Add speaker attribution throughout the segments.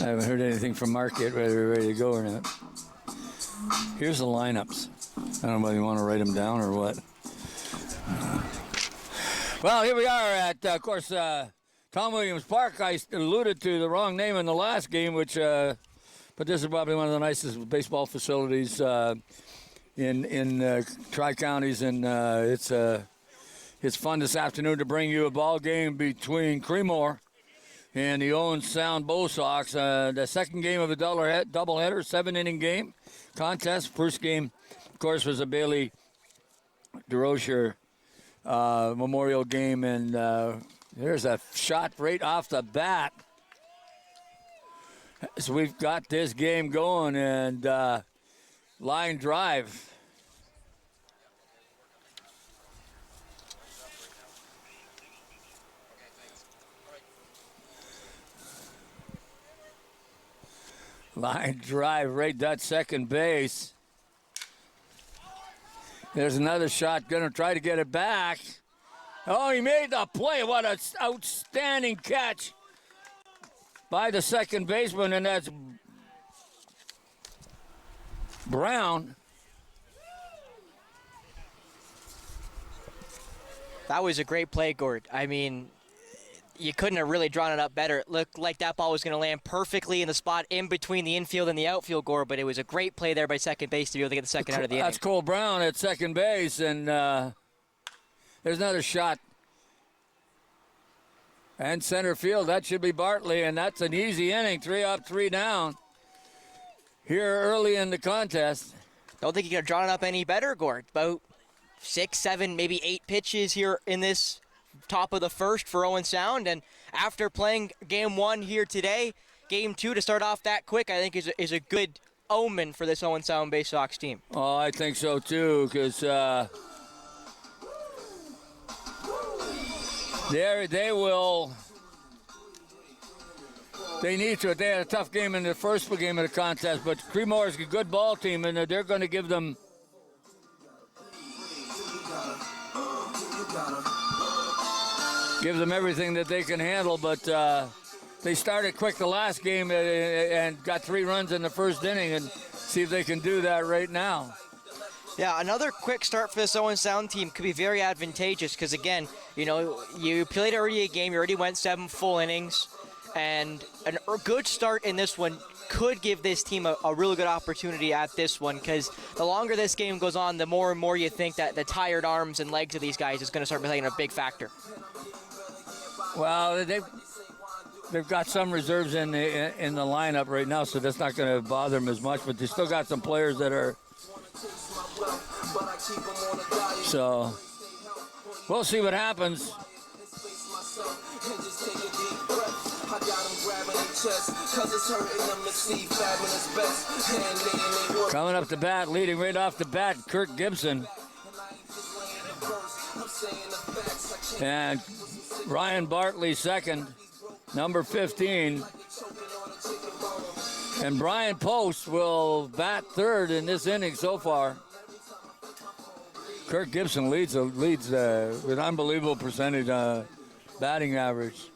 Speaker 1: I haven't heard anything from Mark yet, whether we're ready to go or not. Here's the lineups. I don't know whether you want to write them down or what. Well, here we are at, of course, Tom Williams Park. I alluded to the wrong name in the last game, but this is probably one of the nicest baseball facilities in Tri-Counties, and it's fun this afternoon to bring you a ball game between Creemore and the Owen Sound Baysox. The second game of a doubleheader, 7-inning game contest. First game, of course, was a Bailey DeRocher Memorial game, and there's a shot right off the bat. So we've got this game going, and line drive. Line drive right at second base. There's another shot, going to try to get it back. Oh, he made the play. What an outstanding catch by the second baseman, and that's Brown.
Speaker 2: That was a great play, Gord. I mean, you couldn't have really drawn it up better. It looked like that ball was going to land perfectly in the spot in between the infield and the outfield, Gord, but it was a great play there by second base to be able to get the second out of the inning.
Speaker 1: That's Cole Brown at second base, and there's another shot. And center field, that should be Bartley, and that's an easy inning. 3 up, 3 down here early in the contest.
Speaker 2: Don't think you could have drawn it up any better, Gord. About 6, 7, maybe 8 pitches here in this top of the first for Owen Sound, and after playing game 1 here today, game 2 to start off that quick, I think is a good omen for this Owen Sound Baysox team.
Speaker 1: Oh, I think so too, because they need to. They had a tough game in the first game of the contest, but Creemore is a good ball team, and they're going to give them everything that they can handle, but they started quick the last game and got 3 runs in the first inning, and see if they can do that right now.
Speaker 2: Yeah, another quick start for this Owen Sound team could be very advantageous because, again, you played already a game, you already went 7 full innings, and a good start in this one could give this team a really good opportunity at this one, because the longer this game goes on, the more and more you think that the tired arms and legs of these guys is going to start playing a big factor.
Speaker 1: Well, they've got some reserves in the lineup right now, so that's not going to bother them as much. But they still got some players that are. So we'll see what happens. Coming up to bat, leading right off the bat, Kirk Gibson. And Ryan Bartley second, number 15. And Brian Post will bat third in this inning so far. Kirk Gibson leads with an unbelievable percentage batting average.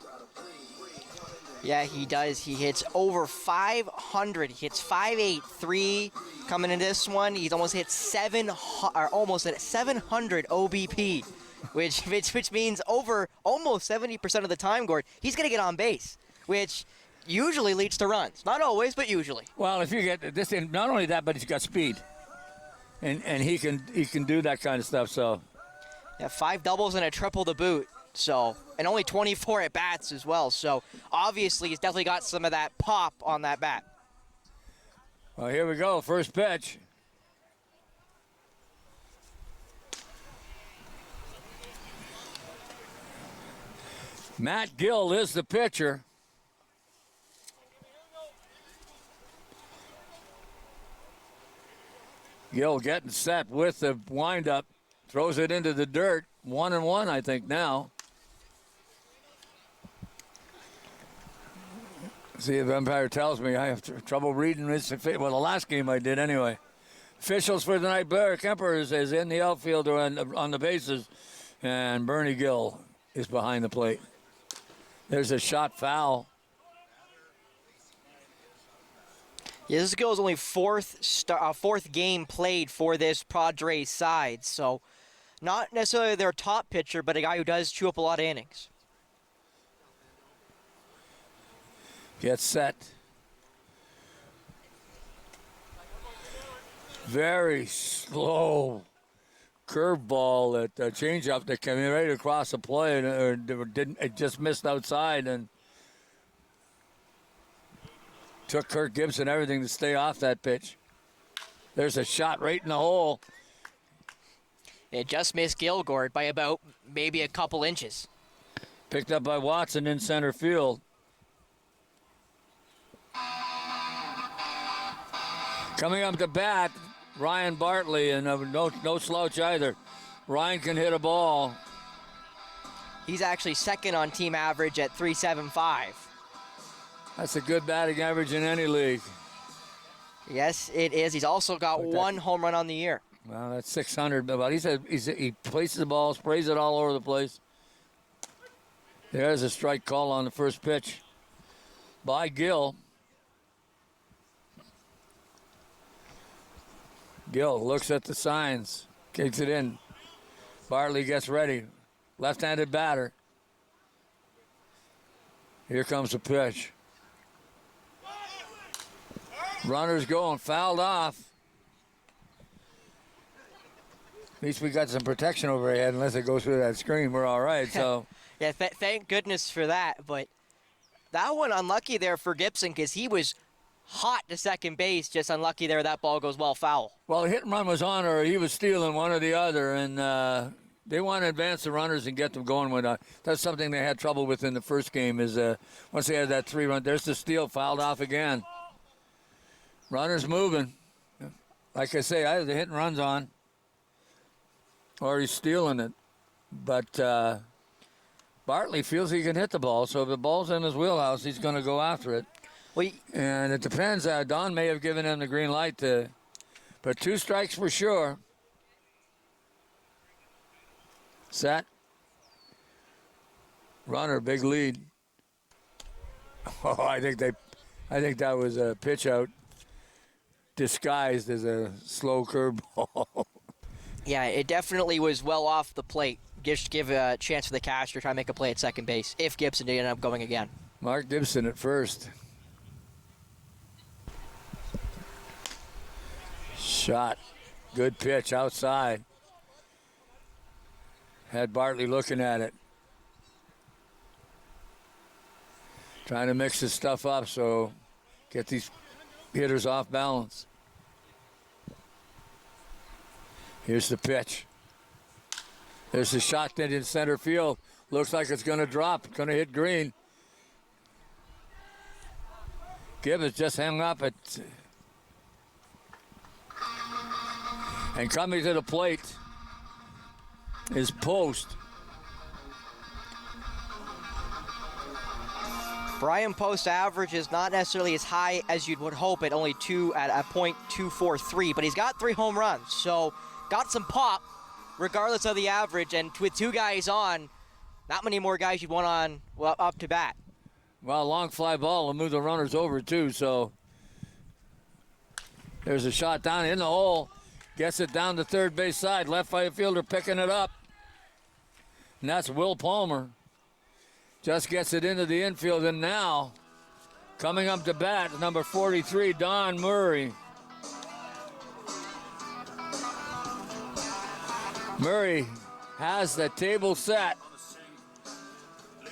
Speaker 2: Yeah, he does. He hits over 500. He hits 583 coming in this one. He's almost hit 700 OBP, which means over almost 70% of the time, Gord, he's going to get on base, which usually leads to runs. Not always, but usually.
Speaker 1: Well, if you get this in, not only that, but he's got speed, and he can do that kind of stuff. So,
Speaker 2: yeah, 5 doubles and a triple to boot. So, and only 24 at bats as well. So, obviously, he's definitely got some of that pop on that bat.
Speaker 1: Well, here we go. First pitch. Matt Gill is the pitcher. Gill getting set with the windup. Throws it into the dirt. 1-1, I think, now. See if the umpire tells me I have trouble reading this. Well, the last game I did anyway. Officials for the night: Blair Kemper is in the outfield or on the bases, and Bernie Gill is behind the plate. There's a shot foul.
Speaker 2: Yeah, this is only fourth game played for this Padres side, so not necessarily their top pitcher, but a guy who does chew up a lot of innings.
Speaker 1: Gets set. Very slow curveball that changeup that came in right across the plate, it just missed outside and took Kirk Gibson everything to stay off that pitch. There's a shot right in the hole.
Speaker 2: It just missed Gilgord by about maybe a couple inches.
Speaker 1: Picked up by Watson in center field. Coming up to bat, Ryan Bartley, and no slouch either. Ryan can hit a ball.
Speaker 2: He's actually second on team average at .375.
Speaker 1: That's a good batting average in any league.
Speaker 2: Yes, it is. He's also got one home run on the year.
Speaker 1: Well, that's 600. But he places the ball, sprays it all over the place. There's a strike call on the first pitch by Gill. Gill looks at the signs, kicks it in. Bartley gets ready. Left-handed batter. Here comes the pitch. Runner's going, fouled off. At least we got some protection over our head. Unless it goes through that screen, we're all right. So,
Speaker 2: yeah, thank goodness for that. But that one unlucky there for Gibson because he was hot to second base. Just unlucky there. That ball goes well foul.
Speaker 1: Well, the hit and run was on, or he was stealing one or the other, and they want to advance the runners and get them going. That's something they had trouble with in the first game. Is once they had that 3-run, there's the steal, fouled off again. Runners moving. Like I say, either the hit and run's on, or he's stealing it. But Bartley feels he can hit the ball, so if the ball's in his wheelhouse, he's going to go after it. And it depends. Don may have given him the green light but 2 strikes for sure. Set. Runner, big lead. Oh, I think that was a pitch out disguised as a slow curveball.
Speaker 2: Yeah, it definitely was well off the plate. Just give a chance for the catcher to try and make a play at second base if Gibson did end up going again.
Speaker 1: Mark Gibson at first. Shot. Good pitch outside. Had Bartley looking at it. Trying to mix this stuff up so get these hitters off balance. Here's the pitch. There's the shot that in center field. Looks like it's going to drop. Going to hit green. Gibbons just hung up it. And coming to the plate is Post.
Speaker 2: Brian Post's average is not necessarily as high as you'd would hope at only at a .243, but he's got 3 home runs, so got some pop regardless of the average, and with 2 guys on, not many more guys you'd want on up to bat.
Speaker 1: Well, long fly ball will move the runners over too, so there's a shot down in the hole. Gets it down the third base side. Left fielder picking it up. And that's Will Palmer. Just gets it into the infield, and now coming up to bat, number 43, Don Murray. Murray has the table set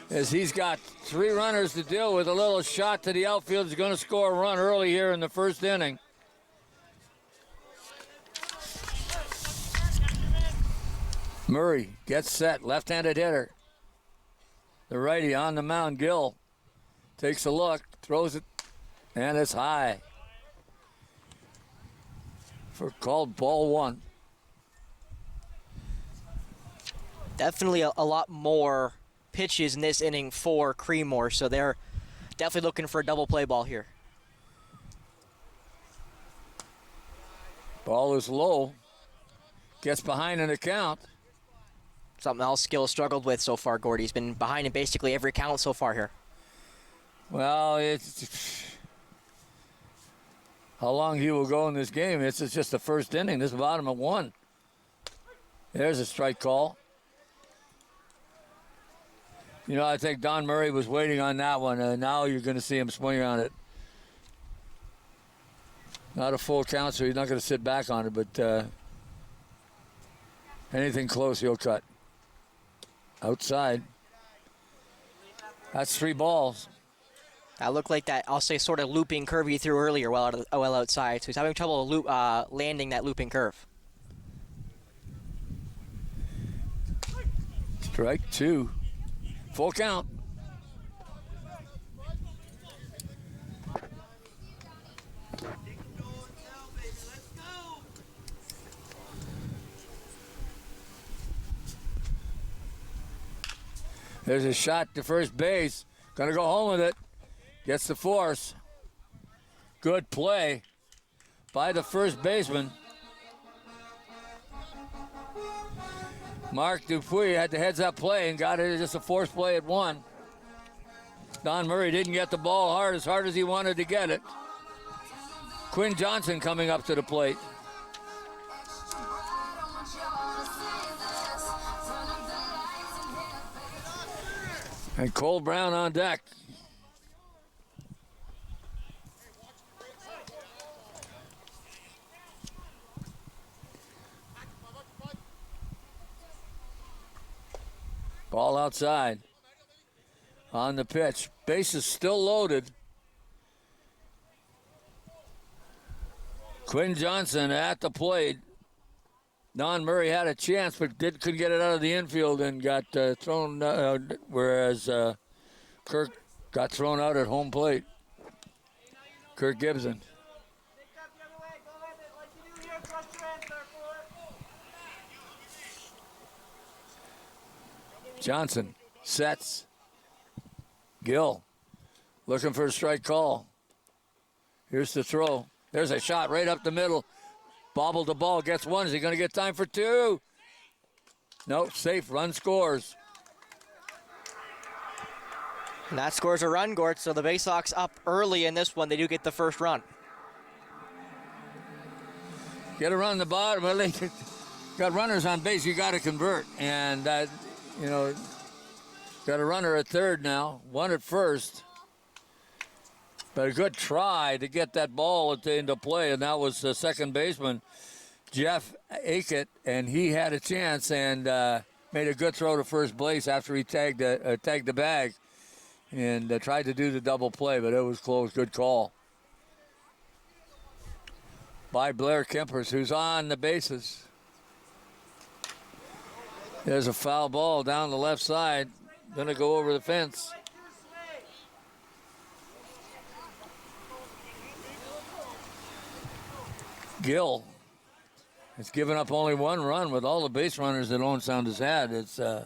Speaker 1: as he's got 3 runners to deal with. A little shot to the outfield. He's going to score a run early here in the first inning. Murray gets set, left-handed hitter. The righty on the mound, Gill, takes a look, throws it, and it's high. Called ball 1.
Speaker 2: Definitely a lot more pitches in this inning for Creemore, so they're definitely looking for a double play ball here.
Speaker 1: Ball is low, gets behind in the count.
Speaker 2: Something else Gill struggled with so far, Gordy. He's been behind in basically every count so far here.
Speaker 1: Well, how long he will go in this game. This is just the first inning. This is bottom of 1. There's a strike call. You know, I think Don Murray was waiting on that one. Now you're going to see him swing on it. Not a full count, so he's not going to sit back on it, but anything close, he'll cut. Outside. That's 3 balls.
Speaker 2: That looked like that, I'll say, sort of looping curve he threw earlier well outside. So he's having trouble landing that looping curve.
Speaker 1: Strike 2. Full count. There's a shot to first base. Gonna go home with it. Gets the force. Good play by the first baseman. Mark Dupuis had the heads-up play and got it just a force play at 1. Don Murray didn't get the ball as hard as he wanted to get it. Quinn Johnson coming up to the plate. And Cole Brown on deck. Ball outside. On the pitch. Base is still loaded. Quinn Johnson at the plate. Don Murray had a chance, but couldn't get it out of the infield and got thrown, whereas Kirk got thrown out at home plate. Kirk Gibson. Johnson sets. Gill looking for a strike call. Here's the throw. There's a shot right up the middle. Bobbled the ball, gets 1. Is he going to get time for 2? Nope, safe. Run scores.
Speaker 2: And that scores a run, Gort, so the Baysox up early in this one. They do get the first run.
Speaker 1: Get a run in the bottom. Well, they got runners on base. You got to convert. And, got a runner at third now. 1 at first. But a good try to get that ball into play, and that was the second baseman, Jeff Aikett, and he had a chance and made a good throw to first base after he tagged the bag and tried to do the double play, but it was close. Good call by Blair Kempers, who's on the bases. There's a foul ball down the left side, going to go over the fence. Gill has given up only 1 run with all the base runners that Owen Sound has had. It's They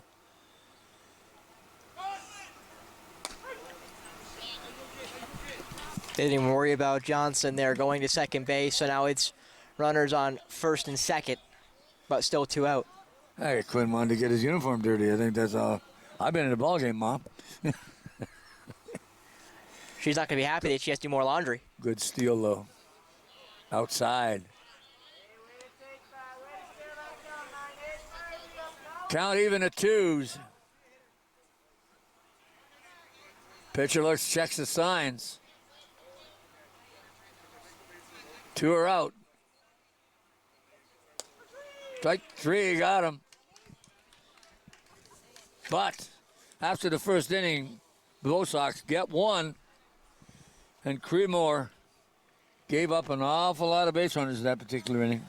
Speaker 2: didn't even worry about Johnson there going to second base, so now it's runners on first and second, but still 2 out.
Speaker 1: Hey, Quinn wanted to get his uniform dirty. I think that's all. I've been in a ball game, Mom.
Speaker 2: She's not going to be happy that she has to do more laundry.
Speaker 1: Good steal, though. Outside. Count even at 2s. Pitcher looks, checks the signs. 2 are out. Strike 3, got him. But after the first inning, the Baysox get 1, and Creemore gave up an awful lot of base runners in that particular inning.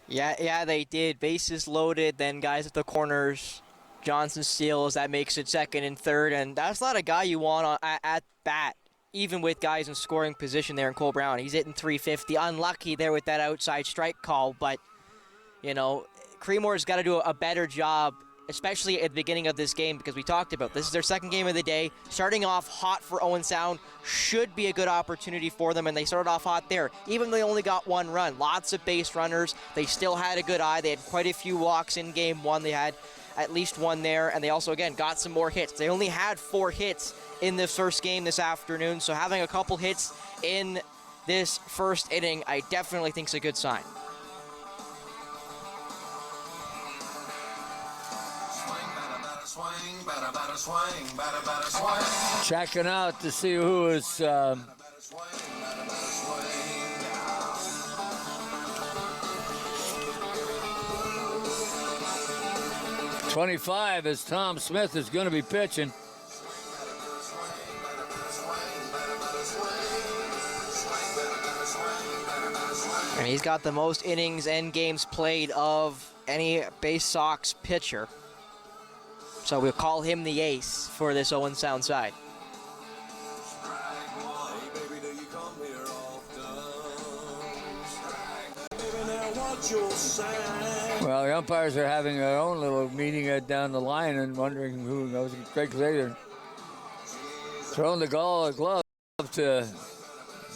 Speaker 2: Yeah, they did. Bases loaded, then guys at the corners. Johnson steals. That makes it second and third, and that's not a guy you want at bat, even with guys in scoring position there in Cole Brown. He's hitting 350. Unlucky there with that outside strike call, but, Creemore's got to do a better job, especially at the beginning of this game, because we talked about this is their second game of the day. Starting off hot for Owen Sound should be a good opportunity for them, and they started off hot there. Even though they only got 1 run, lots of base runners. They still had a good eye. They had quite a few walks in game 1. They had at least 1 there, and they also, again, got some more hits. They only had 4 hits in this first game this afternoon, so having a couple hits in this first inning, I definitely think is a good sign.
Speaker 1: Checking out to see who is 25 as Tom Smith is going to be pitching.
Speaker 2: And he's got the most innings and games played of any Baysox pitcher. So we'll call him the ace for this Owen Sound side.
Speaker 1: Well, the umpires are having their own little meeting down the line and wondering who knows. Greg Zader throwing the glove to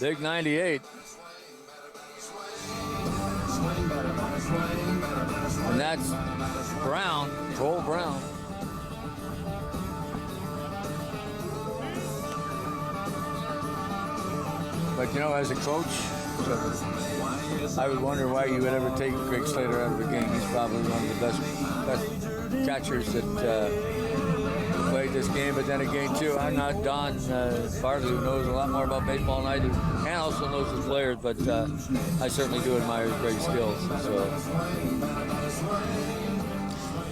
Speaker 1: Big 98. And that's Brown, Cole Brown. But, you know, as a coach, I would wonder why you would ever take Greg Slater out of the game. He's probably one of the best catchers that played this game. But then again, too, I'm not Don Bartley, who knows a lot more about baseball than I do, and also knows his players. But I certainly do admire Greg's skills. So.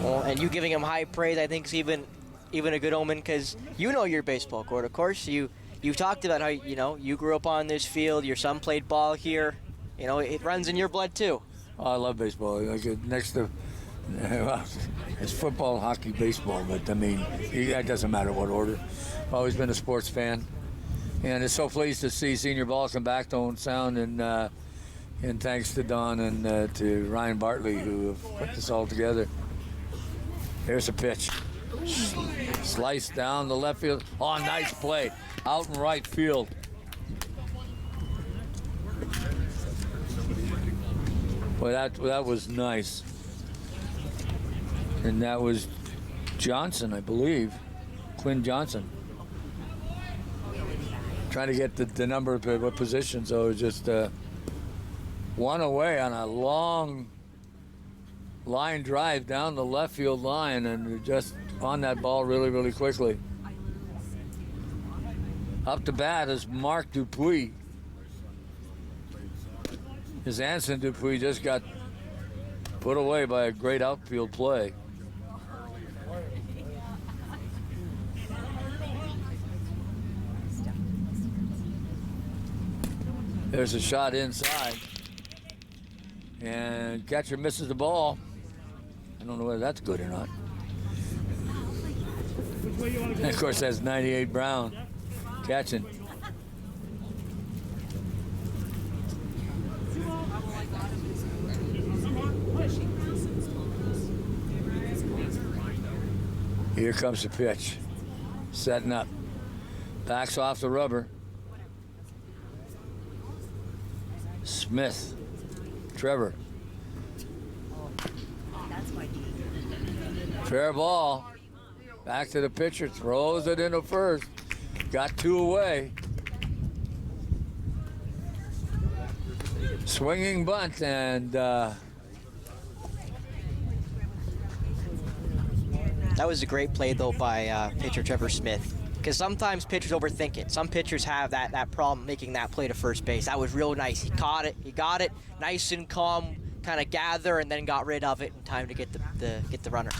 Speaker 2: Well, and you giving him high praise, I think, is even a good omen, because you know your baseball court. Of course, you've talked about how you grew up on this field. Your son played ball here. You know, it runs in your blood, too.
Speaker 1: Oh, I love baseball. Like next to, well, it's football, hockey, baseball. But, I mean, it doesn't matter what order. I've always been a sports fan. And it's so pleased to see senior ball come back to Owen Sound. And thanks to Don and to Ryan Bartley, who have put this all together. Here's a pitch. Slice down the left field. Oh, nice play. Out in right field. Well, that was nice. And that was Johnson, I believe. Quinn Johnson. Trying to get the number of what position, so it was just one away on a long line drive down the left field line, and just on that ball really, really quickly. Up to bat is Mark Dupuis. His Anson Dupuis just got put away by a great outfield play. There's a shot inside. And catcher misses the ball. I don't know whether that's good or not. And of course, that's 98 Brown catching. Here comes the pitch. Setting up. Backs off the rubber. Smith. Trevor. Fair ball. Back to the pitcher. Throws it into first. Got two away. Swinging bunt, and
Speaker 2: that was a great play, though, by pitcher Trevor Smith. Because sometimes pitchers overthink it. Some pitchers have that problem making that play to first base. That was real nice. He caught it. He got it. Nice and calm. Kind of gather and then got rid of it in time to get the runner.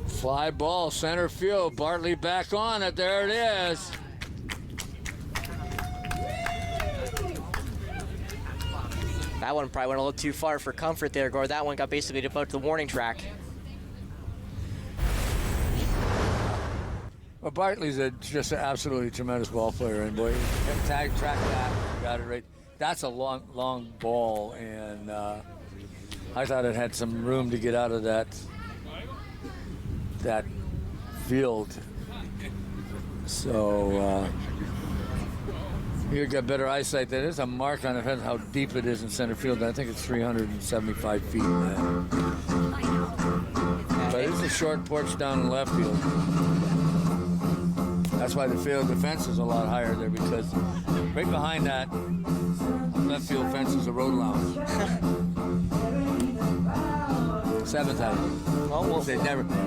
Speaker 1: Fly ball, center field. Bartley back on it. There it is.
Speaker 2: That one probably went a little too far for comfort there, Gord. That one got basically about the warning track.
Speaker 1: Well, Bartley's just an absolutely tremendous ball player, and boy, track that, got it right. That's a long ball, and I thought it had some room to get out of that field. So you got better eyesight. There's a mark on it, how deep it is in center field. I think it's 375 feet. But it's a short porch down in left field. That's why the field defense is a lot higher there, because Right behind that left field fence is a road lounge. 7th Avenue.
Speaker 2: Well,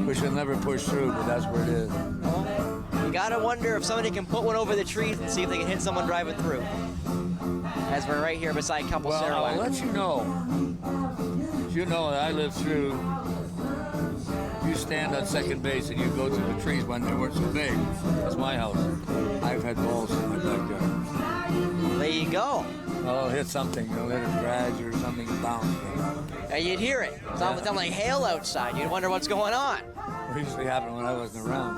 Speaker 1: We should never push through, but that's where it is.
Speaker 2: you gotta wonder if somebody can put one over the trees and see if they can hit someone driving through. As we're right here beside Couple
Speaker 1: Well, I'll
Speaker 2: Sarawak.
Speaker 1: let you know. You know that I lived through. You stand on second base and you go through the trees when they weren't so big. That's my house. I've had balls in my backyard.
Speaker 2: There you go.
Speaker 1: I'll hit something. I'll hit a garage or something and bounce.
Speaker 2: You'd hear it. It's almost like hail outside. You'd wonder what's going on.
Speaker 1: It usually happened when I wasn't around.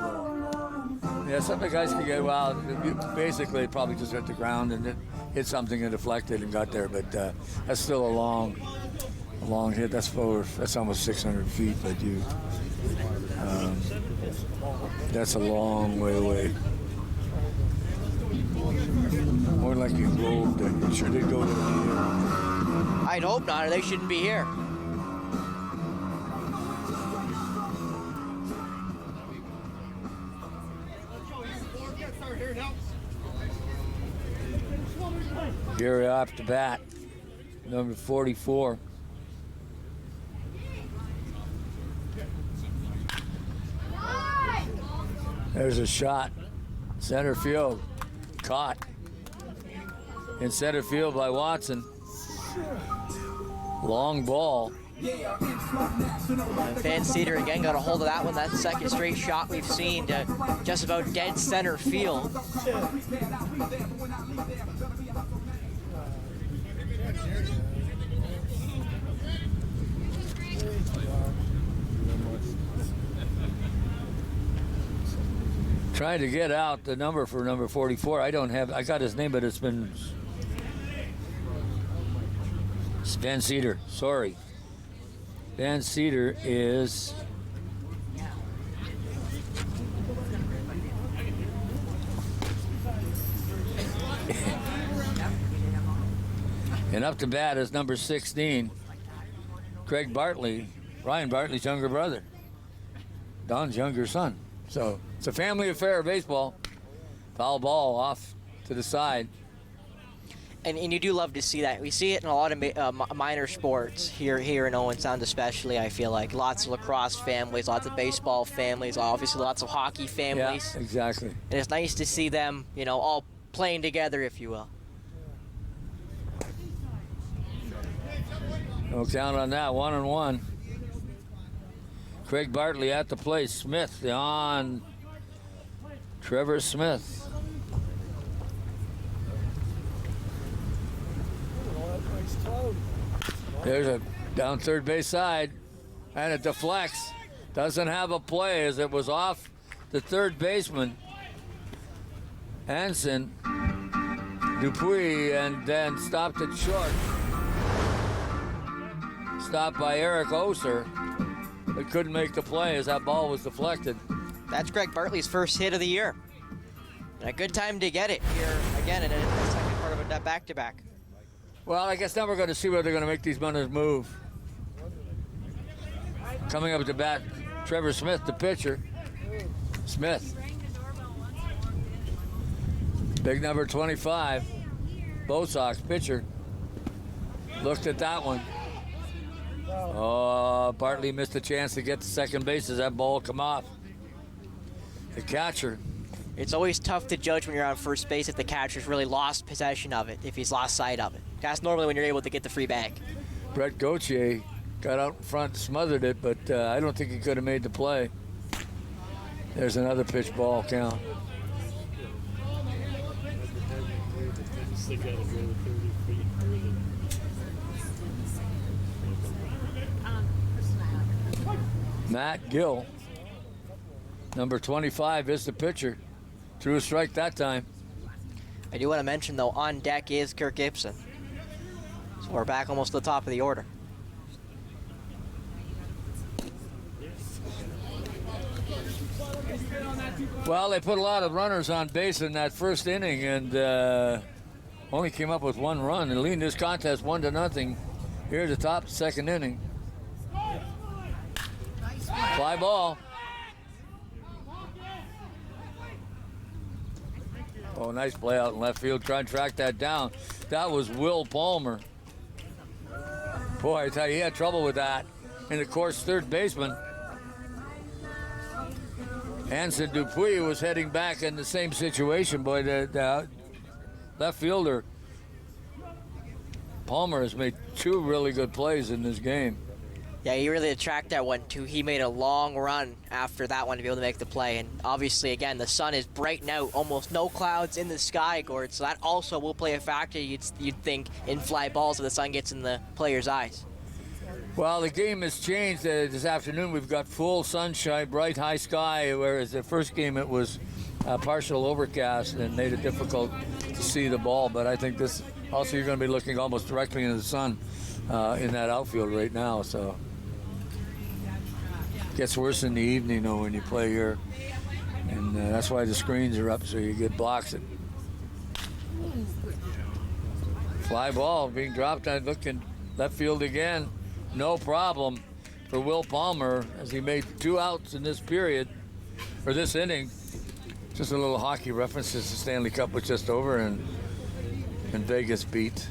Speaker 1: But yeah, some of the guys could get wild. Basically, it probably just hit the ground and it hit something and deflected and got there. But that's still a long hit. That's almost 600 feet. But that's a long way away. More like you rolled. It sure did go to the air.
Speaker 2: I'd hope not, or they shouldn't be here.
Speaker 1: Gary off the bat, number 44. There's a shot, center field, caught in center field by Watson. Long ball.
Speaker 2: Van Cedar again got a hold of that one. That's the second straight shot we've seen to just about dead center field.
Speaker 1: Trying to get out the number for number 44. I got his name, but it's Van Cedar. Sorry. Van Cedar is and up to bat is number 16, Craig Bartley, Ryan Bartley's younger brother, Don's younger son. So it's a family affair of baseball. Foul ball off to the side.
Speaker 2: And you do love to see that. We see it in a lot of minor sports here in Owen Sound especially, I feel like. Lots of lacrosse families, lots of baseball families, obviously lots of hockey families.
Speaker 1: Yeah, exactly.
Speaker 2: And it's nice to see them, all playing together, if you will.
Speaker 1: No count on that. 1-1. Craig Bartley at the plate. Smith on Trevor Smith. There's a down third base side, and it deflects. Doesn't have a play as it was off the third baseman, Hansen, Dupuis, and then stopped it short. Stopped by Eric Oser, but couldn't make the play as that ball was deflected.
Speaker 2: That's Greg Bartley's first hit of the year. And a good time to get it here again in the second part of a back-to-back.
Speaker 1: Well, I guess now we're going to see whether they're going to make these runners move. Coming up at the bat, Trevor Smith, the pitcher. Smith. Big number 25. Baysox, pitcher. Looked at that one. Oh, Bartley missed a chance to get to second base as that ball come off. The catcher.
Speaker 2: It's always tough to judge when you're on first base if the catcher's really lost possession of it, if he's lost sight of it. That's normally when you're able to get the free bag.
Speaker 1: Brett Gauthier got out in front, smothered it, but I don't think he could have made the play. There's another pitch ball count. Matt Gill, number 25, is the pitcher. Threw a strike that time.
Speaker 2: I do want to mention, though, on deck is Kirk Gibson. So we're back almost to the top of the order.
Speaker 1: Well, they put a lot of runners on base in that first inning and only came up with one run and leading this contest 1-0 here at the top of the second inning. Fly ball. Oh, nice play out in left field. Try and track that down. That was Will Palmer. Boy, I tell you, he had trouble with that. And, of course, third baseman Anson Dupuis was heading back in the same situation. Boy, the left fielder Palmer has made 2 really good plays in this game.
Speaker 2: Yeah, he really tracked that one, too. He made a long run after that one to be able to make the play. And obviously, again, the sun is bright now. Almost no clouds in the sky, Gord. So that also will play a factor, you'd think, in fly balls if the sun gets in the player's eyes.
Speaker 1: Well, the game has changed. This afternoon we've got full sunshine, bright high sky, whereas the first game it was partial overcast and made it difficult to see the ball. But I think this also you're going to be looking almost directly into the sun in that outfield right now. So it gets worse in the evening though when you play here. And that's why the screens are up so you get blocks. Fly ball being dropped. I looking left field again. No problem for Will Palmer as he made 2 outs in this period, or this inning. Just a little hockey references. The Stanley Cup was just over and Vegas beat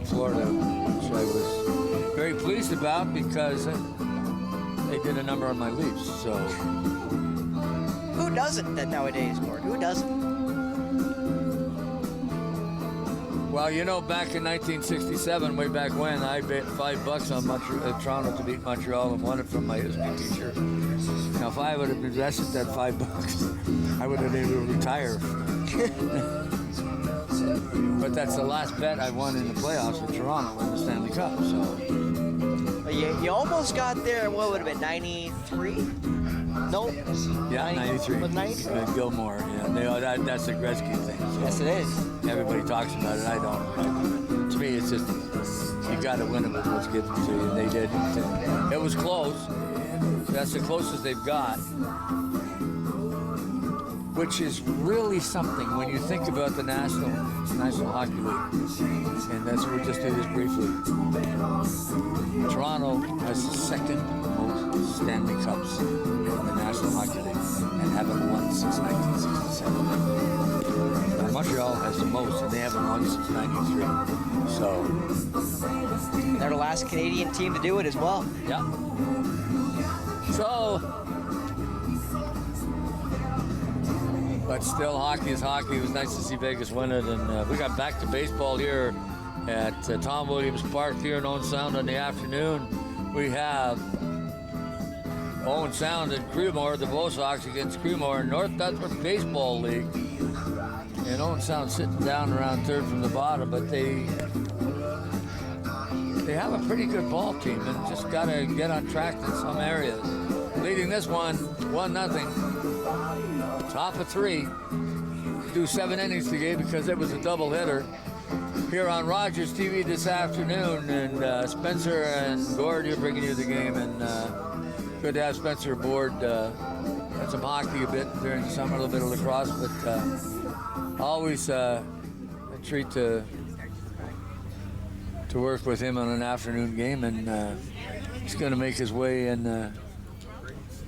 Speaker 1: Florida, which I was very pleased about because they did a number on my Leafs. So
Speaker 2: who doesn't nowadays, Gord? Who doesn't?
Speaker 1: Well, you know, back in 1967, way back when, I bet $5 on Toronto to beat Montreal and won it from my history teacher. Now, if I would have invested that $5, I would have been able to retire. But that's the last bet I won in the playoffs with Toronto in the Stanley Cup. So
Speaker 2: You almost got there. What would have been 93? Nope.
Speaker 1: Yeah, 93.
Speaker 2: Was 93?
Speaker 1: Gilmore. Yeah, that's the Gretzky thing. So
Speaker 2: Yes, it is.
Speaker 1: everybody talks about it. I don't. To me, it's just you got to win it with what's given to you, and they did. It was close. That's the closest they've got, which is really something when you think about the National Hockey League. And that's what we'll just do this briefly. Toronto has the second most Stanley Cups in the National Hockey League and haven't won since 1967. Now, Montreal has the most, and they haven't won since '93. So
Speaker 2: They're the last Canadian team to do it as well.
Speaker 1: yeah. So, but still, hockey is hockey. It was nice to see Vegas win it, and we got back to baseball here at Tom Williams Park here in Owen Sound in the afternoon. We have Owen Sound and Creemore, the Baysox against Creemore in North Dutford Baseball League. And Owen Sound sitting down around third from the bottom, but they have a pretty good ball team and just got to get on track in some areas. Leading this one, 1-0. Top of 3. Do 7 innings today because it was a doubleheader here on Rogers TV this afternoon. And Spencer and Gord, you're bringing you the game, and good to have Spencer aboard. Had some hockey a bit during the summer, a little bit of lacrosse, but always a treat to work with him on an afternoon game, and he's going to make his way in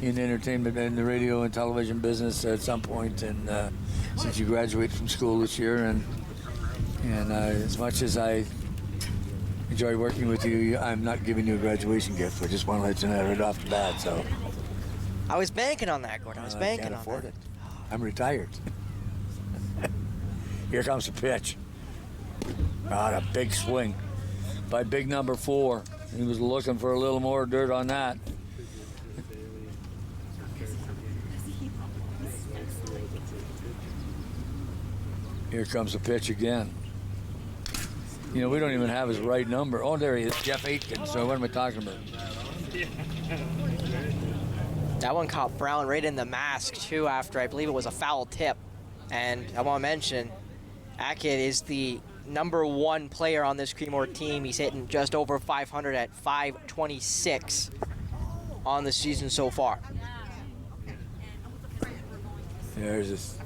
Speaker 1: entertainment and the radio and television business at some point. And since you graduate from school this year, and as much as I enjoy working with you, I'm not giving you a graduation gift. I just want to let you know right off the bat. So
Speaker 2: I was banking on that, Gordon. I was banking
Speaker 1: can't
Speaker 2: on
Speaker 1: afford
Speaker 2: that.
Speaker 1: it. I'm retired. Here comes the pitch. A big swing by big number 4. He was looking for a little more dirt on that. Here comes the pitch again. You know, we don't even have his right number. Oh, there he is, Jeff Aitken. So what am I talking about?
Speaker 2: That one caught Brown right in the mask, too, after I believe it was a foul tip. And I want to mention, Atkett is the number 1 player on this Creemore team. He's hitting just over 500 at 526 on the season so far.
Speaker 1: There's this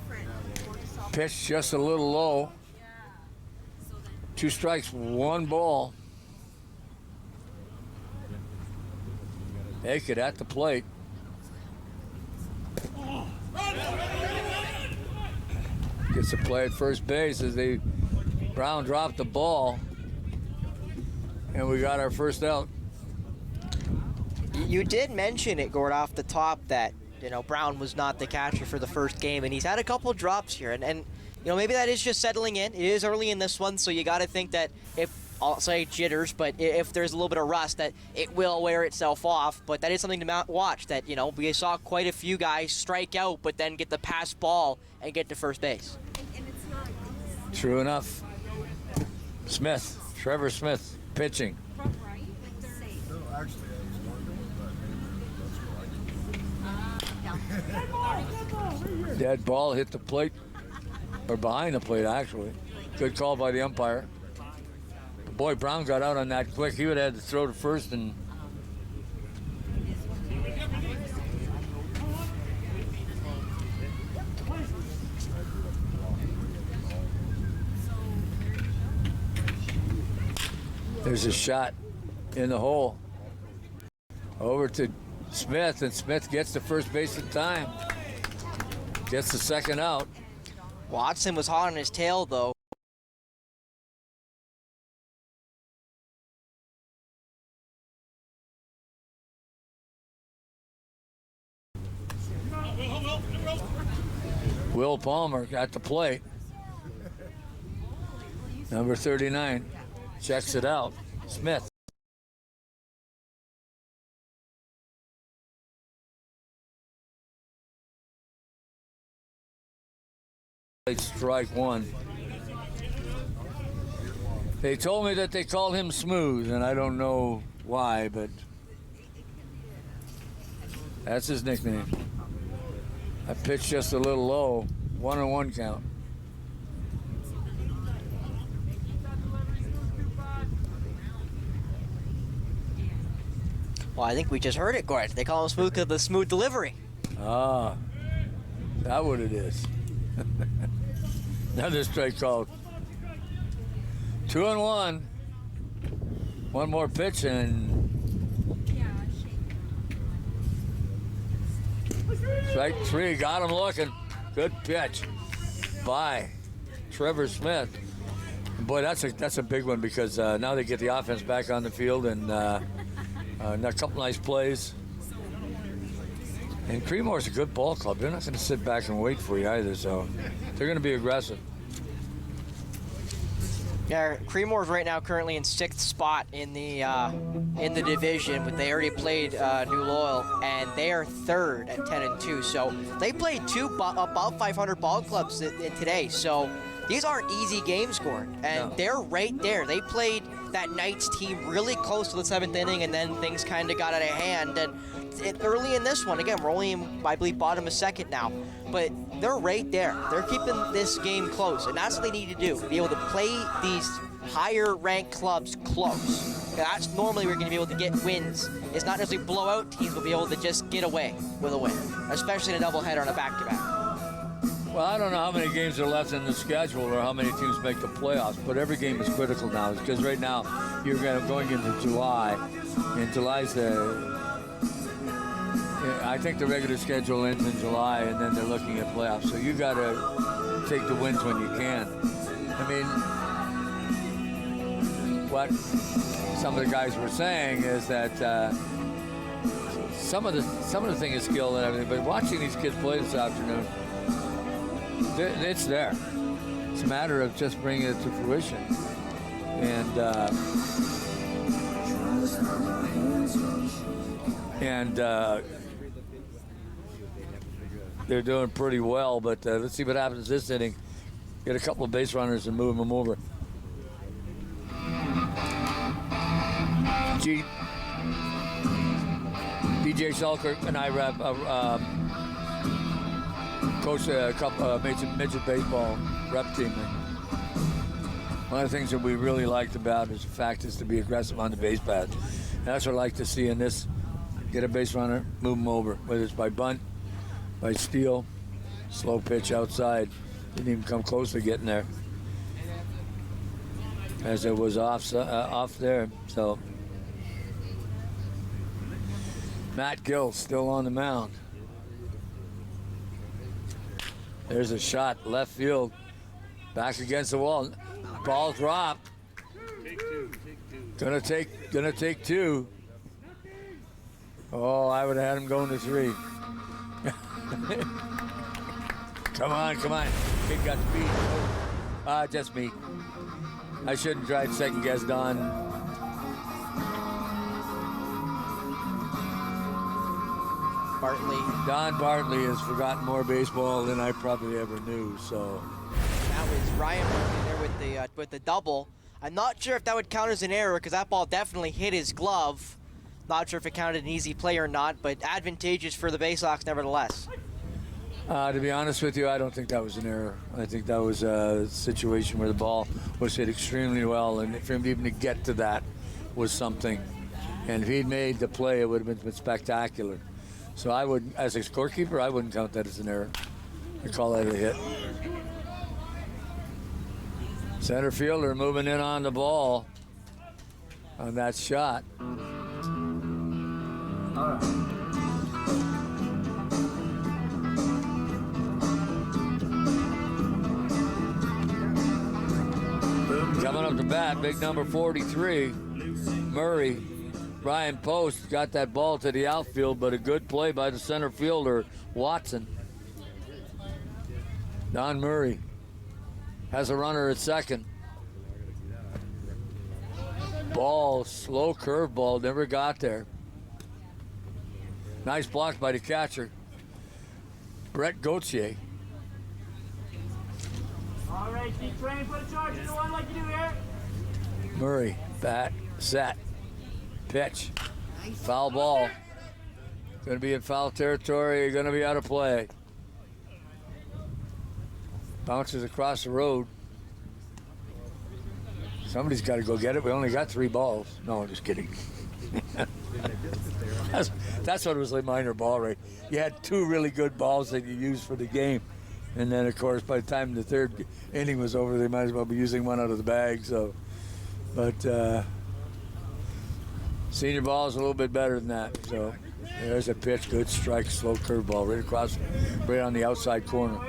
Speaker 1: pitch just a little low. 2 strikes, 1 ball. Aitken at the plate. gets a play at first base as Brown dropped the ball, and we got our first out.
Speaker 2: You did mention it, Gord, off the top that, Brown was not the catcher for the first game, and he's had a couple drops here, and maybe that is just settling in. It is early in this one, so you got to think that if, I'll say jitters, but if there's a little bit of rust, that it will wear itself off. But that is something to watch, that, we saw quite a few guys strike out, but then get the pass ball and get to first base.
Speaker 1: True enough. Trevor Smith, pitching. Dead ball hit the plate, or behind the plate, actually. Good call by the umpire. Boy, Brown got out on that quick. He would have had to throw to first and... There's a shot in the hole. Over to Smith, and Smith gets to first base in time. Gets the second out.
Speaker 2: Watson was hot on his tail, though.
Speaker 1: Will Palmer at the plate. Number 39 checks it out. Smith. Strike one. They told me that they called him Smooth, and I don't know why, but that's his nickname. I pitched just a little low, 1-1 count.
Speaker 2: Well, I think we just heard it, Gord. They call him Smooth because of the smooth delivery.
Speaker 1: Ah, that's what it is. Another strike called. 2-1. One more pitch and strike three. Got him looking. Good pitch by Trevor Smith. Boy, that's a big one because now they get the offense back on the field and a couple nice plays. And Creemore's a good ball club. They're not going to sit back and wait for you either, so they're going to be aggressive.
Speaker 2: Yeah, Creemore's right now currently in 6th spot in the division. But they already played New Loyal, and they are 3rd at 10-2. So they played two above 500 ball clubs today. So these aren't easy games, Gord, and they're right there. They played that Knights team really close to the 7th inning, and then things kind of got out of hand. And early in this one, again, we're only in, I believe, bottom of 2nd now, but they're right there. They're keeping this game close, and that's what they need to do, be able to play these higher-ranked clubs close. That's normally we're going to be able to get wins. It's not necessarily blowout teams, but be able to just get away with a win, especially in a doubleheader on a back-to-back.
Speaker 1: Well, I don't know how many games are left in the schedule or how many teams make the playoffs, but every game is critical now because right now you're going into July, and July's I think the regular schedule ends in July, and then they're looking at playoffs. So you got to take the wins when you can. I mean, what some of the guys were saying is that some of the thing is skill and everything, but watching these kids play this afternoon, it's there. It's a matter of just bringing it to fruition. And they're doing pretty well, but let's see what happens this inning. Get a couple of base runners and move them over. DJ Selkirk and I coach a couple midget baseball rep team. And one of the things that we really liked about is the fact is to be aggressive on the base path. And that's what I like to see in this. Get a base runner, move them over, whether it's by bunt, by steal, slow pitch outside. Didn't even come close to getting there as it was off there. So Matt Gill still on the mound. There's a shot left field. Back against the wall. Ball drop. Gonna take two. Oh, I would have had him going to 3. Come on. Kid got beat. Just me. I shouldn't try to second guess Don.
Speaker 2: Bartley.
Speaker 1: Don Bartley has forgotten more baseball than I probably ever knew. So
Speaker 2: That was Ryan Bartley there with the double. I'm not sure if that would count as an error because that ball definitely hit his glove. Not sure if it counted an easy play or not, but advantageous for the Baysox nevertheless.
Speaker 1: To be honest with you, I don't think that was an error. I think that was a situation where the ball was hit extremely well, and for him even to get to that was something. And if he'd made the play, it would have been spectacular. So I would, as a scorekeeper, I wouldn't count that as an error. I call that a hit. Center fielder moving in on the ball on that shot. Coming up to bat, big number 43, Murray. Brian Post got that ball to the outfield, but a good play by the center fielder, Watson. Don Murray has a runner at second. Ball, slow curveball, never got there. Nice block by the catcher, Brett Gauthier.
Speaker 3: All right, keep training, put a charge into one like you do here.
Speaker 1: Murray, bat, set, pitch, foul ball. Going to be in foul territory, going to be out of play. Bounces across the road. Somebody's got to go get it. We only got 3 balls. No, I'm just kidding. That's what it was, a minor ball rate. You had 2 really good balls that you used for the game. And then, of course, by the time the 3rd inning was over, they might as well be using one out of the bag. So, but senior ball is a little bit better than that. So there's a pitch, good strike, slow curveball right across, right on the outside corner.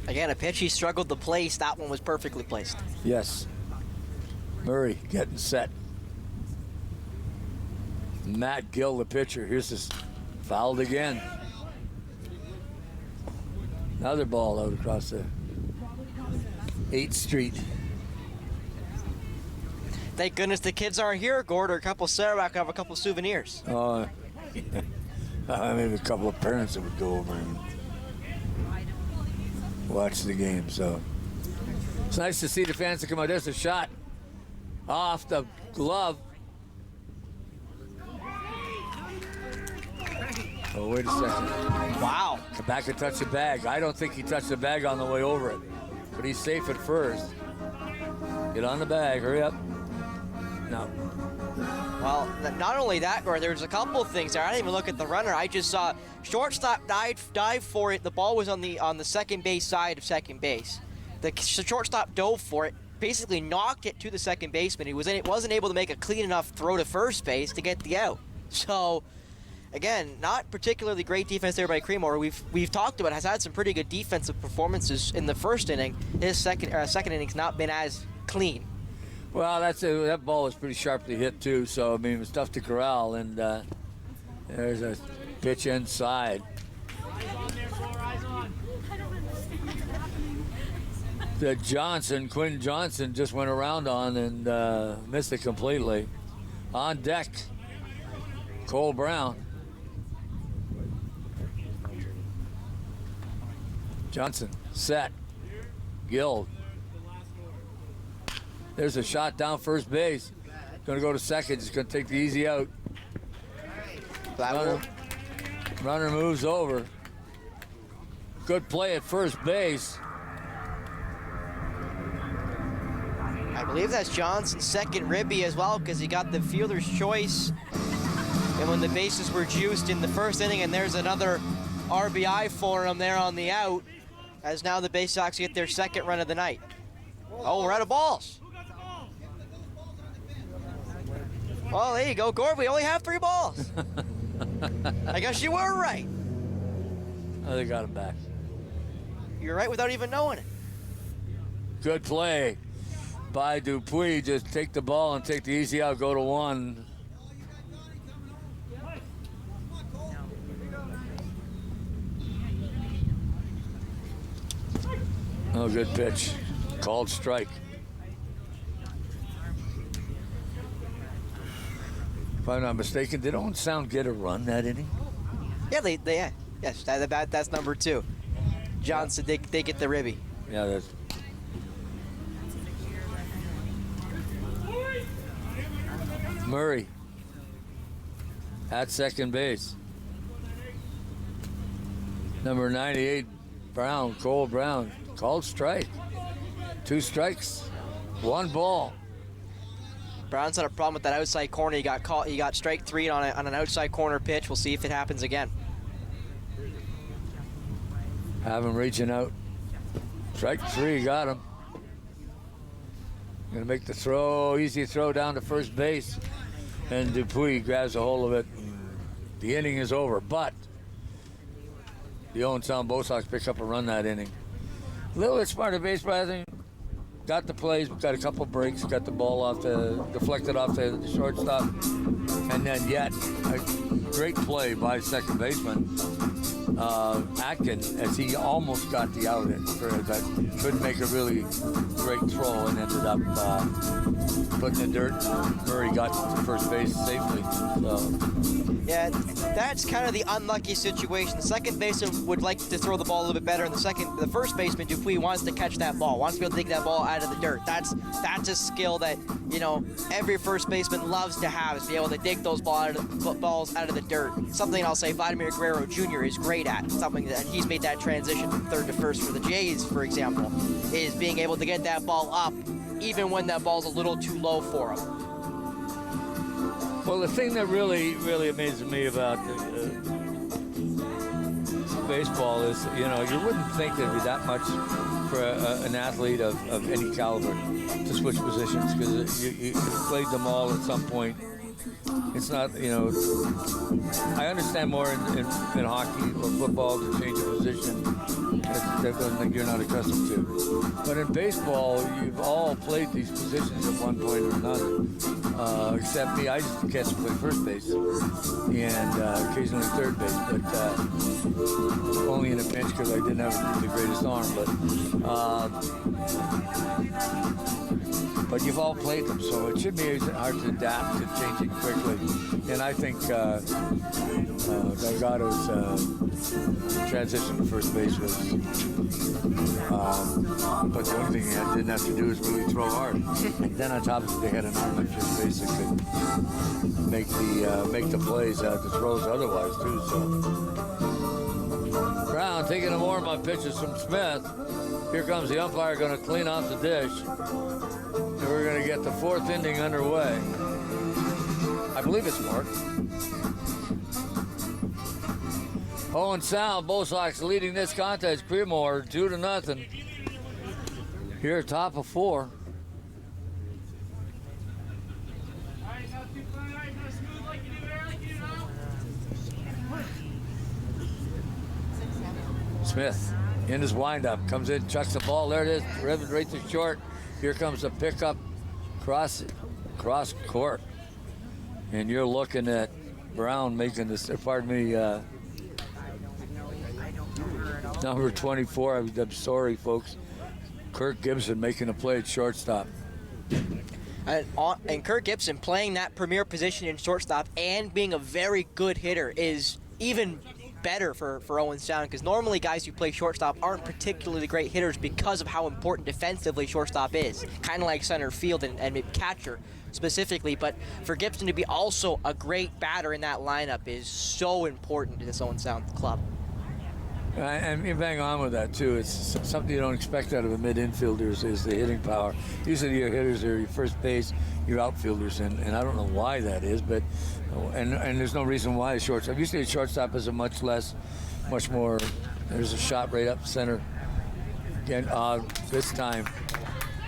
Speaker 2: Again, a pitch he struggled to place. That one was perfectly placed.
Speaker 1: Yes. Murray getting set. Matt Gill, the pitcher. Here's this fouled again. Another ball out across the 8th Street.
Speaker 2: Thank goodness the kids aren't here, Gord, or a couple of Sarawak have a couple of souvenirs.
Speaker 1: Oh, maybe a couple of parents that would go over and watch the game. So it's nice to see the fans that come out. There's a shot off the glove. Oh, wait a second.
Speaker 2: Wow.
Speaker 1: Come back and touch the bag. I don't think he touched the bag on the way over it, but he's safe at first. Get on the bag. Hurry up. No.
Speaker 2: Well, not only that, Gord, there's a couple of things there. I didn't even look at the runner. I just saw shortstop dive for it. The ball was on the second base side of second base. The shortstop dove for it, basically knocked it to the second baseman. He wasn't able to make a clean enough throw to first base to get the out. So, again, not particularly great defense there by Creemore. We've talked about has had some pretty good defensive performances in the first inning. His second inning's not been as clean.
Speaker 1: Well, that ball was pretty sharply hit too. So I mean, it was tough to corral. And there's a pitch inside. The Quinn Johnson just went around on and missed it completely. On deck, Cole Brown. Johnson, set, Gill. There's a shot down first base. Going to go to second. He's going to take the easy out. Runner moves over. Good play at first base.
Speaker 2: I believe that's Johnson's second ribby as well because he got the fielder's choice. And when the bases were juiced in the first inning, and there's another RBI for him there on the out, as now the Baysox get their second run of the night. Oh, we're out of balls. Well, there you go, Gord. We only have 3 balls. I guess you were right.
Speaker 1: Oh, they got him back.
Speaker 2: You're right without even knowing it.
Speaker 1: Good play by Dupuis. Just take the ball and take the easy out, go to one. Oh, good pitch. Called strike. If I'm not mistaken, did Owen Sound get a run that inning?
Speaker 2: Yeah, yes, that's number 2. Johnson, they get the ribby.
Speaker 1: Yeah, that's. Murray at second base. Number 98, Brown, Cole Brown, called strike. 2 strikes, 1 ball.
Speaker 2: Brown's had a problem with that outside corner. He got strike 3 on an outside corner pitch. We'll see if it happens again.
Speaker 1: Have him reaching out. Strike 3, got him. Gonna make the throw, easy throw down to first base. And Dupuis grabs a hold of it. The inning is over, but the Owen Sound Baysox pick up a run that inning. A little bit smarter baseball, I think. Got the plays, got a couple breaks, got the ball deflected off the shortstop. And then yet, a great play by second baseman, Atkin, as he almost got the out that couldn't make a really great throw and ended up putting in dirt. Murray got to first base safely. So.
Speaker 2: Yeah, that's kind of the unlucky situation. The second baseman would like to throw the ball a little bit better, and the first baseman, Dupuis, wants to catch that ball, wants to be able to take that ball out of the dirt. That's a skill that, you know, every first baseman loves to have, is be able to dig those balls out of the dirt. Something I'll say Vladimir Guerrero Jr. is great at. Something that he's made that transition from third to first for the Jays, for example, is being able to get that ball up even when that ball's a little too low for him.
Speaker 1: Well, the thing that really, really amazes me about baseball is, you know, you wouldn't think there'd be that much for an athlete of any caliber to switch positions, because you played them all at some point. It's not, you know, I understand more in hockey or football to change a position that you're not accustomed to. But in baseball, you've all played these positions at one point or another. Except me, I used to catch and play first base and occasionally third base, but only in a pinch because I didn't have the greatest arm. But you've all played them, so it should be hard to adapt to changing quickly. And I think Delgado's transition to first base was, but the only thing he didn't have to do is really throw hard. And then on top of it, they had an arm at first base that could make the plays, the throws otherwise too. So Brown taking a warm-up pitches from Smith. Here comes the umpire, going to clean off the dish. And we're going to get the 4th inning underway. I believe it's Mark. Owen Sound, Baysox leading this contest. Creemore 2-0. Here, top of 4. Smith in his windup, comes in, chucks the ball. There it is, ribbon right to short. Here comes the pickup cross court. And you're looking at Brown making this, pardon me, number 24. I'm sorry, folks. Kirk Gibson making a play at shortstop.
Speaker 2: And Kirk Gibson playing that premier position in shortstop and being a very good hitter is even better for Owen Sound, because normally guys who play shortstop aren't particularly great hitters because of how important defensively shortstop is, kind of like center field and maybe catcher specifically. But for Gibson to be also a great batter in that lineup is so important to this Owen Sound club.
Speaker 1: And you bang on with that too. It's something you don't expect out of a mid-infielder is the hitting power. Usually your hitters are your first base, your outfielders, and I don't know why that is, but and there's no reason why a shortstop. Usually a shortstop is much more. There's a shot right up center. Again, this time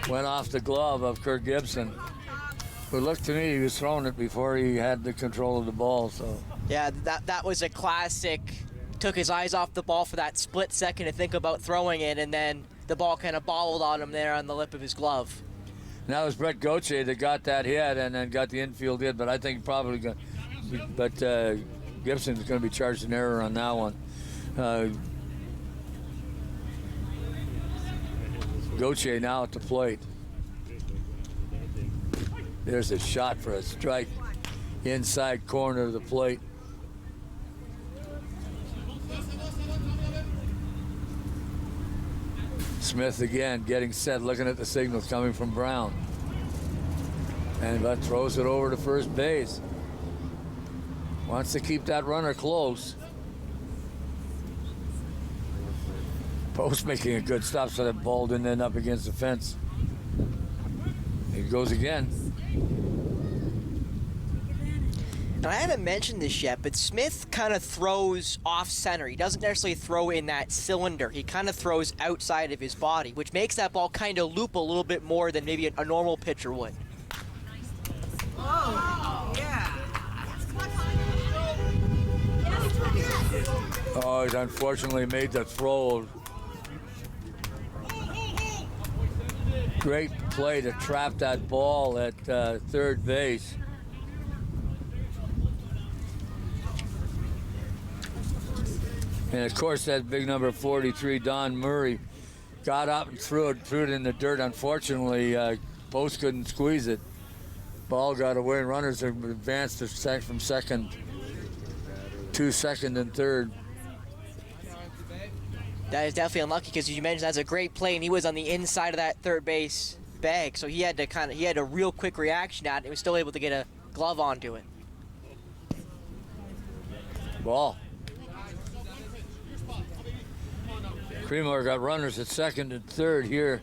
Speaker 1: went off the glove of Kirk Gibson. But looked to me, he was throwing it before he had the control of the ball. So
Speaker 2: yeah, that was a classic. Took his eyes off the ball for that split second to think about throwing it, and then the ball kind of bobbled on him there on the lip of his glove.
Speaker 1: And that was Brett Gauthier that got that hit and then got the infield hit, but I think probably going but Gibson's going to be charged an error on that one. Gauthier now at the plate. There's a shot for a strike inside corner of the plate. Smith again getting set, looking at the signals coming from Brown. And that throws it over to first base. Wants to keep that runner close. Post making a good stop so that ball didn't end up against the fence. It goes again.
Speaker 2: Now, I haven't mentioned this yet, but Smith kind of throws off center. He doesn't necessarily throw in that cylinder. He kind of throws outside of his body, which makes that ball kind of loop a little bit more than maybe a normal pitcher would.
Speaker 4: Oh, yeah.
Speaker 1: Oh, he's unfortunately made the throw. Great play to trap that ball at third base. And of course, that big number 43, Don Murray, got up and threw it in the dirt. Unfortunately, Post couldn't squeeze it. Ball got away, and runners have advanced from second to second and third.
Speaker 2: That is definitely unlucky because you mentioned that's a great play, and he was on the inside of that third base bag, so he had a real quick reaction at it. He was still able to get a glove onto it.
Speaker 1: Ball. Creemore got runners at second and third here.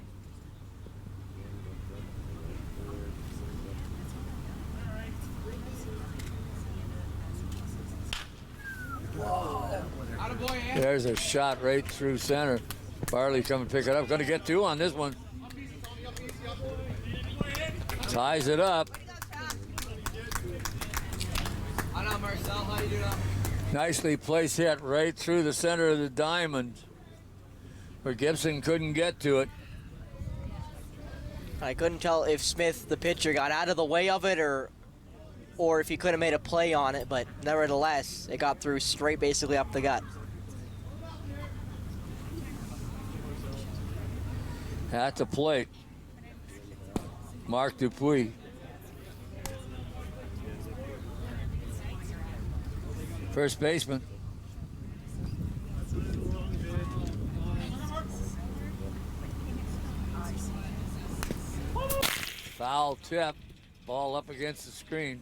Speaker 1: There's a shot right through center. Farley come and pick it up. Going to get two on this one. Ties it up. Nicely placed hit right through the center of the diamond, where Gibson couldn't get to it.
Speaker 2: I couldn't tell if Smith, the pitcher, got out of the way of it or if he could have made a play on it, but nevertheless, it got through straight basically up the gut.
Speaker 1: At the plate, Mark Dupuis. First baseman. Foul tip, ball up against the screen.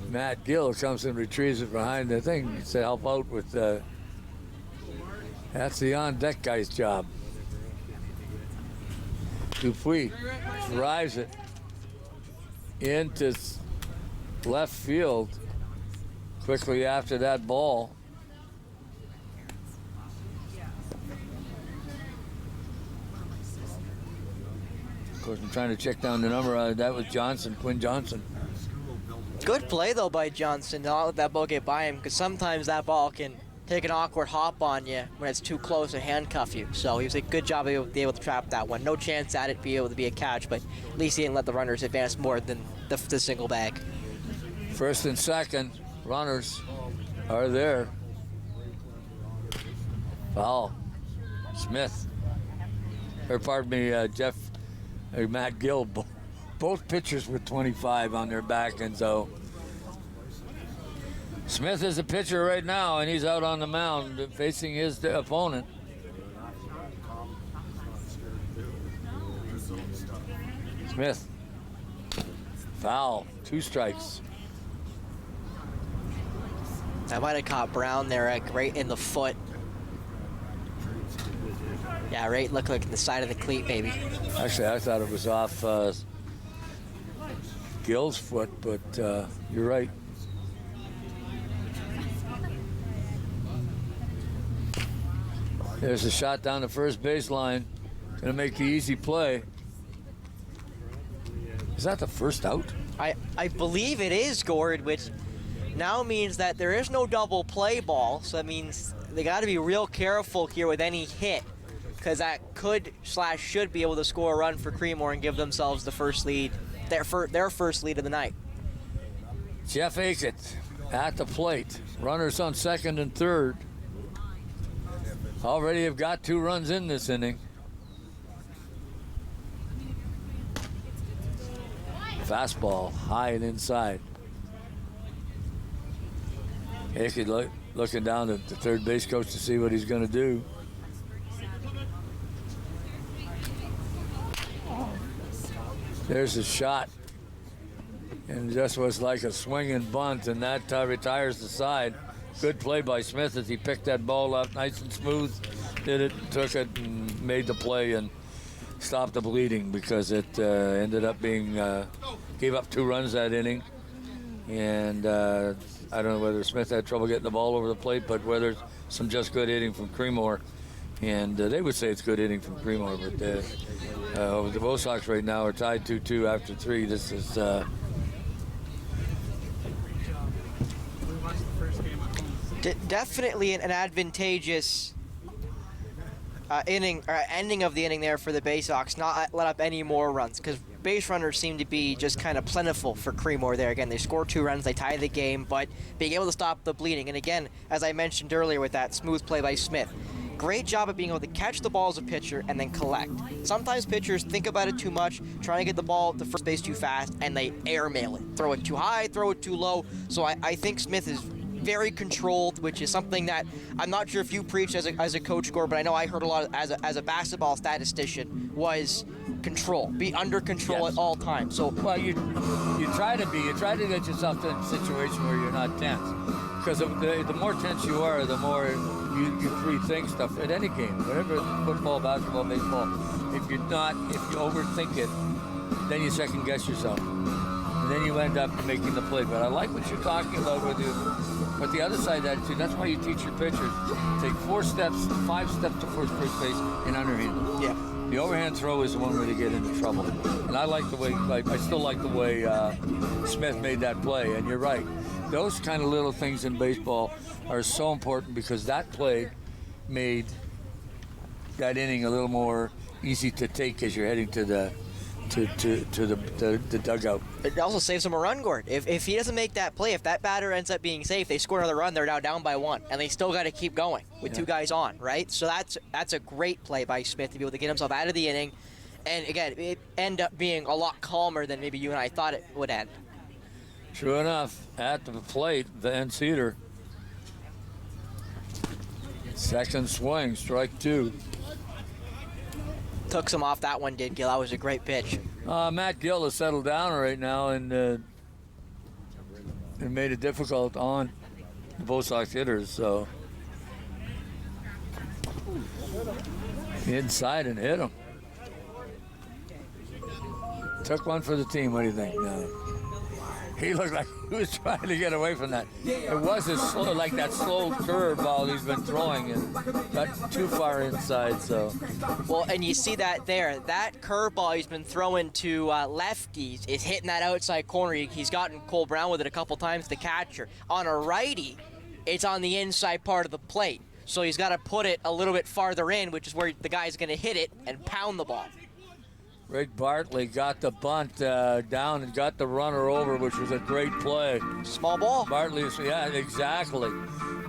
Speaker 1: Matt Gill comes and retrieves it behind the thing to help out with that's the on-deck guy's job. Dupuis drives it into left field quickly after that ball. Of course, I'm trying to check down the number. That was Johnson, Quinn Johnson.
Speaker 2: Good play, though, by Johnson to not let that ball get by him, because sometimes that ball can take an awkward hop on you when it's too close to handcuff you. So he was a good job of being able to trap that one. No chance at it being able to be a catch, but at least he didn't let the runners advance more than the single bag.
Speaker 1: First and second runners are there. Foul. Smith. Or pardon me, Matt Gill. Both pitchers with 25 on their back, and so Smith is a pitcher right now, and he's out on the mound facing his opponent. Smith. Foul. 2 strikes.
Speaker 2: I might have caught Brown there, right in the foot. Yeah, right, looked like the side of the cleat, maybe.
Speaker 1: Actually, I thought it was off Gill's foot, but you're right. There's a shot down the first baseline. Gonna make the easy play. Is that the first out?
Speaker 2: I believe it is scored, which now means that there is no double play ball. So that means they got to be real careful here with any hit, because that could/should be able to score a run for Creemore and give themselves the first lead, their first lead of the night.
Speaker 1: Jeff Aikett at the plate. Runners on second and third. Already have got 2 runs in this inning. Fastball high and inside. Aikett looking down at the third base coach to see what he's going to do. There's a shot. And just was like a swinging bunt, and that retires the side. Good play by Smith as he picked that ball up nice and smooth. Did it, took it, and made the play and stopped the bleeding, because it ended up being, gave up 2 runs that inning. And I don't know whether Smith had trouble getting the ball over the plate, but whether some just good hitting from Creemore. And they would say it's good hitting from Creemore, but the Baysox right now are tied 2-2 after 3. This is...
Speaker 2: Definitely an advantageous inning or ending of the inning there for the Baysox. Not let up any more runs, because base runners seem to be just kind of plentiful for Creemore there. Again, they score 2 runs, they tie the game, but being able to stop the bleeding. And again, as I mentioned earlier with that smooth play by Smith, great job of being able to catch the ball as a pitcher and then collect. Sometimes pitchers think about it too much, trying to get the ball to first base too fast, and they airmail it. Throw it too high, throw it too low. So I think Smith is very controlled, which is something that I'm not sure if you preach as a coach, Gore, but I know I heard a lot as a basketball statistician, was control. Be under control at all times. So
Speaker 1: well, you try to get yourself in a situation where you're not tense, because the more tense you are, the more you rethink stuff at any game, whatever, football, basketball, baseball. If you overthink it, then you second guess yourself, and then you end up making the play. But I like what you're talking about with you. But the other side of that, too, that's why you teach your pitchers. Take 5 steps to first base and underhand.
Speaker 2: Yeah.
Speaker 1: The overhand throw is the one where they get into trouble. And I like the way, I still like the way Smith made that play. And you're right. Those kind of little things in baseball are so important, because that play made that inning a little more easy to take as you're heading to the dugout.
Speaker 2: It also saves him a run, Gord. If he doesn't make that play, if that batter ends up being safe, they score another run, they're now down by 1, and they still got to keep going with 2 guys on, right? So that's a great play by Smith to be able to get himself out of the inning, and again, it end up being a lot calmer than maybe you and I thought it would end.
Speaker 1: True enough, at the plate, Van Cedar. Second swing, strike 2.
Speaker 2: Took some off that one, did Gill. That was a great pitch.
Speaker 1: Matt Gill has settled down right now, and it made it difficult on the Baysox hitters. So inside and hit him. Took one for the team. What do you think? He looked like he was trying to get away from that. It was like that slow curve ball he's been throwing, and got too far inside. So,
Speaker 2: well, and you see that there. That curve ball he's been throwing to lefties is hitting that outside corner. He's gotten Cole Brown with it a couple times, the catcher. On a righty, it's on the inside part of the plate. So he's got to put it a little bit farther in, which is where the guy's going to hit it and pound the ball.
Speaker 1: Rick Bartley got the bunt down and got the runner over, which was a great play.
Speaker 2: Small ball.
Speaker 1: Bartley, yeah, exactly.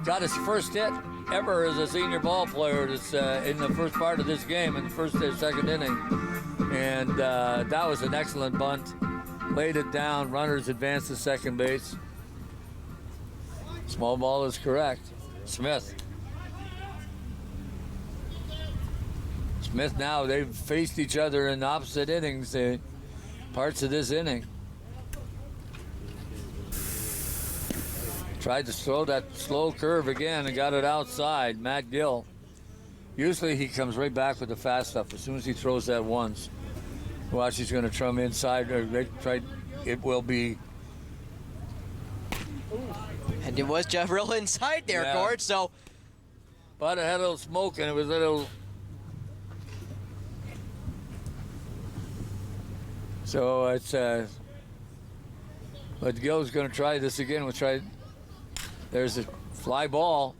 Speaker 1: Got his first hit ever as a senior ball player in the first part of this game, in the first or second inning. And that was an excellent bunt. Laid it down, runners advanced to second base. Small ball is correct. Smith now, they've faced each other in opposite innings, parts of this inning. Tried to throw that slow curve again and got it outside. Matt Gill. Usually he comes right back with the fast stuff as soon as he throws that once. Watch, he's going to try him inside. It will be.
Speaker 2: And it was just real inside there, Gord, so.
Speaker 1: But it had a little smoke and it was a little. So it's But Gill's going to try this again. We'll try. There's a fly ball.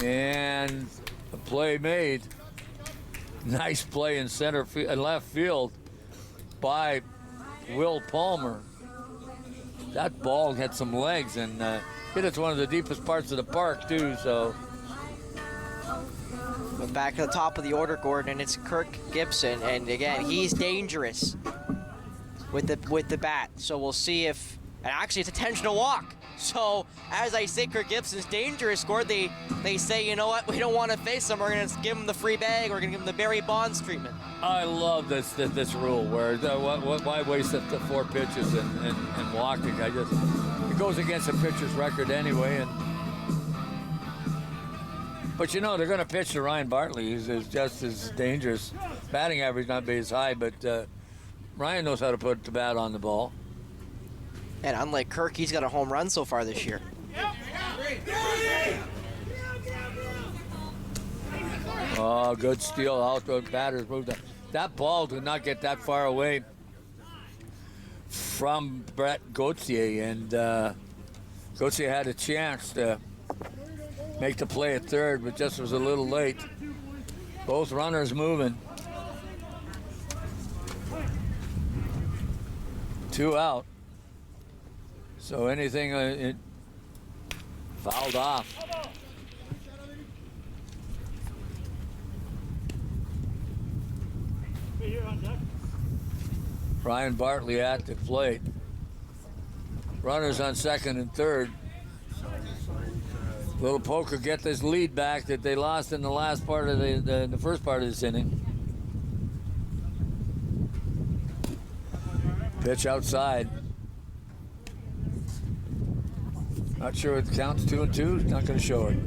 Speaker 1: And a play made. Nice play in left field by Will Palmer. That ball had some legs and hit it to one of the deepest parts of the park too. So
Speaker 2: But back at the top of the order, Gordon, it's Kirk Gibson, and again, he's dangerous with the bat. So we'll see if, and actually it's a intentional walk. So as I say, Kirk Gibson's dangerous. Gordon, they say, you know what, we don't want to face him. We're going to give him the free bag. We're going to give him the Barry Bonds treatment.
Speaker 1: I love this rule where why waste the 4 pitches and walking? It goes against the pitcher's record anyway. But you know they're going to pitch to Ryan Bartley. He's just as dangerous. Batting average not be as high, but Ryan knows how to put the bat on the ball.
Speaker 2: And unlike Kirk, he's got a home run so far this year.
Speaker 1: Oh, good steal out. The batters moved that. That ball did not get that far away from Brett Gauthier, and Gauthier had a chance to make the play at third, but just was a little late. Both runners moving. 2 out. So anything it fouled off. Ryan Bartley at the plate. Runners on second and third. Little poker get this lead back that they lost in the last part of the first part of this inning. Pitch outside. Not sure it counts 2-2. Not going to show it.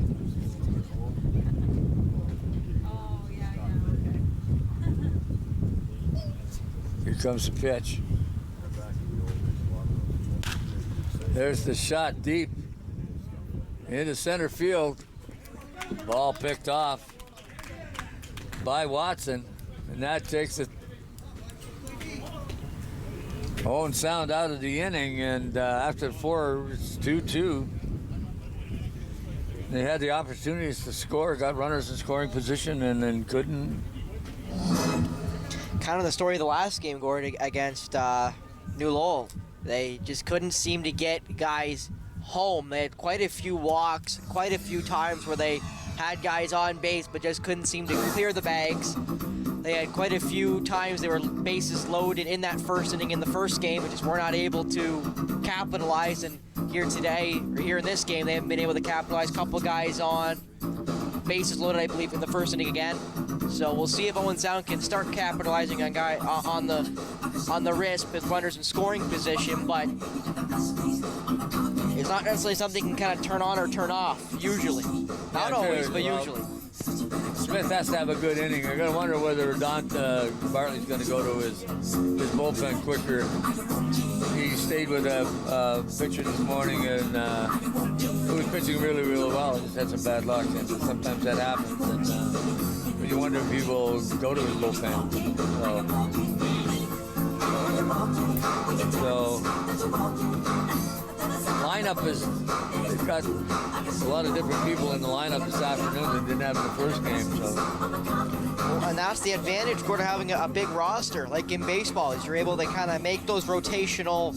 Speaker 1: Here comes the pitch. There's the shot deep into center field. Ball picked off by Watson, and that takes it. Owen sound out of the inning, and after 4, it's 2-2. They had the opportunities to score, got runners in scoring position, and then couldn't.
Speaker 2: Kind of the story of the last game, Gordon, against New Lowell. They just couldn't seem to get guys home. They had quite a few walks, quite a few times where they had guys on base, but just couldn't seem to clear the bags. They had quite a few times they were bases loaded in that first inning in the first game, but just were not able to capitalize. And here today, or here in this game, they haven't been able to capitalize. A couple guys on bases loaded, I believe, in the first inning again. So we'll see if Owen Sound can start capitalizing on on the risk with runners in scoring position, but it's not necessarily something you can kind of turn on or turn off, usually. Not always, but usually.
Speaker 1: Smith has to have a good inning. I'm going to wonder whether Bartley's going to go to his bullpen quicker. He stayed with a pitcher this morning, and he was pitching really, really well. He just had some bad luck, and sometimes that happens. And you wonder if he will go to his bullpen. So lineup they've got a lot of different people in the lineup this afternoon that didn't have in the first game. So.
Speaker 2: Well, and that's the advantage, Gordon, having a big roster. Like in baseball, is you're able to kind of make those rotational,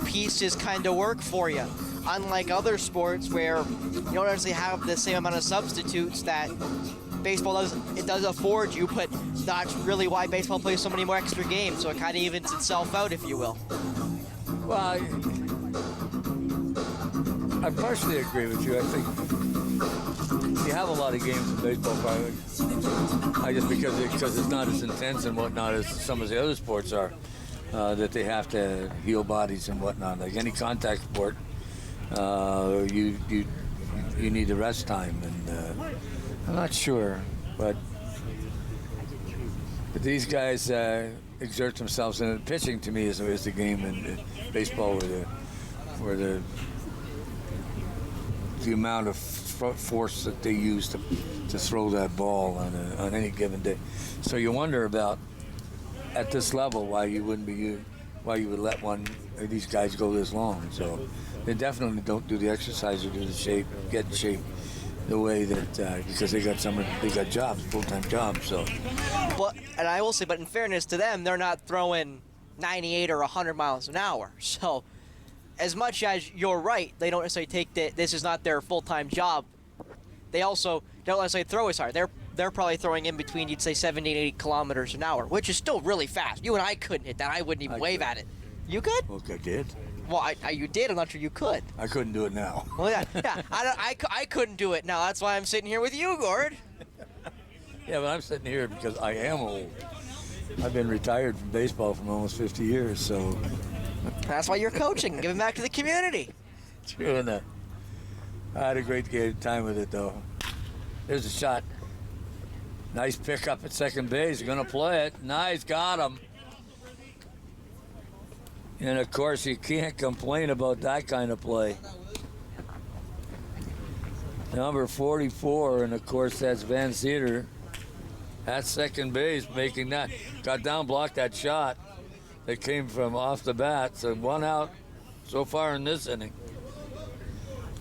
Speaker 2: pieces kind of work for you. Unlike other sports where you don't actually have the same amount of substitutes that baseball does. It does afford you, but that's really why baseball plays so many more extra games. So it kind of evens itself out, if you will.
Speaker 1: Well, I partially agree with you. I think you have a lot of games in baseball, probably. Just because it's not as intense and whatnot as some of the other sports are, that they have to heal bodies and whatnot. Like any contact sport, you need the rest time, and I'm not sure, but these guys exert themselves, and pitching to me is the game in baseball where the amount of force that they use to throw that ball on any given day. So you wonder about at this level, why you would let one of these guys go this long. So they definitely don't do the exercise or do the shape, get in shape the way that because they got jobs, full-time jobs. So,
Speaker 2: and I will say, but in fairness to them, they're not throwing 98 or 100 miles an hour. So, as much as you're right, they don't necessarily take this is not their full-time job. They also don't necessarily throw as hard. They're probably throwing in between, you'd say, 70 and 80 kilometers an hour, which is still really fast. You and I couldn't hit that. I wouldn't even wave at it. You could?
Speaker 1: Well, I did.
Speaker 2: Well, you did. I'm not sure you could.
Speaker 1: I couldn't do it now.
Speaker 2: Well, yeah. I couldn't do it now. That's why I'm sitting here with you, Gord.
Speaker 1: Yeah, but I'm sitting here because I am old. I've been retired from baseball for almost 50 years, so.
Speaker 2: That's why you're coaching, giving back to the community.
Speaker 1: True enough. I had a great time with it, though. There's a shot. Nice pickup at second base. You're going to play it. Nice, got him. And, of course, you can't complain about that kind of play. Number 44, and, of course, that's Van Cedar at second base making that. Got down, blocked that shot that came from off the bat. So 1 out so far in this inning.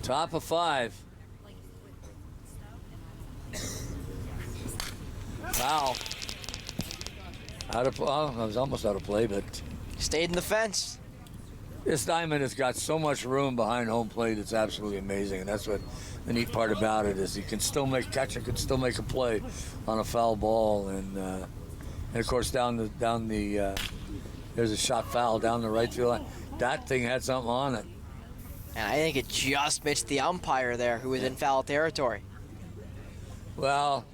Speaker 1: Top of 5. Foul. I was almost out of play, but
Speaker 2: stayed in the fence.
Speaker 1: This diamond has got so much room behind home plate. It's absolutely amazing, and that's what the neat part about it is. You can still catcher can still make a play on a foul ball, and of course down the there's a shot foul down the right field line. That thing had something on it.
Speaker 2: And I think it just missed the umpire there, who was in foul territory.
Speaker 1: Well,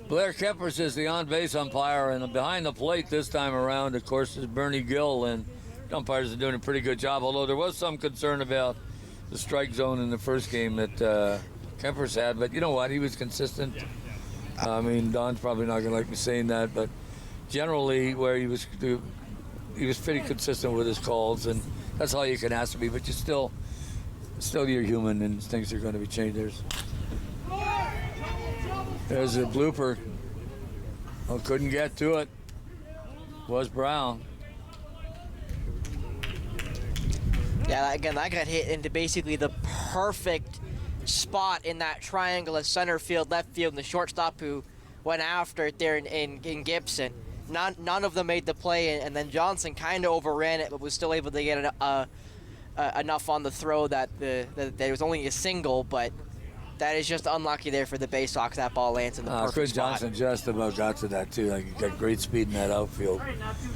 Speaker 1: Blair Kempers is the on-base umpire, and behind the plate this time around, of course, is Bernie Gill, and the umpires are doing a pretty good job, although there was some concern about the strike zone in the first game that Kempers had, but you know what? He was consistent. I mean, Don's probably not going to like me saying that, but generally where he was pretty consistent with his calls, and that's all you can ask to be, but you're still you're human, and things are going to be changed. There's a blooper. Oh, couldn't get to it. Was Brown.
Speaker 2: Yeah, again, that got hit into basically the perfect spot in that triangle of center field, left field, and the shortstop who went after it there in Gibson. None of them made the play, and then Johnson kind of overran it, but was still able to get enough on the throw that there was only a single, but that is just unlucky there for the Baysox. That ball lands in the perfect
Speaker 1: Chris
Speaker 2: spot.
Speaker 1: Johnson just about got to that, too. Like, he got great speed in that outfield.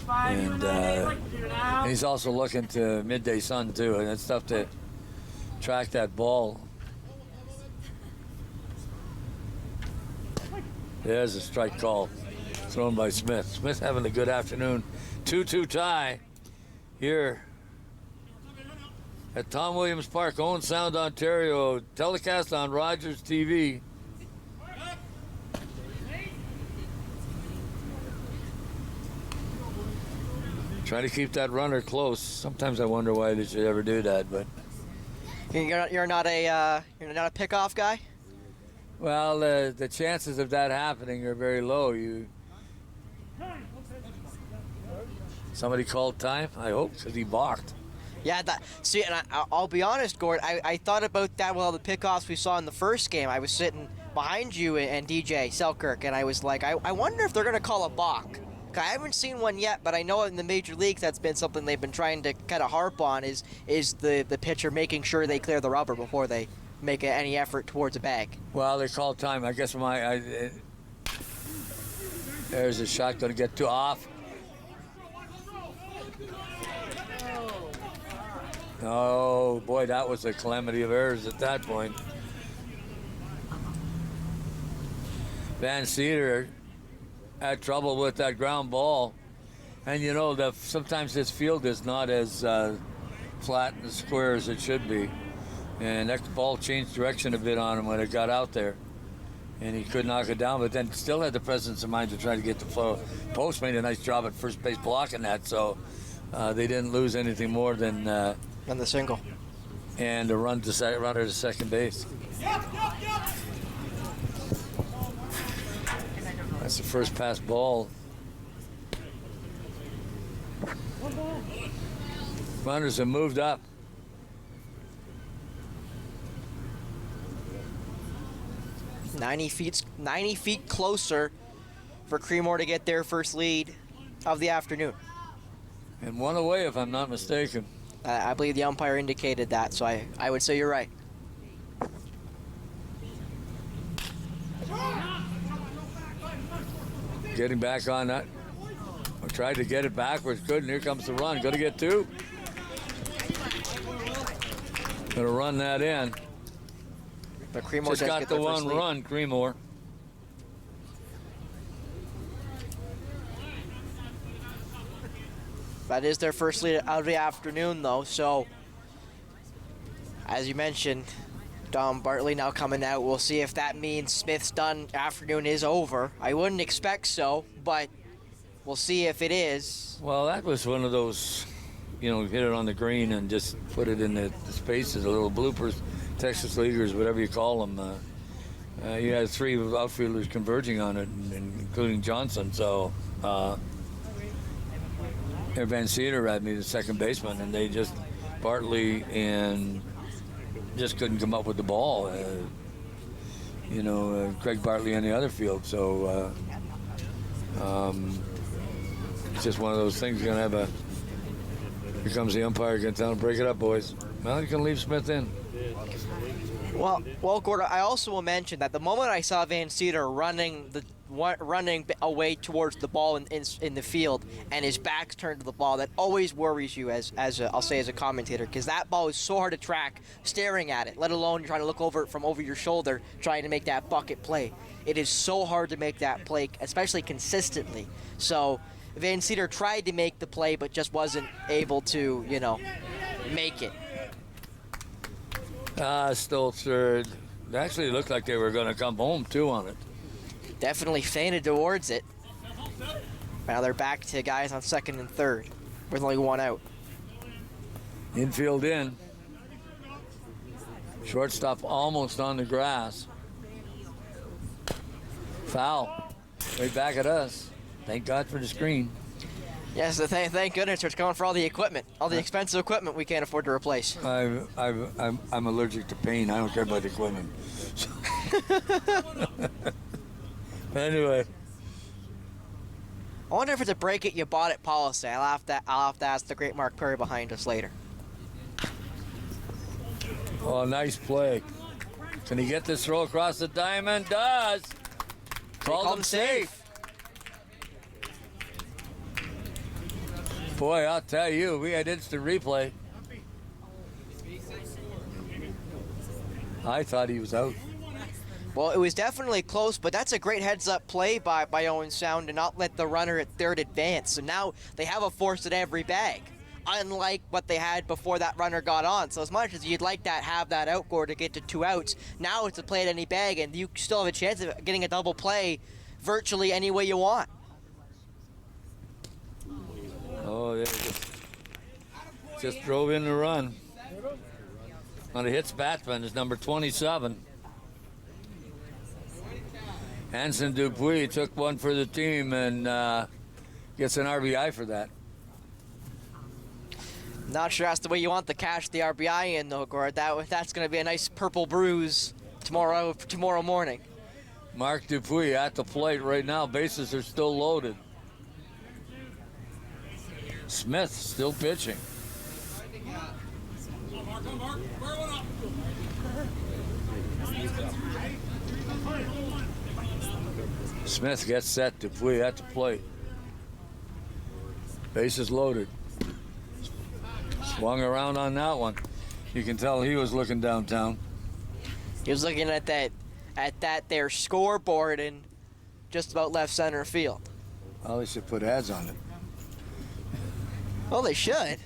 Speaker 1: And he's also looking to midday sun, too, and it's tough to track that ball. There's a strike call thrown by Smith. Smith having a good afternoon. 2-2 tie here at Tom Williams Park, Owen Sound, Ontario. Telecast on Rogers TV. Trying to keep that runner close. Sometimes I wonder why they should ever do that, but
Speaker 2: you're not a pickoff guy.
Speaker 1: Well, the chances of that happening are very low. Somebody called time, I hope, because he balked.
Speaker 2: Yeah, and I'll be honest, Gord, I thought about that with all the pickoffs we saw in the first game. I was sitting behind you and DJ Selkirk, and I was like, I wonder if they're going to call a balk. I haven't seen one yet, but I know in the major leagues that's been something they've been trying to kind of harp on is the pitcher making sure they clear the rubber before they make any effort towards a bag.
Speaker 1: Well, they called time. I guess there's a shot going to get off. Oh, boy, that was a calamity of errors at that point. Van Cedar had trouble with that ground ball. And, you know, sometimes this field is not as flat and square as it should be. And that ball changed direction a bit on him when it got out there. And he could knock it down, but then still had the presence of mind to try to get the flow. Post made a nice job at first base blocking that, so they didn't lose anything more than the
Speaker 2: single.
Speaker 1: And a runner to second base. That's the first pass ball Runners have moved up.
Speaker 2: "90 feet closer for Creemore to get their first lead of the afternoon."
Speaker 1: And one away, if I'm not mistaken.
Speaker 2: I believe the umpire indicated that, so I would say you're right.
Speaker 1: Getting back on that. I tried to get it backwards. Good, and here comes the run. Going to get two. Going to run that in.
Speaker 2: But Creemore
Speaker 1: Just
Speaker 2: does
Speaker 1: got
Speaker 2: get
Speaker 1: the
Speaker 2: their
Speaker 1: one
Speaker 2: first lead.
Speaker 1: run, Creemore.
Speaker 2: That is their first lead of the afternoon, though. So, as you mentioned, Dom Bartley now coming out. We'll see if that means Smith's afternoon is over. I wouldn't expect so, but we'll see if it is.
Speaker 1: Well, that was one of those, hit it on the green and just put it in the spaces, the little bloopers, Texas Leaguers, whatever you call them. You had three outfielders converging on it, including Johnson. So, Van Cedar had me the second baseman, and they just, Bartley and just couldn't come up with the ball. Craig Bartley on the other field. So it's just one of those things. You're going to have here comes the umpire, going to tell him, break it up, boys. Well, you can leave Smith in.
Speaker 2: Well, Gordon, I also will mention that the moment I saw Van Cedar running away towards the ball in the field, and his back's turned to the ball, that always worries you as a commentator, because that ball is so hard to track staring at it, let alone trying to look over it from over your shoulder trying to make that bucket play. It is so hard to make that play, especially consistently. So Van Cedar tried to make the play but just wasn't able to, make it.
Speaker 1: Still third. It actually looked like they were going to come home too on it.
Speaker 2: Definitely feinted towards it. Now they're back to guys on second and third with only one out.
Speaker 1: Infield in. Shortstop almost on the grass. Foul. Right back at us. Thank God for the screen.
Speaker 2: Yes, thank goodness it's going for all the equipment, all the expensive equipment we can't afford to replace.
Speaker 1: I'm allergic to pain. I don't care about the equipment. Anyway.
Speaker 2: I wonder if it's a break it, you bought it policy. I'll have to ask the great Mark Perry behind us later.
Speaker 1: Oh, nice play. Can he get this throw across the diamond? Does. Called him safe. Boy, I'll tell you, we had instant replay. I thought he was out.
Speaker 2: Well, it was definitely close, but that's a great heads-up play by Owen Sound to not let the runner at third advance. So now they have a force at every bag, unlike what they had before that runner got on. So as much as you'd like that, have that out score to get to 2 outs, now it's a play at any bag, and you still have a chance of getting a double play virtually any way you want.
Speaker 1: Oh, they just drove in the run. On a hits batsman is number 27. Hanson Dupuis took one for the team and gets an RBI for that.
Speaker 2: Not sure that's the way you want to cash the RBI in, though, Gord. That's going to be a nice purple bruise tomorrow morning.
Speaker 1: Mark Dupuis at the plate right now. Bases are still loaded. Smith still pitching. Smith gets set. Dupuis at the plate. Bases loaded. Swung around on that one. You can tell he was looking downtown.
Speaker 2: He was looking at that their scoreboard in just about left center field.
Speaker 1: Well, they should put ads on it.
Speaker 2: Well, they should.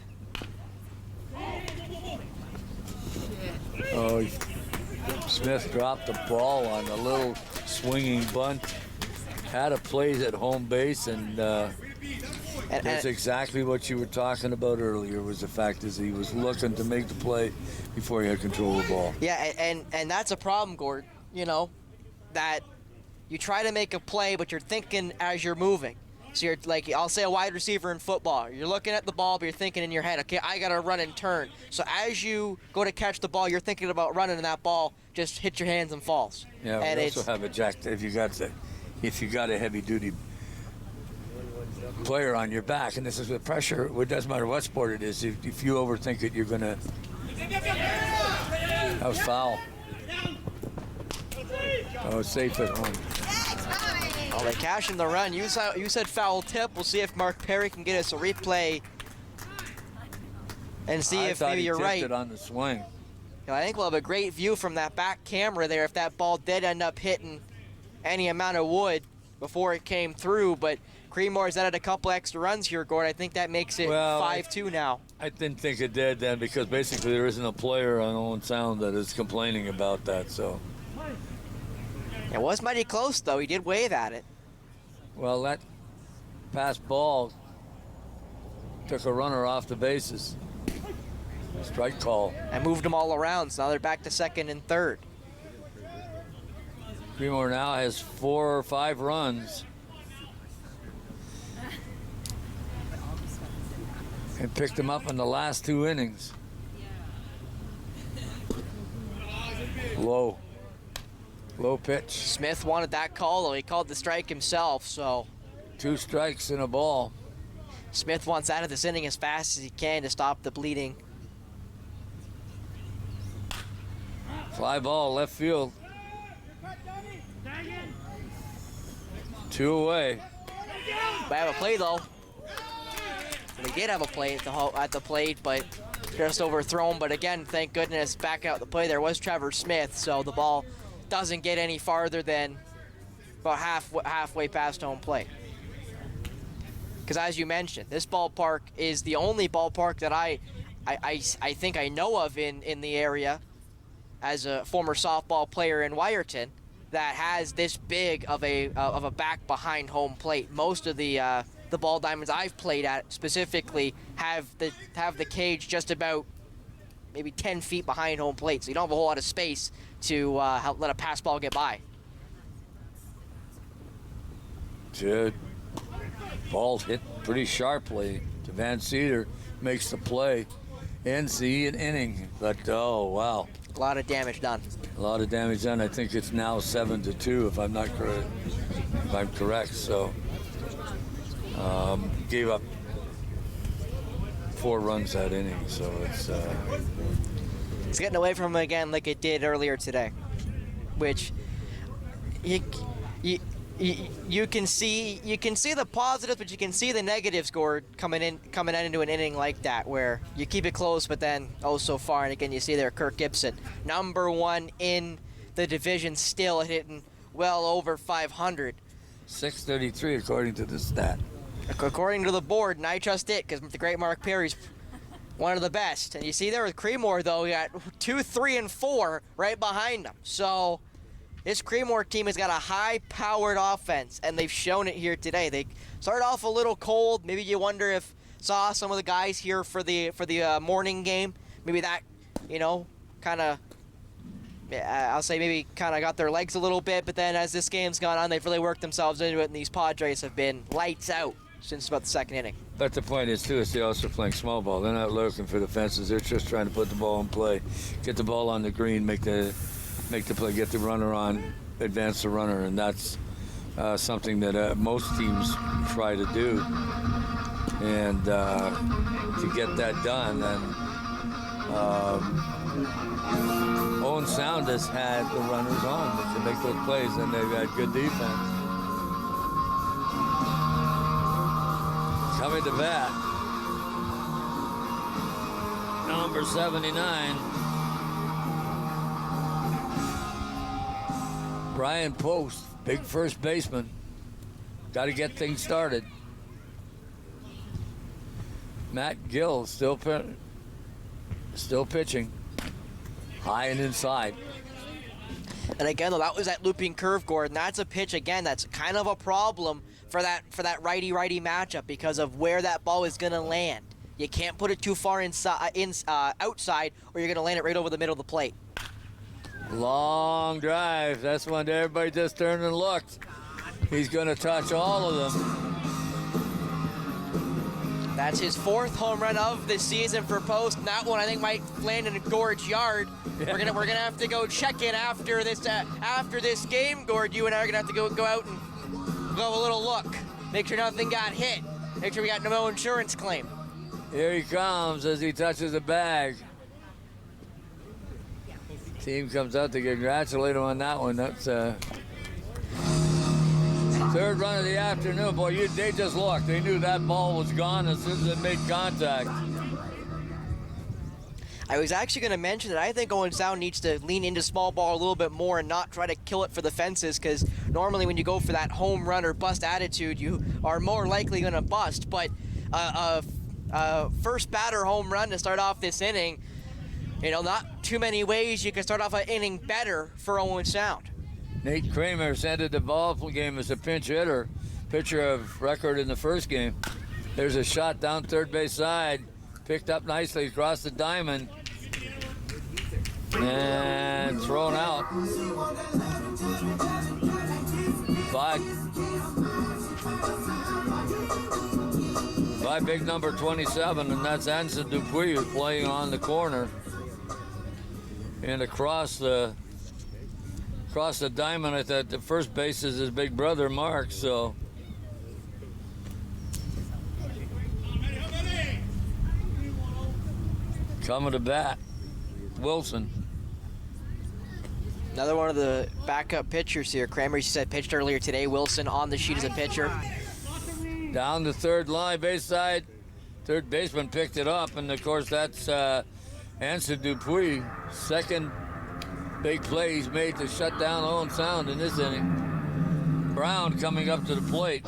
Speaker 1: Oh, Smith dropped the ball on a little swinging bunt. Had a play at home base, and that's exactly what you were talking about earlier, was the fact is he was looking to make the play before he had control of the ball.
Speaker 2: Yeah, and that's a problem, Gord, that you try to make a play, but you're thinking as you're moving. So you're like, I'll say a wide receiver in football. You're looking at the ball, but you're thinking in your head, okay, I got to run and turn. So as you go to catch the ball, you're thinking about running, and that ball just hits your hands and falls.
Speaker 1: Yeah,
Speaker 2: and
Speaker 1: we also have a jack if you got a heavy duty player on your back, and this is with pressure. It doesn't matter what sport it is. If you overthink it, you're gonna. That was foul. Oh, it's safe at home.
Speaker 2: Oh, they cash in the run. You said foul tip. We'll see if Mark Perry can get us a replay and see if maybe you're right.
Speaker 1: It on the swing.
Speaker 2: I think we'll have a great view from that back camera there if that ball did end up hitting any amount of wood before it came through. But Creemore's added a couple extra runs here, Gord. I think that makes it 5-2 now.
Speaker 1: I didn't think it did then, because basically there isn't a player on Owen Sound that is complaining about that. So.
Speaker 2: It was mighty close, though. He did wave at it.
Speaker 1: Well, that pass ball took a runner off the bases. Strike call.
Speaker 2: And moved them all around, so now they're back to second and third.
Speaker 1: Creemore now has 4 or 5 runs. And picked them up in the last 2 innings. Low pitch.
Speaker 2: Smith wanted that call, though. He called the strike himself, so.
Speaker 1: 2 strikes and a ball.
Speaker 2: Smith wants out of this inning as fast as he can to stop the bleeding.
Speaker 1: Fly ball, left field. 2 away.
Speaker 2: We have a play, though. We did have a play at the plate, but just overthrown. But again, thank goodness, back out the play there was Trevor Smith, so the ball doesn't get any farther than about halfway past home plate. Because as you mentioned, this ballpark is the only ballpark that I think I know of in the area as a former softball player in Wyerton that has this big of a back behind home plate. Most of the ball diamonds I've played at specifically have the cage just about maybe 10 feet behind home plate, so you don't have a whole lot of space to let a pass ball get by.
Speaker 1: Good. Ball hit pretty sharply to Van Cedar, makes the play. NC an inning, but oh wow.
Speaker 2: A lot of damage done.
Speaker 1: A lot of damage done. I think it's now 7-2 if I'm not correct. If I'm correct, so gave up 4 runs that inning, so
Speaker 2: it's getting away from him again like it did earlier today, which you can see the positives, but you can see the negatives, Gord, coming into an inning like that where you keep it close, but then so far, and again you see there Kirk Gibson, #1 in the division, still hitting well over 500.
Speaker 1: 633 according to the stat.
Speaker 2: According to the board, and I trust it because the great Mark Perry's one of the best. And you see there with Creemore, though, we got 2, 3, and 4 right behind them. So this Creemore team has got a high-powered offense, and they've shown it here today. They started off a little cold. Maybe you wonder if saw some of the guys here for the morning game. Maybe that, kind of, I'll say maybe kind of got their legs a little bit. But then as this game's gone on, they've really worked themselves into it, and these Padres have been lights out since about the second inning.
Speaker 1: But the point is, too, is they're also playing small ball. They're not looking for the fences. They're just trying to put the ball in play, get the ball on the green, make the play, get the runner on, advance the runner, and that's something that most teams try to do. And to get that done, then Owen Sound has had the runners on to make those plays, and they've had good defense. Coming to bat, number 79, Brian Post, big first baseman. Got to get things started. Matt Gill still pitching, high and inside.
Speaker 2: And again, though, that was that looping curve, Gordon. That's a pitch, again, that's kind of a problem for that righty-righty matchup because of where that ball is going to land. You can't put it too far outside, or you're going to land it right over the middle of the plate.
Speaker 1: Long drive. That's when everybody just turned and looked. He's going to touch all of them.
Speaker 2: That's his 4th home run of the season for Post. And that one I think might land in a Gord's yard. Yeah. We're gonna have to go check in after this game, Gord. You and I are gonna have to go out and go have a little look. Make sure nothing got hit. Make sure we got no insurance claim.
Speaker 1: Here he comes as he touches the bag. Team comes out to congratulate him on that one. That's 3rd run of the afternoon. Boy, they just looked. They knew that ball was gone as soon as it made contact.
Speaker 2: I was actually going to mention that I think Owen Sound needs to lean into small ball a little bit more and not try to kill it for the fences, because normally when you go for that home run or bust attitude, you are more likely going to bust. But first batter home run to start off this inning, not too many ways you can start off an inning better for Owen Sound.
Speaker 1: Nate Creemore ended the ball game as a pinch hitter, pitcher of record in the first game. There's a shot down third base side, picked up nicely across the diamond, and thrown out by big number 27, and that's Anson Dupuis, who's playing on the corner. And across the diamond, I thought the first base is his big brother, Mark, so. Coming to bat, Wilson.
Speaker 2: Another one of the backup pitchers here. Creemore, you said, pitched earlier today. Wilson on the sheet as a pitcher.
Speaker 1: Down the third line, base side. Third baseman picked it up, and of course that's Anson Dupuis. Second big play he's made to shut down Owen Sound in this inning. Brown coming up to the plate.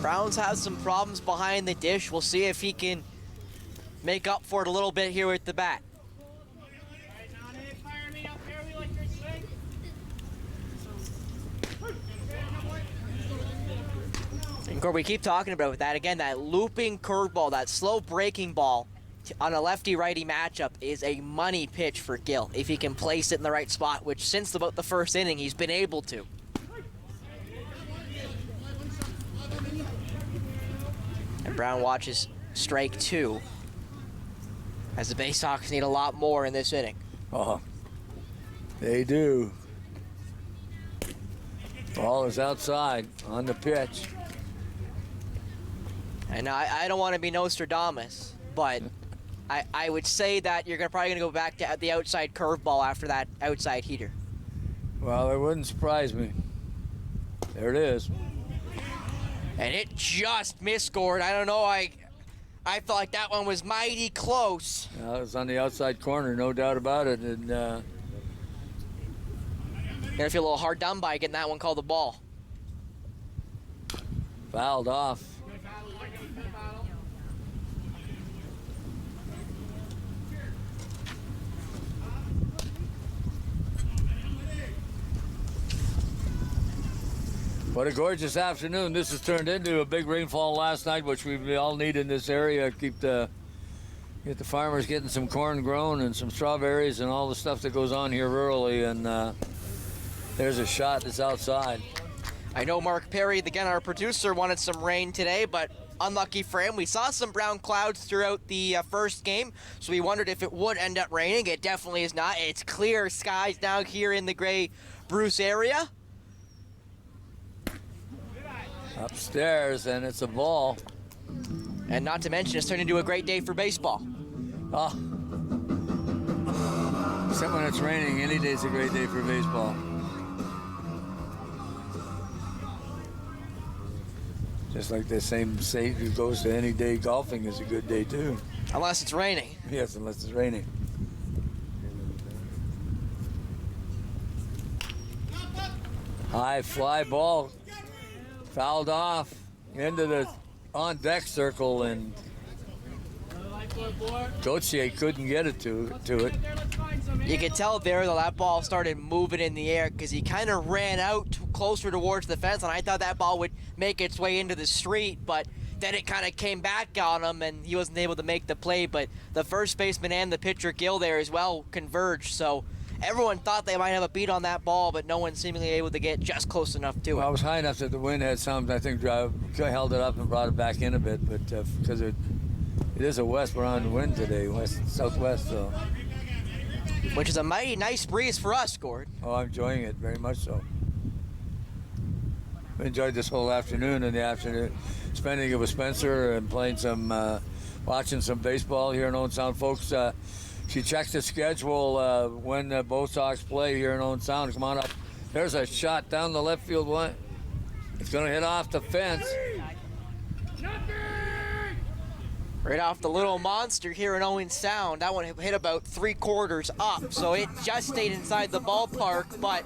Speaker 2: Browns has some problems behind the dish. We'll see if he can make up for it a little bit here with the bat. And we keep talking about that again, that looping curveball, that slow breaking ball on a lefty-righty matchup is a money pitch for Gill if he can place it in the right spot, which since about the first inning he's been able to. And Brown watches strike 2 as the Baysox need a lot more in this inning.
Speaker 1: Oh, they do. Ball is outside on the pitch.
Speaker 2: And I don't want to be Nostradamus, but I would say that you're probably going to go back to the outside curveball after that outside heater.
Speaker 1: Well, it wouldn't surprise me. There it is.
Speaker 2: And it just misscored. I don't know. I felt like that one was mighty close.
Speaker 1: It was on the outside corner, no doubt about it. And
Speaker 2: gonna feel a little hard done by getting that one called the ball.
Speaker 1: Fouled off. What a gorgeous afternoon. This has turned into a big rainfall last night, which we all need in this area. Get the farmers getting some corn grown and some strawberries and all the stuff that goes on here rurally. And there's a shot that's outside.
Speaker 2: I know Mark Perry, again, our producer, wanted some rain today, but unlucky for him. We saw some brown clouds throughout the first game, so we wondered if it would end up raining. It definitely is not. It's clear skies now here in the Grey Bruce area.
Speaker 1: Upstairs, and it's a ball.
Speaker 2: And not to mention, it's turned into a great day for baseball.
Speaker 1: Oh. Except when it's raining, any day's a great day for baseball. Just like the same state who goes to any day golfing is a good day too.
Speaker 2: Unless it's raining.
Speaker 1: Yes, unless it's raining. High fly ball. Fouled off into the on-deck circle, and Gauthier couldn't get it to it.
Speaker 2: You could tell there that ball started moving in the air because he kind of ran out closer towards the fence, and I thought that ball would make its way into the street, but then it kind of came back on him, and he wasn't able to make the play. But the first baseman and the pitcher, Gill, there as well converged. So everyone thought they might have a beat on that ball, but no one seemingly able to get just close enough to
Speaker 1: Well,
Speaker 2: it.
Speaker 1: I was high enough that the wind had some, I think, held it up and brought it back in a bit, but because it is a westbound wind today, southwest, so.
Speaker 2: Which is a mighty nice breeze for us, Gord.
Speaker 1: Oh, I'm enjoying it very much so. I enjoyed this whole afternoon spending it with Spencer and playing watching some baseball here in Owen Sound. Folks, she checks the schedule when the Baysox play here in Owen Sound. Come on up. There's a shot down the left field line. It's going to hit off the fence.
Speaker 2: Right off the little monster here in Owen Sound. That one hit about 3/4 up, so it just stayed inside the ballpark, but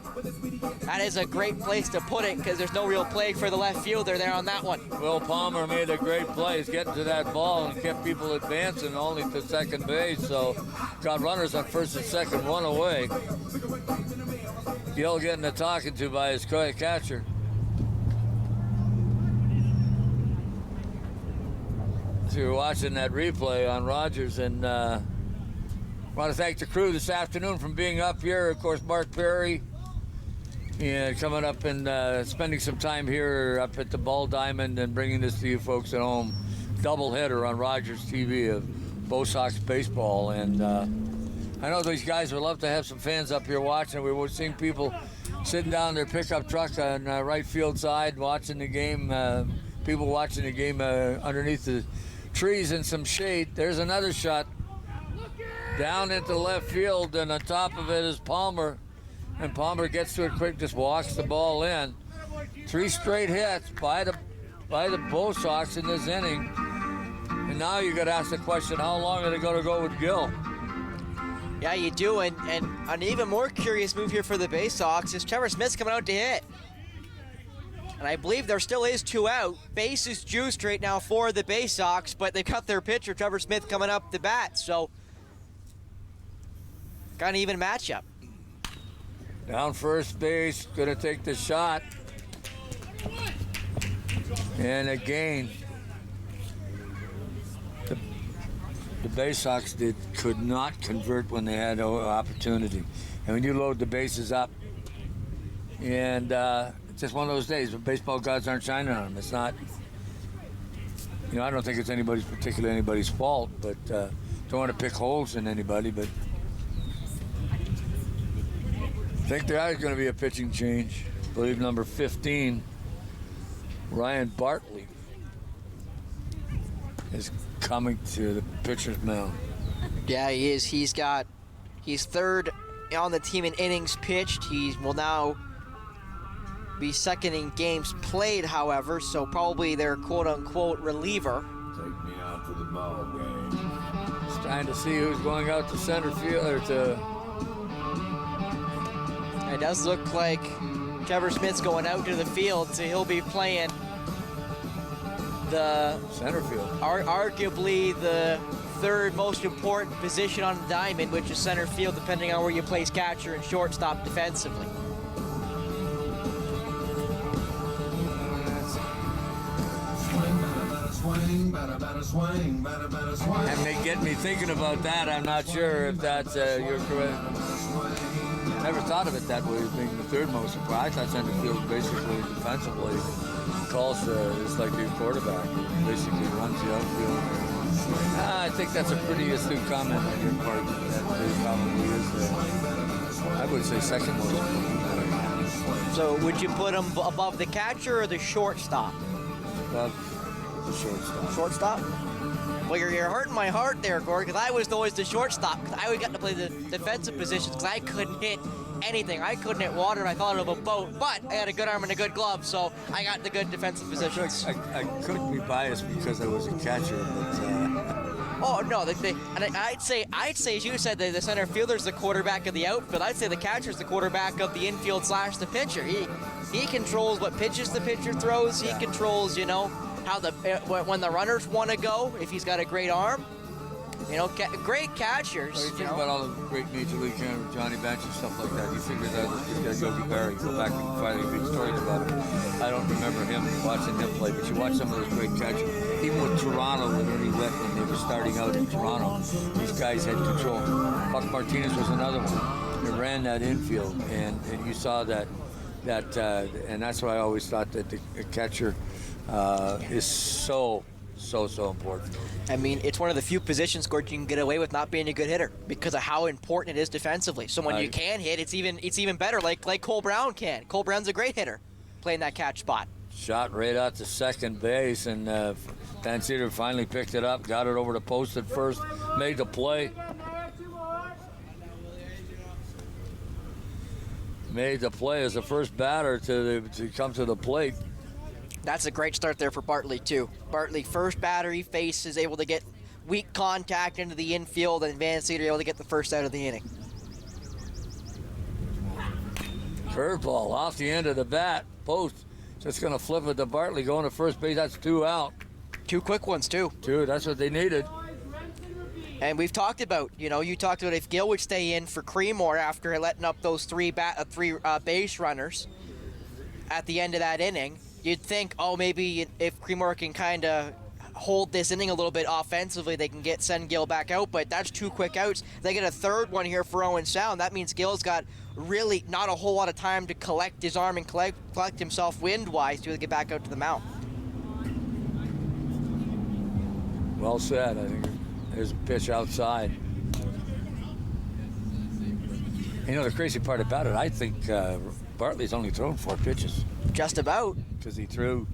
Speaker 2: that is a great place to put it because there's no real play for the left fielder there on that one.
Speaker 1: Will Palmer made a great play. He's getting to that ball and kept people advancing only to second base, so got runners on first and second, one away. Gill getting a talking to by his catcher. So you're watching that replay on Rogers, and I want to thank the crew this afternoon from being up here. Of course, Mark Perry, coming up and spending some time here up at the Ball Diamond and bringing this to you folks at home. Doubleheader on Rogers TV of Baysox baseball, and I know these guys would love to have some fans up here watching. We were seeing people sitting down their pickup truck on right field side watching the game. People watching the game underneath the trees in some shade. There's another shot down into left field, and on top of it is Palmer, and Palmer gets to it quick, just walks the ball in. 3 straight hits by the Baysox in this inning, and now you got to ask the question: how long are they going to go with Gill?
Speaker 2: Yeah, you do, and an even more curious move here for the Baysox is Trevor Smith's coming out to hit. And I believe there still is 2 out. Base is juiced right now for the Baysox, but they've got their pitcher, Trevor Smith, coming up the bat. So, got an even matchup.
Speaker 1: Down first base, gonna take the shot. And again, the Baysox could not convert when they had an opportunity. And when you load the bases up, and it's just one of those days when baseball gods aren't shining on them. It's not, I don't think it's particularly anybody's fault, but don't want to pick holes in anybody, but I think there is going to be a pitching change. I believe number 15, Ryan Bartley, is coming to the pitcher's mound.
Speaker 2: Yeah, he is. He's 3rd on the team in innings pitched. He will now be second in games played, however, so probably their quote-unquote reliever.
Speaker 4: Take me out to the ball game.
Speaker 1: Just trying to see who's going out to center field or to.
Speaker 2: It does look like Trevor Smith's going out to the field, so he'll be playing the
Speaker 1: center field.
Speaker 2: Arguably the 3rd most important position on the diamond, which is center field, depending on where you place catcher and shortstop defensively.
Speaker 1: And they get me thinking about that. I'm not sure if that's you're correct. Never thought of it that way, as being the 3rd most important. I thought center field basically defensively calls it's like the quarterback. Basically runs the outfield. I think that's a pretty astute comment on your part. That there probably is I would say 2nd most important.
Speaker 2: So would you put him above the catcher or the shortstop?
Speaker 1: Above the shortstop.
Speaker 2: Shortstop? Well, you're hurting my heart there, Gord, because I was always the shortstop, because I always got to play the defensive positions, because I couldn't hit anything. I couldn't hit water, and I thought of a boat, but I had a good arm and a good glove, so I got the good defensive positions.
Speaker 1: I couldn't be biased because I was a catcher, but...
Speaker 2: Oh no! And I'd say, as you said, the center fielder's the quarterback of the outfield. I'd say the catcher's the quarterback of the infield / the pitcher. He controls what pitches the pitcher throws. He controls, how when the runners want to go. If he's got a great arm, Great catchers.
Speaker 1: Well, you think about all the great Major League catchers, Johnny Bench and stuff like that. You figure that this guy Yogi Berra, you go back and finally read stories about him. I don't remember watching him play, but you watch some of those great catchers. Even with Toronto, when Ernie went when they were starting out in Toronto, these guys had control. Buck Martinez was another one. They ran that infield, and you saw that, and that's why I always thought that the catcher is so important.
Speaker 2: I mean, it's one of the few positions, Gord, you can get away with not being a good hitter because of how important it is defensively. So when you can hit, it's even better, like Cole Brown can. Cole Brown's a great hitter, playing that catch spot.
Speaker 1: Shot right out to second base, and Van Cedar finally picked it up, got it over the post at first, made the play. Made the play as the first batter to come to the plate.
Speaker 2: That's a great start there for Bartley, too. Bartley, first batter he faces, able to get weak contact into the infield, and Van Cedar able to get the first out of the inning.
Speaker 1: Curveball off the end of the bat, post. Just going to flip it to Bartley, going to first base. That's 2 out.
Speaker 2: 2 quick ones, too.
Speaker 1: 2, that's what they needed.
Speaker 2: And we've talked about, you talked about if Gill would stay in for Creemore after letting up those three base runners at the end of that inning. You'd think, maybe if Creemore can kind of hold this inning a little bit offensively, they can send Gill back out, but that's 2 quick outs. They get a third one here for Owen Sound. That means Gill's got really not a whole lot of time to collect his arm and collect himself wind-wise to get back out to the mound.
Speaker 1: Well said. I think there's a pitch outside. The crazy part about it, I think Bartley's only thrown 4 pitches.
Speaker 2: Just about.
Speaker 1: Because he threw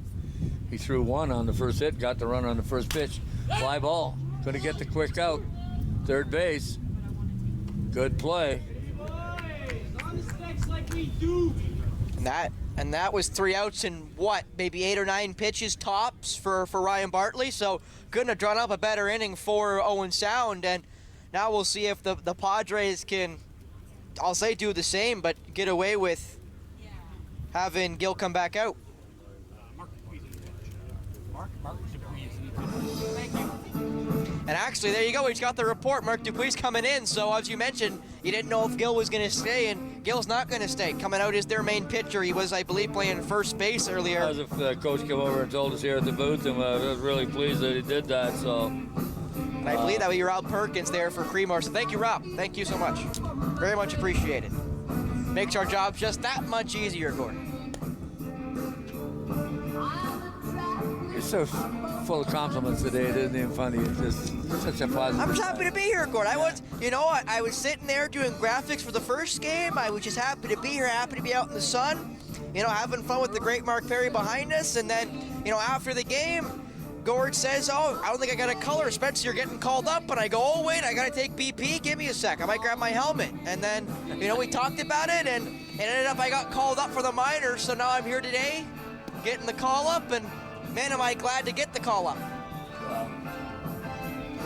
Speaker 1: 1 on the first hit, got the run on the first pitch. Fly ball. Going to get the quick out. Third base. Good play.
Speaker 2: And that was 3 outs in maybe 8 or 9 pitches tops for Ryan Bartley. So couldn't have drawn up a better inning for Owen Sound. And now we'll see if the Padres can, I'll say do the same, but get away with having Gill come back out. And actually, there you go. He's got the report. Mark Dupuis coming in. So as you mentioned, you didn't know if Gill was going to stay, and Gill's not going to stay. Coming out is their main pitcher. He was, I believe, playing first base earlier.
Speaker 1: As if the coach came over and told us here at the booth, and I was really pleased that he did that. So,
Speaker 2: and I believe that was Rob Perkins there for Creemore. So thank you, Rob. Thank you so much. Very much appreciated. Makes our job just that much easier, Gordon.
Speaker 1: You're so full of compliments today. It isn't even funny. It's just such a positive.
Speaker 2: I'm just happy to be here, Gordon. I was sitting there doing graphics for the first game. I was just happy to be here, happy to be out in the sun, having fun with the great Mark Perry behind us. And then, after the game, Gord says, I don't think I got a color. Spencer, you're getting called up. And I go, wait, I got to take BP. Give me a sec. I might grab my helmet. And then, we talked about it, and it ended up I got called up for the minors. So now I'm here today, getting the call up, and man, am I glad to get the call up.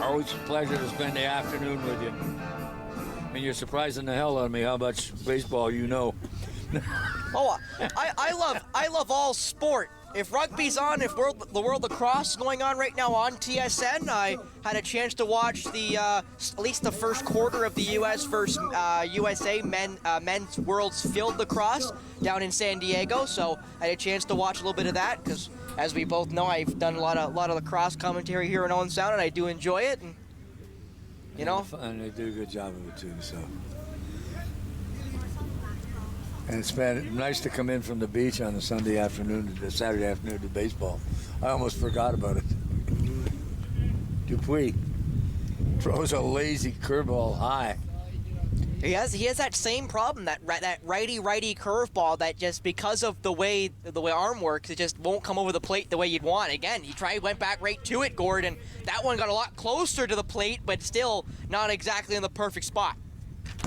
Speaker 1: Always a pleasure to spend the afternoon with you. And you're surprising the hell out of me how much baseball you know.
Speaker 2: I love all sport. If rugby's on, if the World Lacrosse is going on right now on TSN, I had a chance to watch at least the first quarter of the U.S. versus USA men's World's Field Lacrosse down in San Diego. So I had a chance to watch a little bit of that because, as we both know, I've done a lot of lacrosse commentary here in Owen Sound, and I do enjoy it. And
Speaker 1: and they do a good job of it too. So. And it's been nice to come in from the beach on a Saturday afternoon to baseball. I almost forgot about it. Dupuis throws a lazy curveball high.
Speaker 2: He has that same problem, that righty curveball that just because of the way arm works, it just won't come over the plate the way you'd want. Again, went back right to it, Gordon. That one got a lot closer to the plate, but still not exactly in the perfect spot.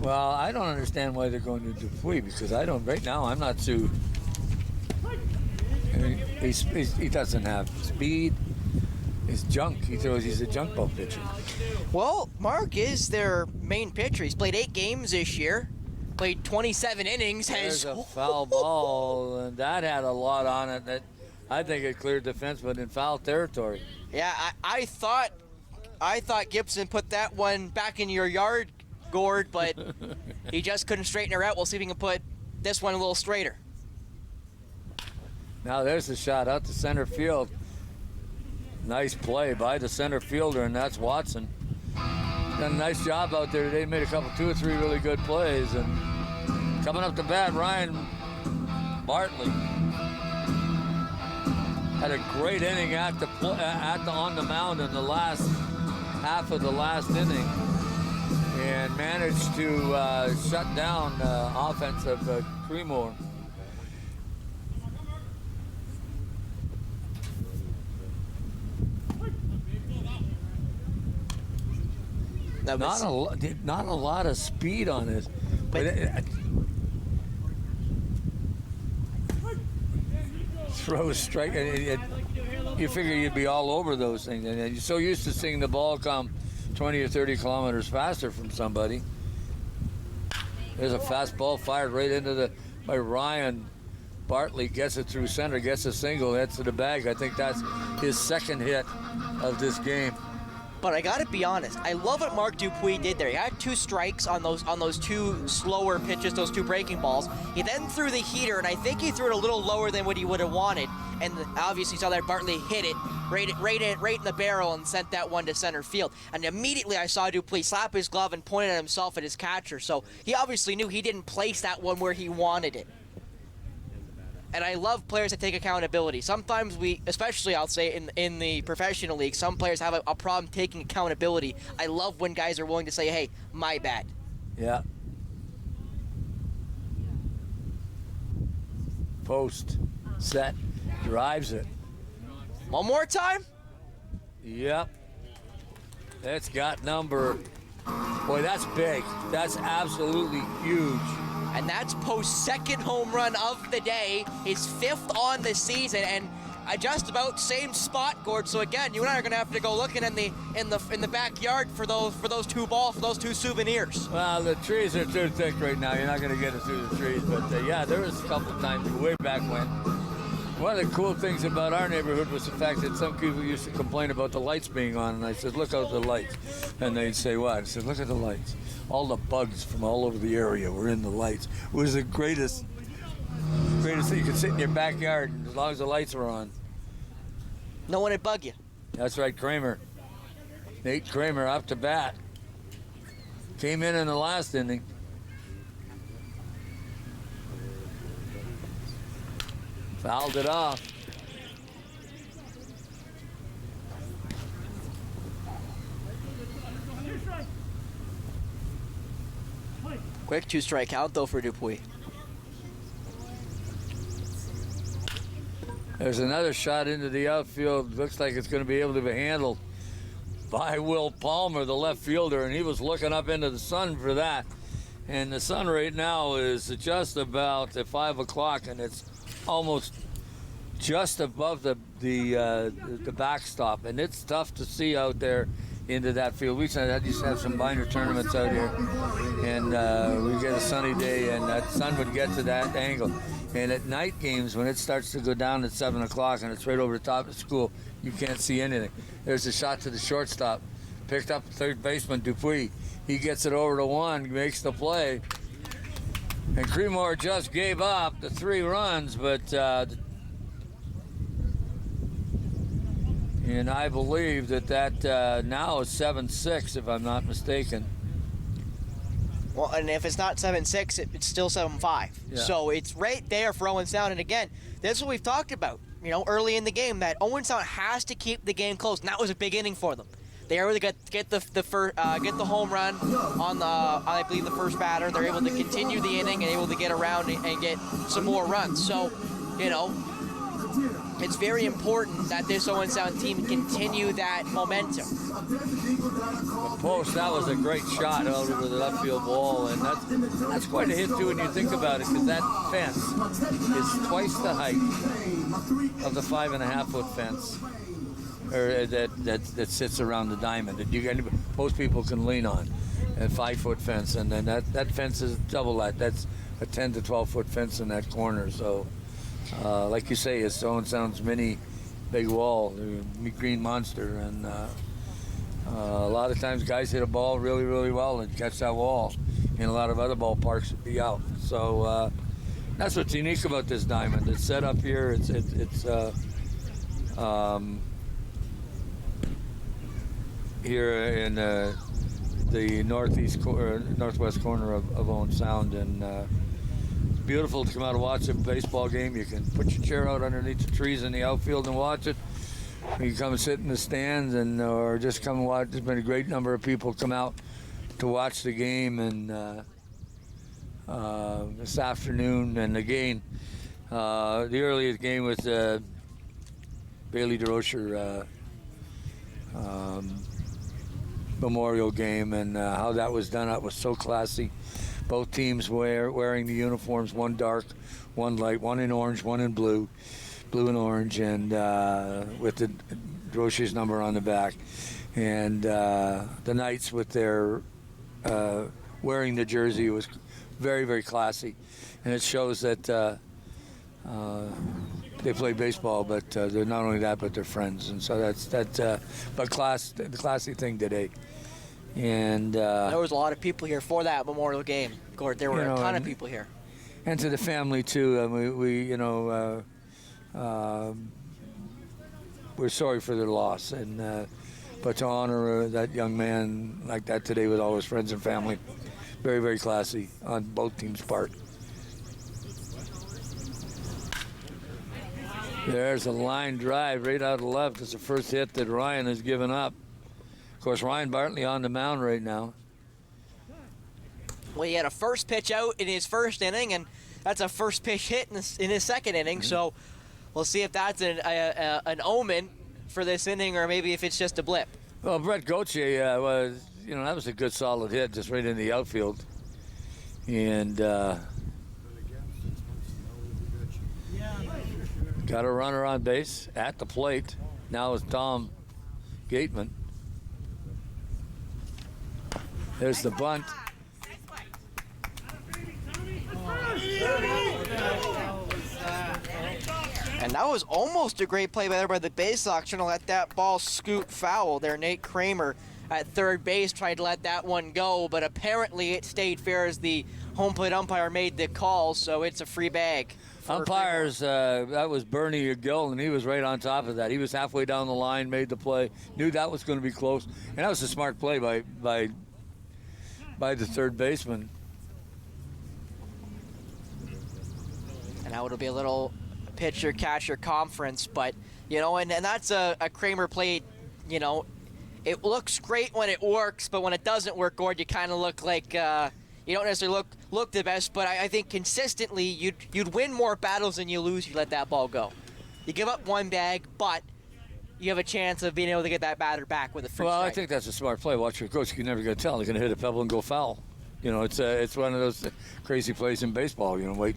Speaker 1: Well, I don't understand why they're going to Dupuis because right now I'm not too. I mean, he doesn't have speed. He's junk. He's a junk ball pitcher.
Speaker 2: Well, Mark is their main pitcher. He's played 8 games this year. Played 27 innings.
Speaker 1: There's a foul ball, and that had a lot on it. That I think it cleared defenseman in foul territory.
Speaker 2: Yeah, I thought I thought Gibson put that one back in your yard, Gord, but he just couldn't straighten her out. We'll see if he can put this one a little straighter.
Speaker 1: Now there's the shot out to center field. Nice play by the center fielder, and that's Watson. Done a nice job out there today. Made a couple, 2 or 3 really good plays. And coming up to bat, Ryan Bartley had a great inning on the mound in the last half of the last inning, and managed to shut down the offense of Creemore. Not a lot of speed on it, but throws strike. You figure you'd be all over those things, and you're so used to seeing the ball come 20 or 30 kilometers faster from somebody. There's a fastball fired right into by Ryan Bartley. Gets it through center, gets a single, hits to the bag. I think that's his second hit of this game.
Speaker 2: But I gotta be honest, I love what Mark Dupuis did there. He had 2 strikes on those 2 slower pitches, those 2 breaking balls. He then threw the heater, and I think he threw it a little lower than what he would have wanted. And obviously saw that Bartley hit it right in the barrel and sent that one to center field. And immediately I saw Dupuis slap his glove and point at himself at his catcher. So he obviously knew he didn't place that one where he wanted it. And I love players that take accountability. Sometimes we, especially I'll say in the professional league, some players have a problem taking accountability. I love when guys are willing to say, hey, my bad.
Speaker 1: Yeah. Post, set, drives it.
Speaker 2: One more time?
Speaker 1: Yep. That's got number. Boy, that's big. That's absolutely huge.
Speaker 2: And that's Post's second home run of the day, his 5th on the season, and just about same spot, Gord. So again, you and I are going to have to go looking in the backyard for those 2 balls, for those 2 souvenirs.
Speaker 1: Well, the trees are too thick right now. You're not going to get it through the trees. But yeah, there was a couple of times way back when. One of the cool things about our neighborhood was the fact that some people used to complain about the lights being on, and I said, look out the lights. And they'd say, what? I said, look at the lights. All the bugs from all over the area were in the lights. It was the greatest thing. You could sit in your backyard as long as the lights were on.
Speaker 2: No one would bug you.
Speaker 1: That's right, Creemore. Nate Creemore up to bat. Came in the last inning. Fouled it off.
Speaker 2: Quick 2-strike count though for Dupuis.
Speaker 1: There's another shot into the outfield. Looks like it's going to be able to be handled by Will Palmer, the left fielder, and he was looking up into the sun for that. And the sun right now is just about at 5 o'clock, and it's almost just above the backstop, and it's tough to see out there into that field. We used to have some minor tournaments out here, and we get a sunny day, and that sun would get to that angle. And at night games, when it starts to go down at 7 o'clock and it's right over the top of the school, you can't see anything. There's a shot to the shortstop. Picked up third baseman Dupuis. He gets it over to one, makes the play. And Creemore just gave up the 3 runs, but and I believe that now is 7-6, if I'm not mistaken.
Speaker 2: Well, and if it's not 7-6, it's still 7-5.
Speaker 1: Yeah.
Speaker 2: So it's right there for Owen Sound. And again, that's what we've talked about, early in the game, that Owen Sound has to keep the game close. And that was a big inning for them. They were able to get the home run on I believe the first batter. They're able to continue the inning and able to get around and get some more runs. So, it's very important that this Owen Sound team continue that momentum.
Speaker 1: The post, that was a great shot out over the left field wall, and that's quite a hit too when you think about it, because that fence is twice the height of the 5.5-foot fence, or that sits around the diamond that most people can lean on, a 5-foot fence, and then that fence is double that. That's a 10 to 12-foot fence in that corner. So. Like you say, it's Owen Sound's mini big wall, the green monster, and A lot of times guys hit a ball really, really well and catch that wall. In a lot of other ballparks would be out. So that's what's unique about this diamond. It's set up here. It's here in the northwest corner of Owen Sound, and it's beautiful to come out and watch a baseball game. You can put your chair out underneath the trees in the outfield and watch it. You can come and sit in the stands, or just come and watch. There's been a great number of people come out to watch the game, and this afternoon, and again, the earliest game was Bailey DeRocher memorial game, and how that was done. That was so classy. Both teams wearing the uniforms, one dark, one light, one in orange, one in blue and orange, and with the DeRocher's number on the back. And the Knights with their wearing the jersey was very, very classy, and it shows that they play baseball, but they're not only that, but they're friends, and so that's the classy thing today. And
Speaker 2: there was a lot of people here for that memorial game, Gord. There were a ton of people here,
Speaker 1: and to the family too. We're sorry for their loss, and but to honor that young man like that today with all his friends and family. Very, very classy on both teams' part. There's a line drive right out of left. It's the first hit that Ryan has given up. Of course, Ryan Bartley on the mound right now.
Speaker 2: Well, he had a first pitch out in his first inning, and that's a first pitch hit in his second inning. So we'll see if that's an omen for this inning, or maybe if it's just a blip.
Speaker 1: Well, Brett Gauthier was, that was a good solid hit, just right in the outfield. And got a runner on base at the plate. Now it's Tom Gateman. There's the bunt.
Speaker 2: And that was almost a great play by the Baysox, trying to let that ball scoot foul there. Nate Creemore at third base tried to let that one go, but apparently it stayed fair as the home plate umpire made the call, so it's a free bag.
Speaker 1: Umpires, that was Bernie Gill, and he was right on top of that. He was halfway down the line, made the play, knew that was going to be close, and that was a smart play by the third baseman.
Speaker 2: And now it'll be a little pitcher-catcher conference, but, and that's a Creemore play, it looks great when it works, but when it doesn't work, Gord, you kind of look like you don't necessarily look the best, but I think consistently you'd win more battles than you lose if you let that ball go. You give up one bag, but you have a chance of being able to get that batter back with a free strike.
Speaker 1: I think that's a smart play. Watch your coach. You're never going to tell. They're going to hit a pebble and go foul. It's one of those crazy plays in baseball. Wait.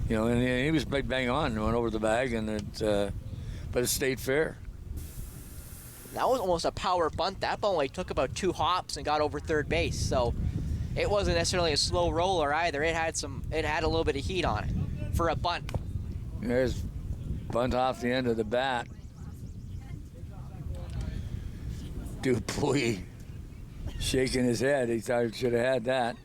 Speaker 1: And he was bang on and went over the bag, but it stayed fair.
Speaker 2: That was almost a power bunt. That ball only took about 2 hops and got over third base, so it wasn't necessarily a slow roller either. It had a little bit of heat on it for a bunt.
Speaker 1: There's bunt off the end of the bat. Dupuis shaking his head. He thought he should have had that.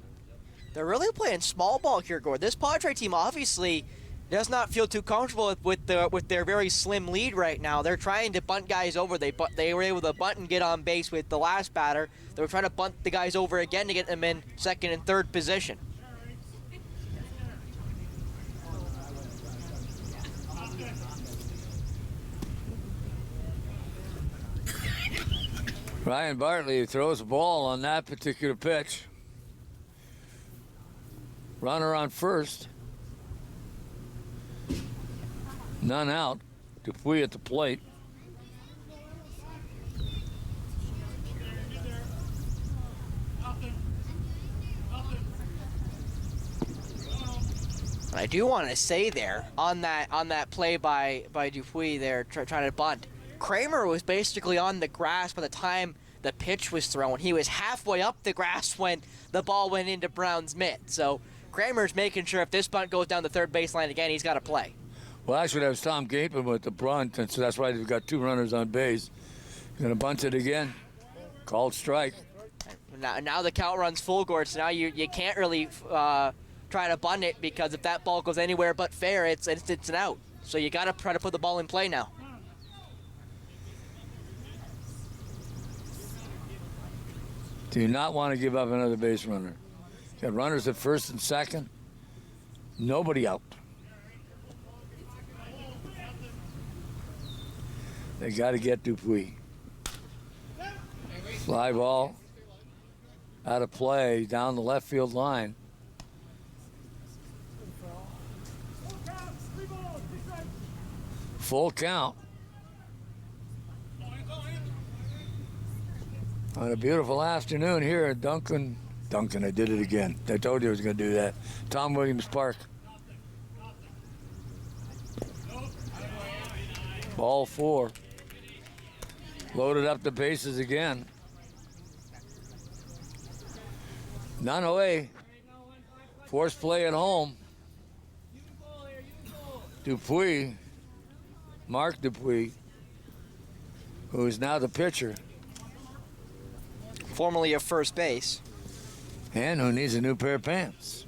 Speaker 2: They're really playing small ball here, Gord. This Padre team obviously does not feel too comfortable with their very slim lead right now. They're trying to bunt guys over. They were able to bunt and get on base with the last batter. They were trying to bunt the guys over again to get them in second and third position.
Speaker 1: Ryan Bartley throws a ball on that particular pitch. Runner on first. None out. Dupuis at the plate.
Speaker 2: And I do want to say there on that play by Dupuis there trying to bunt, Creemore was basically on the grass by the time the pitch was thrown. He was halfway up the grass when the ball went into Brown's mitt. So Creemore's making sure if this bunt goes down the third baseline again, he's got to play.
Speaker 1: Well, actually, that was Tom Gateman with the bunt, and so that's why they've got 2 runners on base. Gonna bunt it again. Called strike.
Speaker 2: Now the count runs full, Gord, so now you can't really try to bunt it, because if that ball goes anywhere but fair, it's an out. So you got to try to put the ball in play now.
Speaker 1: Do not want to give up another base runner. Got runners at first and second. Nobody out. They got to get Dupuis. Fly ball out of play down the left field line. Full count. On a beautiful afternoon here at Duncan, I did it again. I told you I was going to do that. Tom Williams Park. Ball 4. Loaded up the bases again. None away. Forced play at home. Dupuis, Mark Dupuis, who is now the pitcher.
Speaker 2: Formerly of first base.
Speaker 1: And who needs a new pair of pants.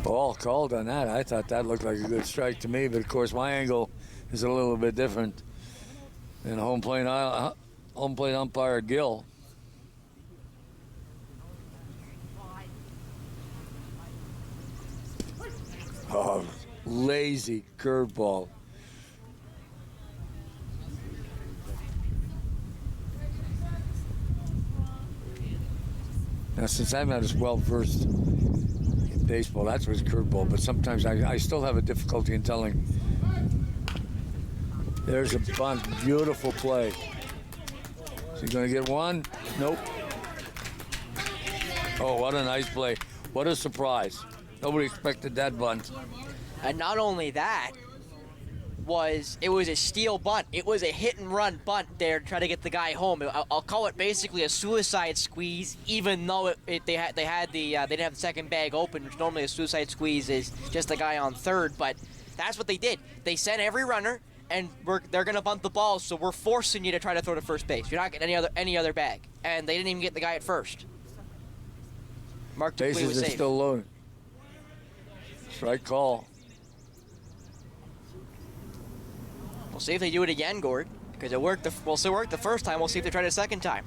Speaker 1: Ball called on that. I thought that looked like a good strike to me, but of course my angle is a little bit different than home plate umpire Gill. Oh, lazy curveball. Now, since I'm not as well versed in baseball, that's what's curveball, but sometimes I still have a difficulty in telling. There's a bunt, beautiful play. Is he going to get one? Nope. Oh, what a nice play. What a surprise. Nobody expected that bunt.
Speaker 2: And not only that, it was a steal bunt. It was a hit and run bunt there to try to get the guy home. I'll call it basically a suicide squeeze, even though they didn't have the second bag open, which normally a suicide squeeze is just the guy on third. But that's what they did. They sent every runner, and they're gonna bunt the ball, so we're forcing you to try to throw to first base. You're not getting any other bag, and they didn't even get the guy at first. Mark Dupuis was
Speaker 1: Bases are
Speaker 2: safe.
Speaker 1: still loaded. Strike call.
Speaker 2: We'll see if they do it again, Gord, because it worked. Well, it worked the first time. We'll see if they try it a second time.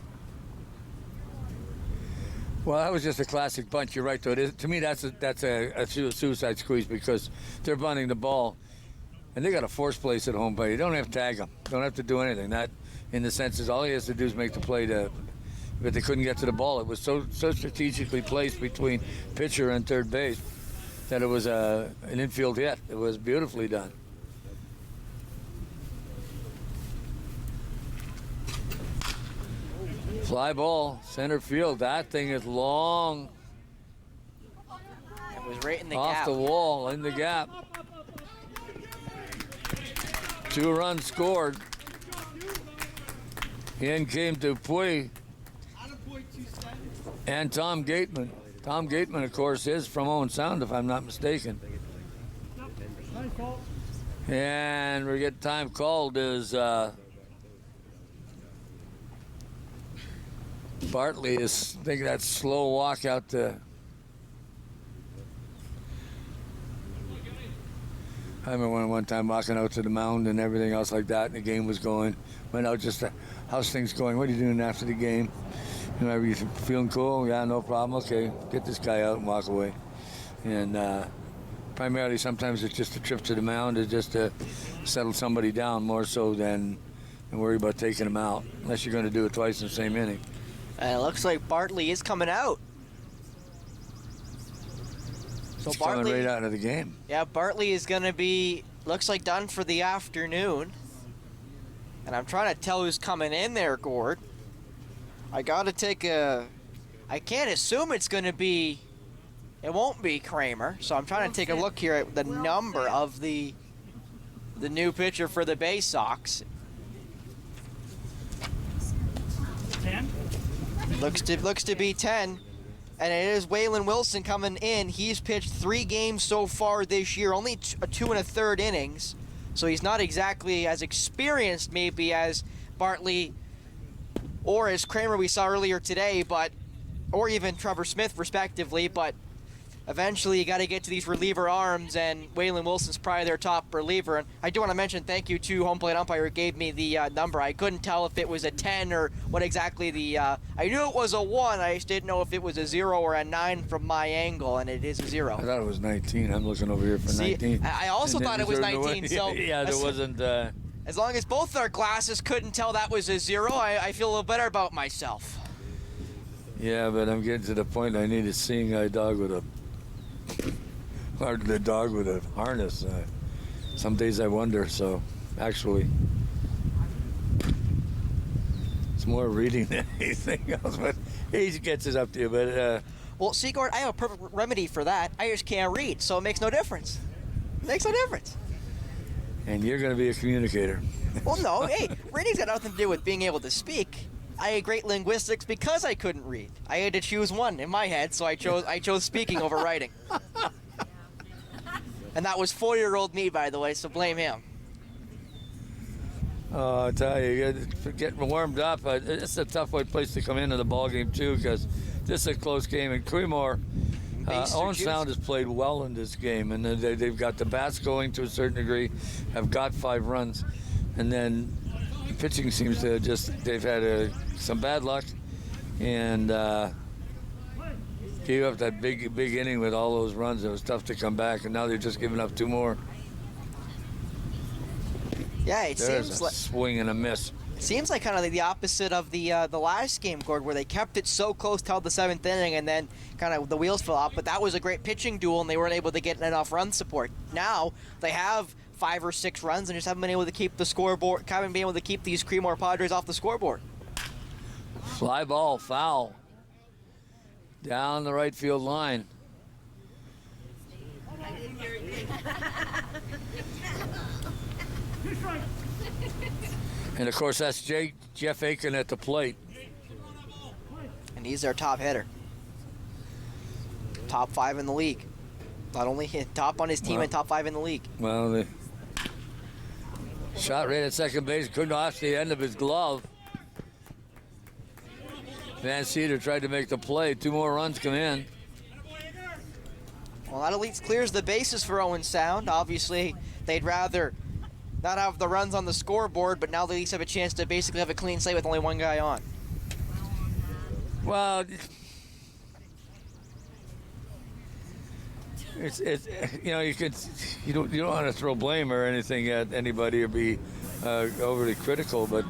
Speaker 1: Well, that was just a classic bunt. You're right, though. To me, that's a suicide squeeze because they're bunting the ball, and they got a force place at home plate. You don't have to tag them. Don't have to do anything. That, in the sense, is all he has to do is make the play but they couldn't get to the ball. It was so strategically placed between pitcher and third base that it was an infield hit. It was beautifully done. Fly ball, center field. That thing is long.
Speaker 2: It was right in the
Speaker 1: Off
Speaker 2: gap.
Speaker 1: the wall, in the gap. 2 runs scored. In came Dupuis and Tom Gateman. Tom Gateman, of course, is from Owen Sound, if I'm not mistaken. And we get time called is Bartley is taking that slow walk out to. I remember one time walking out to the mound and everything else like that, and the game was going. Went out just to, how's things going? What are you doing after the game? You know, are you feeling cool? Yeah, no problem. Okay, get this guy out and walk away. And primarily, sometimes it's just a trip to the mound, is just to settle somebody down more so than worry about taking them out, unless you're going to do it twice in the same inning.
Speaker 2: And it looks like Bartley is coming out. So
Speaker 1: He's coming right out of the game.
Speaker 2: Yeah, Bartley is going to be, looks like, done for the afternoon. And I'm trying to tell who's coming in there, Gord. I got to take I can't assume it's going to be, it won't be Creemore. So I'm trying to take a look here at the number of the new pitcher for the Baysox.
Speaker 3: 10?
Speaker 2: Looks to be 10. And it is Waylon Wilson coming in. He's pitched 3 games so far this year, only 2 1/3 innings. So he's not exactly as experienced maybe as Bartley or as Creemore we saw earlier today, or even Trevor Smith respectively, but eventually you got to get to these reliever arms, and Waylon Wilson's probably their top reliever. And I do want to mention thank you to home plate umpire who gave me the number. I couldn't tell if it was a 10 or what exactly I knew it was a 1. I just didn't know if it was a 0 or a 9 from my angle, and it is a 0.
Speaker 1: I thought it was 19. I'm looking over here for 19.
Speaker 2: I also thought it was 19. So
Speaker 1: yeah, there wasn't.
Speaker 2: As long as both our glasses couldn't tell that was a 0, I feel a little better about myself.
Speaker 1: Yeah, but I'm getting to the point I need a seeing eye dog with a harness. Some days I wonder. So, actually, it's more reading than anything else. But he gets it up to you. But
Speaker 2: well, see, Gord, I have a perfect remedy for that. I just can't read, so it makes no difference. It makes no difference.
Speaker 1: And you're going to be a communicator.
Speaker 2: Well, no. Hey, reading's got nothing to do with being able to speak. I had great linguistics because I couldn't read. I had to choose one in my head, so I chose speaking over writing. And that was 4-year-old me, by the way, so blame him.
Speaker 1: Oh, I tell you, getting warmed up. It's a tough place to come into the ballgame, too, because this is a close game. And Creemore, Owen Sound has played well in this game, and they've got the bats going to a certain degree, have got 5 runs, and then pitching seems to they've had some bad luck, and gave up that big inning with all those runs. It was tough to come back, and now they're just giving up 2 more.
Speaker 2: Yeah, it seems like
Speaker 1: swing and a miss.
Speaker 2: It seems like kind of the opposite of the last game, Gord, where they kept it so close till the 7th inning, and then kind of the wheels fell off. But that was a great pitching duel, and they weren't able to get enough run support. Now they have 5 or 6 runs and just haven't been able to keep the scoreboard. Haven't been able to keep these Creemore Padres off the scoreboard.
Speaker 1: Fly ball, foul, down the right field line. And of course, that's Jeff Aiken at the plate.
Speaker 2: And he's their top hitter. Top 5 in the league. Not only top on his team and top 5 in the league.
Speaker 1: Well, the shot right at second base, couldn't off the end of his glove. Van Cedar tried to make the play. 2 more runs come in.
Speaker 2: Well, that at least clears the bases for Owen Sound. Obviously, they'd rather not have the runs on the scoreboard, but now they at least have a chance to basically have a clean slate with only 1 guy on.
Speaker 1: Well, it's you don't want to throw blame or anything at anybody or be overly critical, but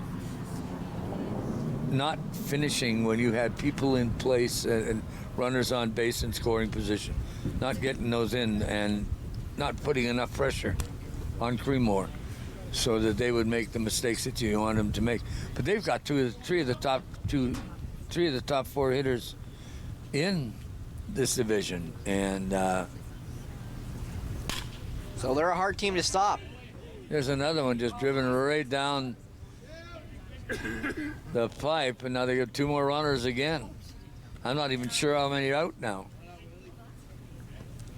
Speaker 1: not finishing when you had people in place and runners on base in scoring position, not getting those in and not putting enough pressure on Creemore so that they would make the mistakes that you want them to make. But they've got 3 of the top 4 hitters in this division, and
Speaker 2: so they're a hard team to stop.
Speaker 1: There's another one just driven right down the pipe, and now they got 2 more runners again. I'm not even sure how many out now.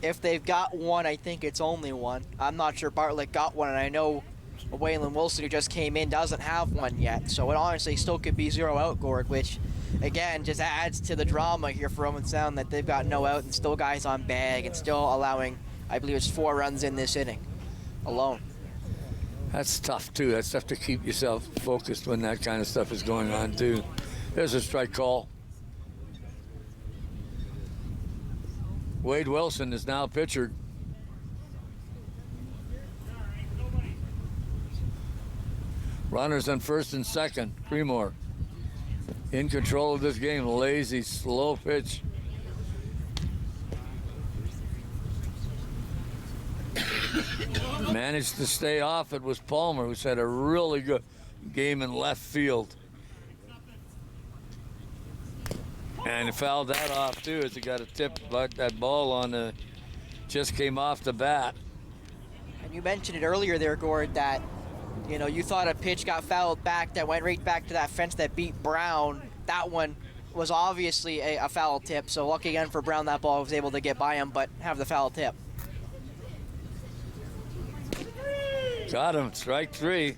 Speaker 2: If they've got 1, I think it's only 1. I'm not sure Bartlett got 1, and I know Waylon Wilson, who just came in, doesn't have 1 yet. So it honestly still could be 0 out, Gord, which, again, just adds to the drama here for Owen Sound that they've got no out and still guys on bag and still allowing, I believe it's 4 runs in this inning alone.
Speaker 1: That's tough, too. That's tough to keep yourself focused when that kind of stuff is going on, too. There's a strike call. Wade Wilson is now pitcher. Runners on first and second. Creemore in control of this game. Lazy, slow pitch. Managed to stay off. It was Palmer, who's had a really good game in left field. And he fouled that off, too, as he got a tip, but that ball on the just came off the bat.
Speaker 2: And you mentioned it earlier there, Gord, that, you thought a pitch got fouled back that went right back to that fence that beat Brown. That one was obviously a foul tip, so lucky again for Brown that ball was able to get by him, but have the foul tip.
Speaker 1: Got him. Strike 3.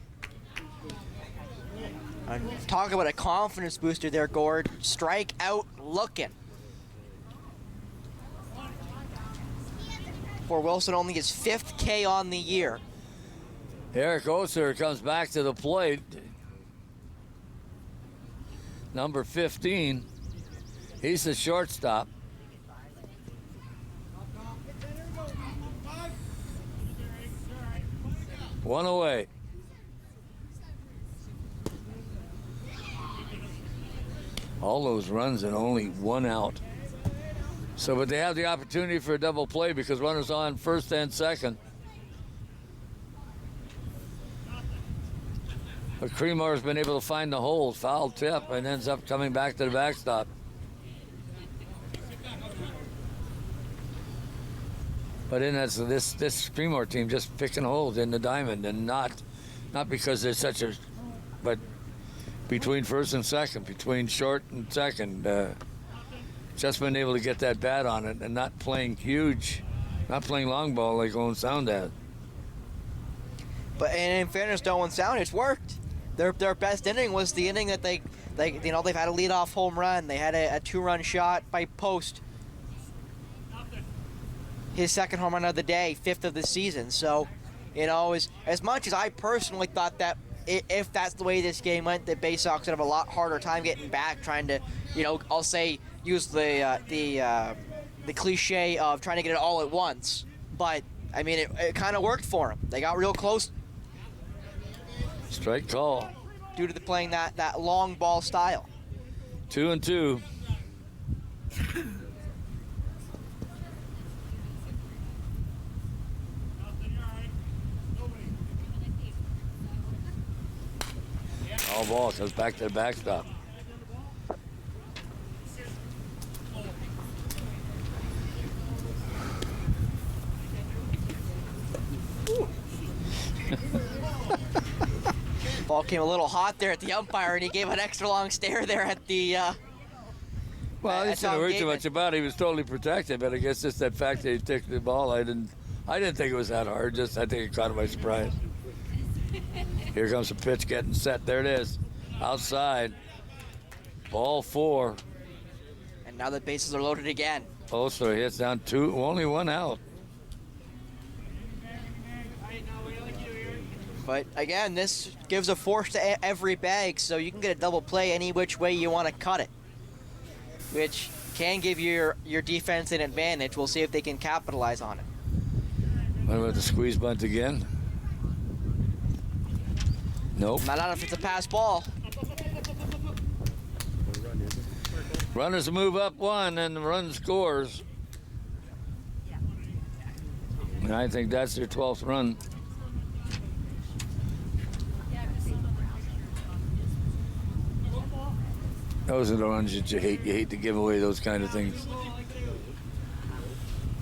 Speaker 2: Talk about a confidence booster there, Gord. Strike out looking. For Wilson, only his 5th K on the year.
Speaker 1: Eric Oser comes back to the plate. Number 15. He's the shortstop. One away. All those runs and only 1 out. So, but they have the opportunity for a double play because runners on first and second. But Creemore has been able to find the hole, foul tip, and ends up coming back to the backstop. But in this Creemore team just picking holes in the diamond, and not because they're such a, but between first and second, between short and second, just been able to get that bat on it and not playing huge, not playing long ball like Owen Sound has.
Speaker 2: But in fairness to Owen Sound, it's worked. Their best inning was the inning that they've had a leadoff home run. They had a 2-run shot by Post. His second home run of the day, 5th of the season. So, as much as I personally thought that if that's the way this game went, that Baysox would have a lot harder time getting back, trying to, I'll say, use the cliche of trying to get it all at once. But I mean, it kind of worked for them. They got real close.
Speaker 1: Strike call.
Speaker 2: Due to playing that long ball style.
Speaker 1: 2-2. All ball goes back to the backstop.
Speaker 2: Ball came a little hot there at the umpire, and he gave an extra long stare there at the.
Speaker 1: Well, he shouldn't worry too much about it. He was totally protected, but I guess just that fact that he took the ball, I didn't think it was that hard. Just I think it caught him by surprise. Here comes the pitch getting set. There it is, outside. Ball 4.
Speaker 2: And now the bases are loaded again.
Speaker 1: Oh, so he hits down 2, only 1 out.
Speaker 2: But again, this gives a force to every bag, so you can get a double play any which way you want to cut it, which can give your defense an advantage. We'll see if they can capitalize on it.
Speaker 1: What about the squeeze bunt again? Nope.
Speaker 2: Not out if it's a pass ball.
Speaker 1: Runners move up 1, and the run scores. And I think that's their 12th run. Those are the runs that you hate. You hate to give away those kind of things.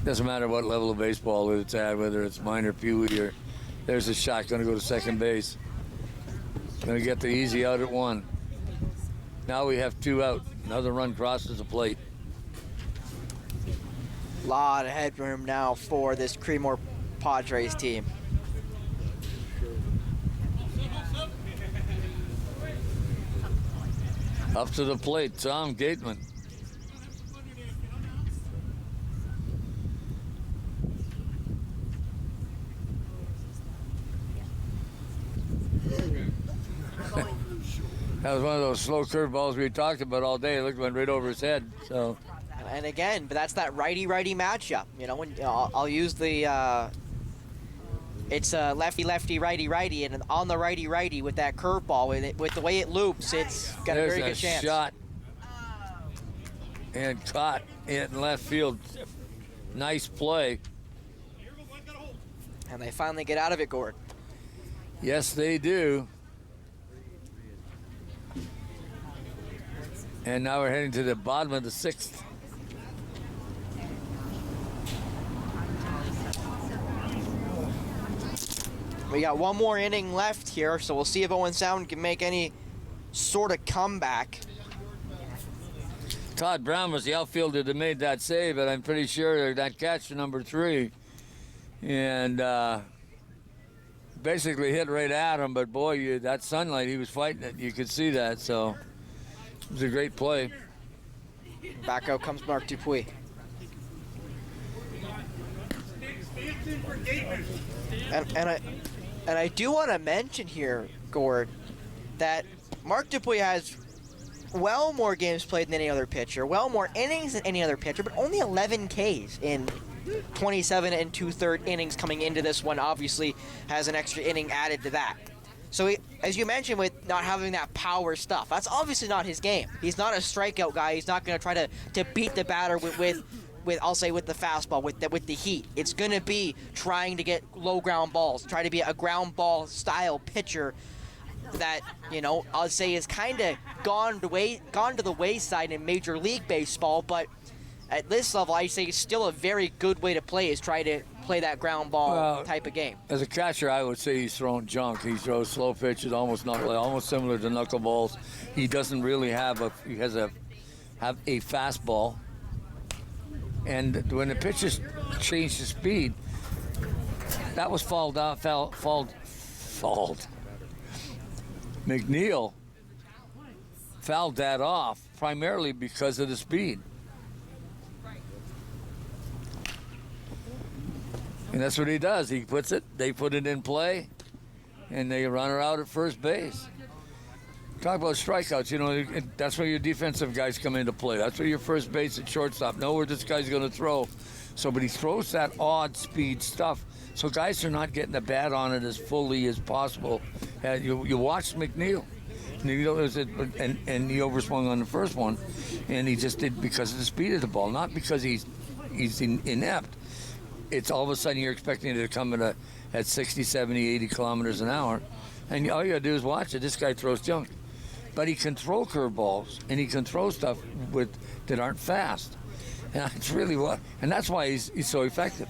Speaker 1: Doesn't matter what level of baseball it's at, whether it's minor, peewee, or there's a shot going to go to second base. Going to get the easy out at 1. Now we have 2 out. Another run crosses the plate.
Speaker 2: A lot of headroom now for this Creemore Padres team.
Speaker 1: Up to the plate, Tom Gateman. That was one of those slow curveballs we talked about all day. It looked went right over his head. So,
Speaker 2: and again, but that's that righty-righty matchup. When I'll use the it's lefty-lefty, righty-righty, and on the righty-righty with that curveball, with the way it loops, it's got a very good chance.
Speaker 1: Shot and caught in left field. Nice play.
Speaker 2: And they finally get out of it, Gord.
Speaker 1: Yes, they do. And now we're heading to the bottom of the 6th.
Speaker 2: We got one more inning left here, so we'll see if Owen Sound can make any sort of comeback.
Speaker 1: Todd Brown was the outfielder that made that save, but I'm pretty sure that catch number 3. And basically hit right at him, but boy, that sunlight, he was fighting it. You could see that, so it was a great play.
Speaker 2: Back out comes Mark Dupuis. And I do want to mention here, Gord, that Mark Dupuis has well more games played than any other pitcher, well more innings than any other pitcher, but only 11 Ks in 27 and 2/3 innings coming into this one. Obviously has an extra inning added to that. So as you mentioned, with not having that power stuff, that's obviously not his game. He's not a strikeout guy. He's not going to try to beat the batter with I'll say with the fastball, with the heat. It's going to be trying to get low ground balls, try to be a ground ball style pitcher that, you know, I'll say is kind of gone to the wayside in Major League Baseball, but at this level, I say it's still a very good way to play, is try to play that ground ball type of game.
Speaker 1: As a catcher, I would say he's throwing junk. He throws slow pitches, almost similar to knuckleballs. He doesn't really have he has a fastball. And when the pitches change the speed, that was fouled. McNeil fouled that off primarily because of the speed. And that's what he does. He puts it, they put it in play, and they run her out at first base. Talk about strikeouts, you know, that's where your defensive guys come into play. That's where your first base and shortstop know where this guy's going to throw. So, but he throws that odd speed stuff. So guys are not getting the bat on it as fully as possible. You watch McNeil. And he overswung on the first one, and he just did because of the speed of the ball, not because he's inept. It's all of a sudden you're expecting it to come at 60, 70, 80 kilometers an hour, and all you got to do is watch it. This guy throws junk. But he can throw curveballs, and he can throw stuff that aren't fast. And it's really and that's why he's so effective.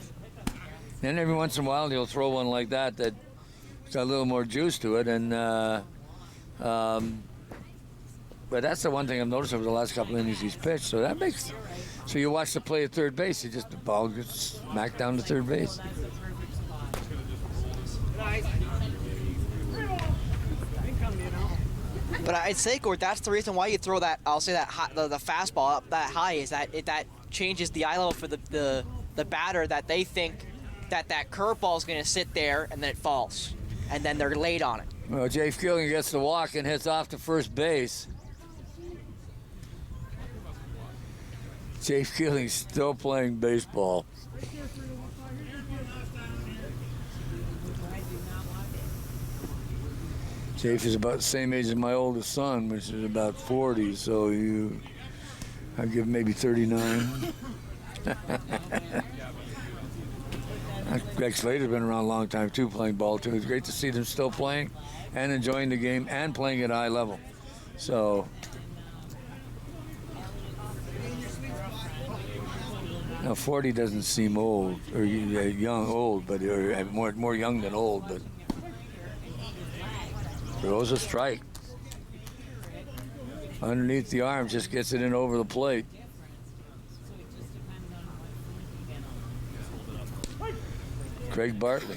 Speaker 1: Then every once in a while he'll throw one like that's got a little more juice to it, and but that's the one thing I've noticed over the last couple of innings he's pitched. So you watch the play at third base, the ball gets smacked down to third base.
Speaker 2: But I'd say, Gord, that's the reason why you throw that. I'll say that the fastball up that high is that that changes the eye level for the batter, that they think that curveball is going to sit there and then it falls, and then they're late on it.
Speaker 1: Well, Jay Fielding gets the walk and hits off to first base. Jay Fielding's still playing baseball. Jafe is about the same age as my oldest son, which is about 40, so I give him maybe 39. Greg Slater's been around a long time, too, playing ball, too. It's great to see them still playing and enjoying the game and playing at a high level. So, now 40 doesn't seem old, or old, but or more young than old, but throws a strike. Underneath the arm, just gets it in over the plate. Craig Bartley.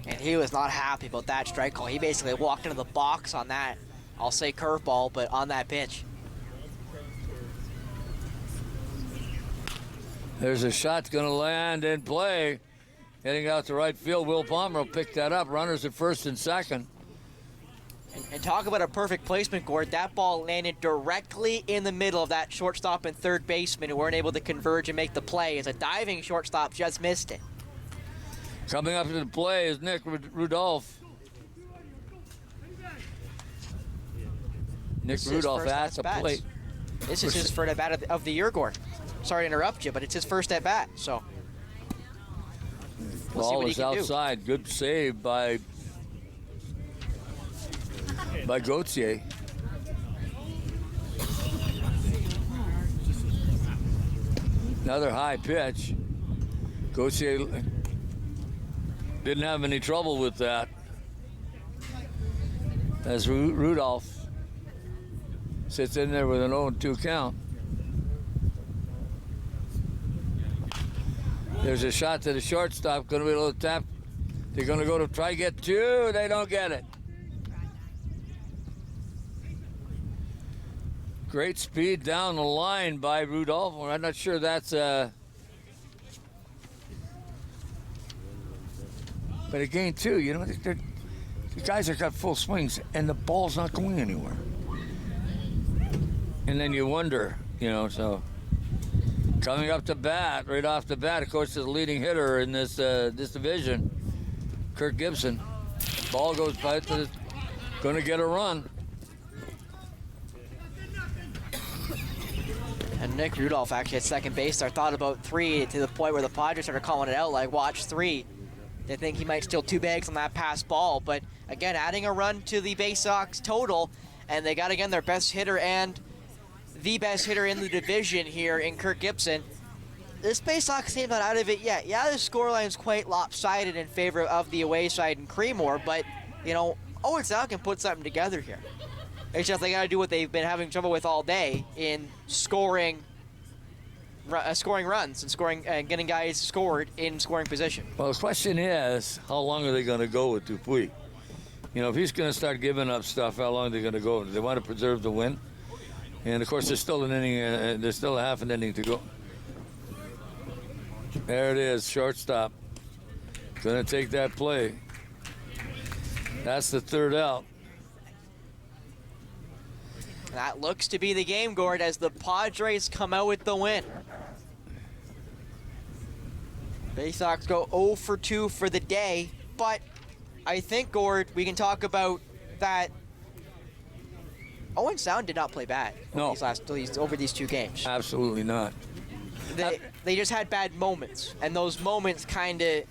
Speaker 2: And he was not happy about that strike call. He basically walked into the box on that, I'll say curveball, but on that pitch.
Speaker 1: There's a shot going to land in play. Heading out to right field, Will Palmer will pick that up. Runners at first and second.
Speaker 2: And talk about a perfect placement, Gord. That ball landed directly in the middle of that shortstop and third baseman who weren't able to converge and make the play, as a diving shortstop just missed it.
Speaker 1: Coming up to the play is Nick Rudolph. Nick Rudolph at the plate.
Speaker 2: This is his first at-bat of the year, Gord. Sorry to interrupt you, but it's his first at-bat, so we'll see what he can do.
Speaker 1: Ball is outside. Good save by Gauthier. Another high pitch. Gauthier didn't have any trouble with that, as Rudolph sits in there with an 0-2 count. There's a shot to the shortstop. Going to be a little tap. They're going to go to try get two. They don't get it. Great speed down the line by Rudolph. I'm not sure that's but again, too, you know, the guys have got full swings, and the ball's not going anywhere. And then you wonder, you know, so coming up to bat, right off the bat, of course, is the leading hitter in this this division, Kirk Gibson. Ball goes by to going to get a run.
Speaker 2: And Nick Rudolph actually at second base there thought about 3 to the point where the Padres started calling it out like watch 3. They think he might steal 2 bags on that pass ball, but again adding a run to the Baysox total, and they got again their best hitter and the best hitter in the division here in Kirk Gibson. This Baysox team not out of it yet. Yeah, the scoreline is quite lopsided in favor of the away side in Creemore, but you know, Owen Sound can put something together here. It's just they got to do what they've been having trouble with all day in scoring runs and scoring and getting guys scored in scoring position.
Speaker 1: Well, the question is, how long are they going to go with Dupuis? You know, if he's going to start giving up stuff, how long are they going to go? Do they want to preserve the win? And of course, there's still an inning. There's still a half an inning to go. There it is, shortstop. Going to take that play. That's the third out.
Speaker 2: That looks to be the game, Gord, as the Padres come out with the win. Baysox go 0 for 2 for the day, but I think, Gord, we can talk about that. Owen Sound did not play bad over these 2 games.
Speaker 1: Absolutely not.
Speaker 2: They just had bad moments, and those moments kind of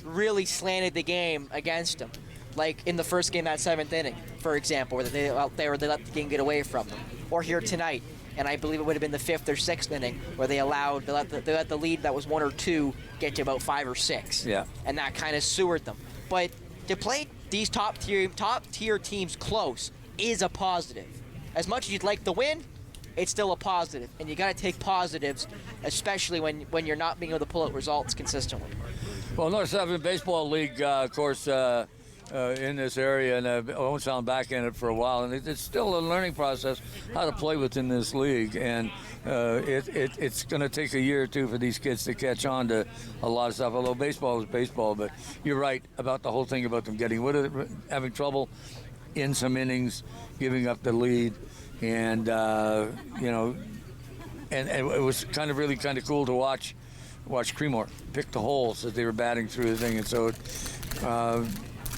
Speaker 2: really slanted the game against them. Like in the first game, that 7th inning, for example, where they let the game get away from them. Or here tonight, and I believe it would have been the 5th or 6th inning, where they let the lead that was 1 or 2 get to about 5 or 6.
Speaker 1: Yeah.
Speaker 2: And that kind of sewered them. But to play these top tier teams close is a positive. As much as you'd like the win, it's still a positive. And you got to take positives, especially when you're not being able to pull out results consistently.
Speaker 1: Well, North 7 Baseball League, of course, in this area, and I won't sound back in it for a while, and it's still a learning process how to play within this league, and it's going to take a year or 2 for these kids to catch on to a lot of stuff. Although baseball is baseball, but you're right about the whole thing about them having trouble in some innings, giving up the lead, and you know, and it was really kind of cool to watch Creemore pick the holes as they were batting through the thing, and so.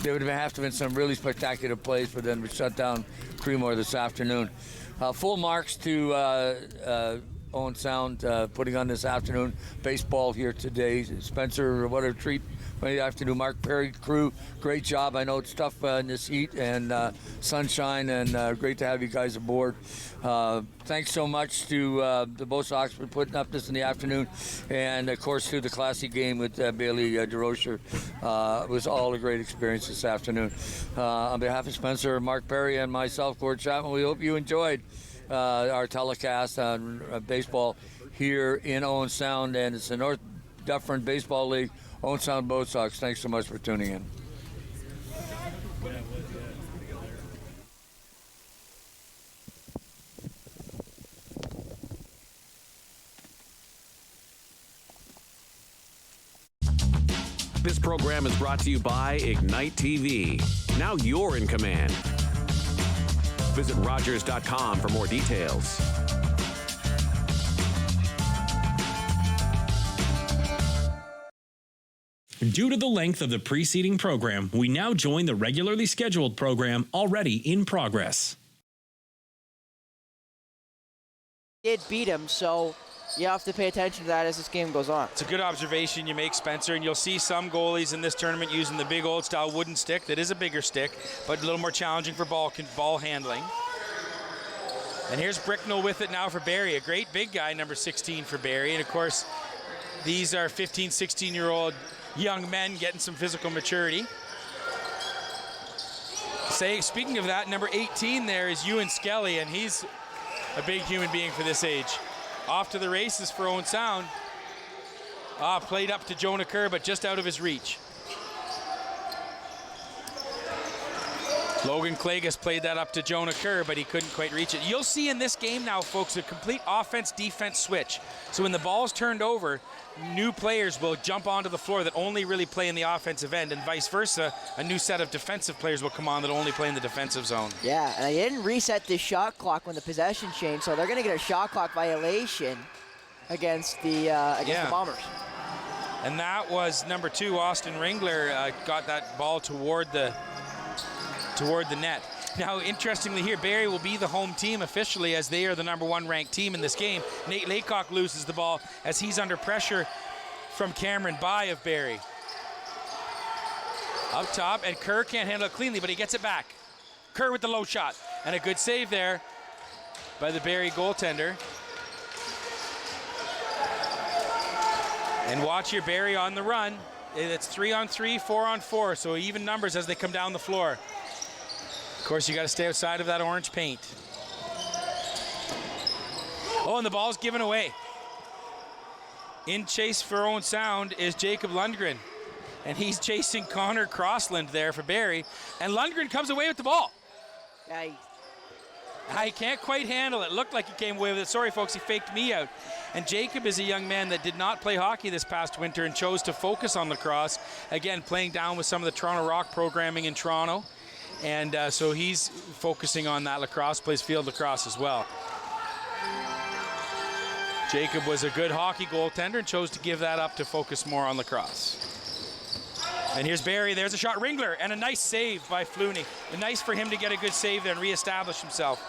Speaker 1: There would have to been some really spectacular plays for them to shut down Creemore this afternoon. Full marks to Owen Sound putting on this afternoon. Baseball here today. Spencer, what a treat for the afternoon. Mark Perry, crew, great job. I know it's tough in this heat and sunshine, and great to have you guys aboard. Thanks so much to the Baysox for putting up this in the afternoon, and of course to the Classic game with Bailey DeRocher. It was all a great experience this afternoon. On behalf of Spencer, Mark Perry, and myself, Gord Chapman, we hope you enjoyed our telecast on baseball here in Owen Sound, and it's the North Dufferin Baseball League, Owen Sound Baysox. Thanks so much for tuning in.
Speaker 5: This program is brought to you by Ignite TV. Now you're in command. Visit Rogers.com for more details.
Speaker 6: Due to the length of the preceding program, we now join the regularly scheduled program already in progress.
Speaker 2: Did beat him, so you have to pay attention to that as this game goes on.
Speaker 7: It's a good observation you make, Spencer, and you'll see some goalies in this tournament using the big old style wooden stick that is a bigger stick, but a little more challenging for ball handling. And here's Bricknell with it now for Barry, a great big guy, number 16 for Barry. And of course, these are 15, 16-year-old young men getting some physical maturity. Speaking of that, number 18 there is Ewan Skelly, and he's a big human being for this age. Off to the races for Owen Sound. Played up to Jonah Kerr, but just out of his reach. Logan Klages played that up to Jonah Kerr, but he couldn't quite reach it. You'll see in this game now, folks, a complete offense-defense switch. So when the ball's turned over, new players will jump onto the floor that only really play in the offensive end, and vice versa. A new set of defensive players will come on that only play in the defensive zone.
Speaker 2: Yeah, and they didn't reset the shot clock when the possession changed, so they're going to get a shot clock violation against the Bombers.
Speaker 7: And that was number 2, Austin Ringler, got that ball toward the net. Now, interestingly here, Barrie will be the home team officially as they are the number 1 ranked team in this game. Nate Laycock loses the ball as he's under pressure from Cameron By of Barrie. Up top, and Kerr can't handle it cleanly, but he gets it back. Kerr with the low shot, and a good save there by the Barrie goaltender. And watch here, Barrie on the run. It's 3-on-3, 4-on-4, so even numbers as they come down the floor. Of course, you got to stay outside of that orange paint. Oh, and the ball's given away. In chase for Owen Sound is Jacob Lundgren. And he's chasing Connor Crossland there for Barrie. And Lundgren comes away with the ball.
Speaker 2: Yeah,
Speaker 7: I can't quite handle it. Looked like he came away with it. Sorry, folks, he faked me out. And Jacob is a young man that did not play hockey this past winter and chose to focus on lacrosse. Again, playing down with some of the Toronto Rock programming in Toronto. And so he's focusing on that lacrosse, plays field lacrosse as well. Jacob was a good hockey goaltender and chose to give that up to focus more on lacrosse. And here's Barrie, there's a shot, Ringler, and a nice save by Flooney. Nice for him to get a good save there and reestablish himself.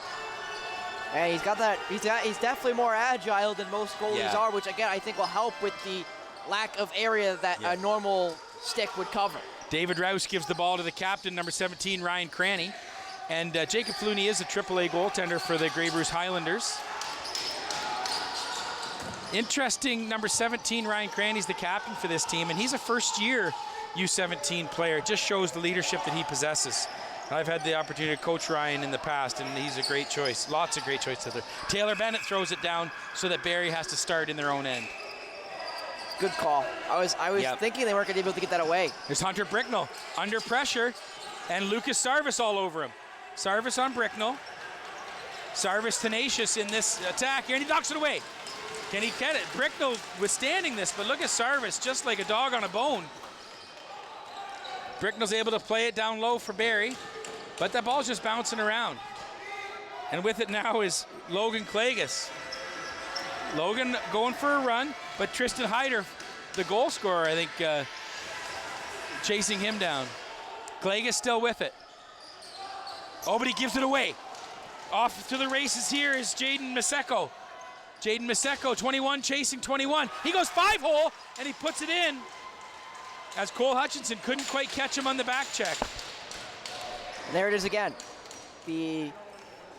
Speaker 2: And he's got that. He's definitely more agile than most goalies are, which again I think will help with the lack of area that a normal stick would cover.
Speaker 7: David Rouse gives the ball to the captain, number 17, Ryan Cranny. And Jacob Flooney is a AAA goaltender for the Grey Bruce Highlanders. Interesting, number 17, Ryan Cranny's the captain for this team, and he's a first-year U17 player. It just shows the leadership that he possesses. I've had the opportunity to coach Ryan in the past, and he's a great choice. Lots of great choices there. Taylor Bennett throws it down so that Barrie has to start in their own end.
Speaker 2: Good call. I was thinking they weren't going to be able to get that away.
Speaker 7: There's Hunter Bricknell under pressure, and Lucas Sarvis all over him. Sarvis on Bricknell. Sarvis tenacious in this attack here, and he knocks it away. Can he get it? Bricknell withstanding this, but look at Sarvis, just like a dog on a bone. Bricknell's able to play it down low for Barrie, but that ball's just bouncing around. And with it now is Logan Klages. Logan going for a run, but Tristan Hyder, the goal scorer, I think, chasing him down. Klages still with it. Oh, but he gives it away. Off to the races here is Jaden Maseko. Jaden Maseko, 21, chasing 21. He goes 5-hole, and he puts it in as Cole Hutchinson couldn't quite catch him on the back check.
Speaker 2: And there it is again. The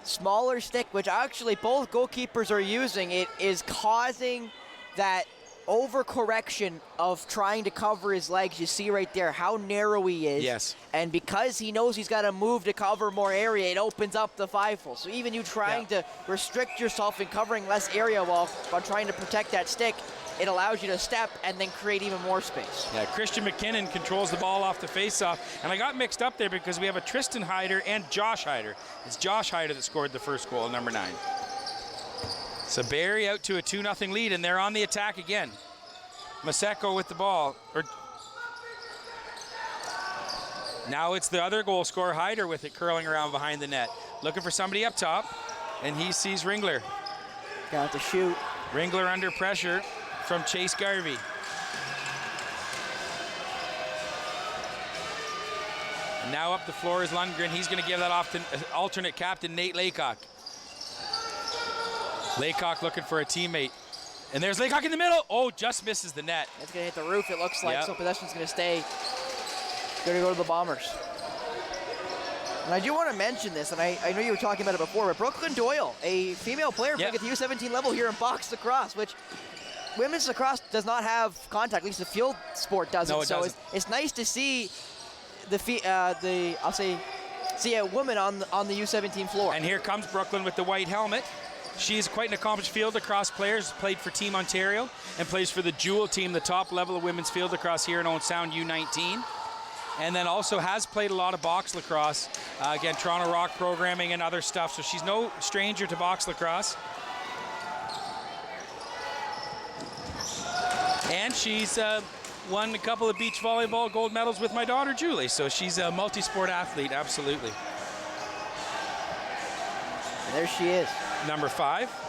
Speaker 2: smaller stick, which actually both goalkeepers are using, it is causing that overcorrection of trying to cover his legs. You see right there how narrow he is.
Speaker 7: Yes.
Speaker 2: And because he knows he's got to move to cover more area, it opens up the 5-hole. So even you trying to restrict yourself in covering less area while trying to protect that stick, it allows you to step and then create even more space.
Speaker 7: Yeah, Christian McKinnon controls the ball off the faceoff. And I got mixed up there because we have a Tristan Hyder and Josh Hyder. It's Josh Hyder that scored the first goal, number 9. So Barrie out to a 2-0 lead, and they're on the attack again. Maseko with the ball. Now it's the other goal scorer, Hyder, with it curling around behind the net. Looking for somebody up top, and he sees Ringler.
Speaker 2: Got to shoot.
Speaker 7: Ringler under pressure from Chase Garvey. And now up the floor is Lundgren. He's going to give that off to alternate captain Nate Laycock. Laycock looking for a teammate. And there's Laycock in the middle. Oh, just misses the net.
Speaker 2: It's going to hit the roof, it looks like, so possession's going to stay. Going to go to the Bombers. And I do want to mention this, and I know you were talking about it before, but Brooklyn Doyle, a female player playing at the U17 level here in box lacrosse, which women's lacrosse does not have contact, at least the field sport doesn't.
Speaker 7: No, it doesn't.
Speaker 2: It's nice to see see a woman on the U17 floor.
Speaker 7: And here comes Brooklyn with the white helmet. She is quite an accomplished field lacrosse player. She's played for Team Ontario and plays for the Jewel team, the top level of women's field lacrosse here in Owen Sound U19. And then also has played a lot of box lacrosse. Again, Toronto Rock programming and other stuff. So she's no stranger to box lacrosse. And she's won a couple of beach volleyball gold medals with my daughter, Julie. So she's a multi-sport athlete, absolutely.
Speaker 2: There she is.
Speaker 7: Number 5.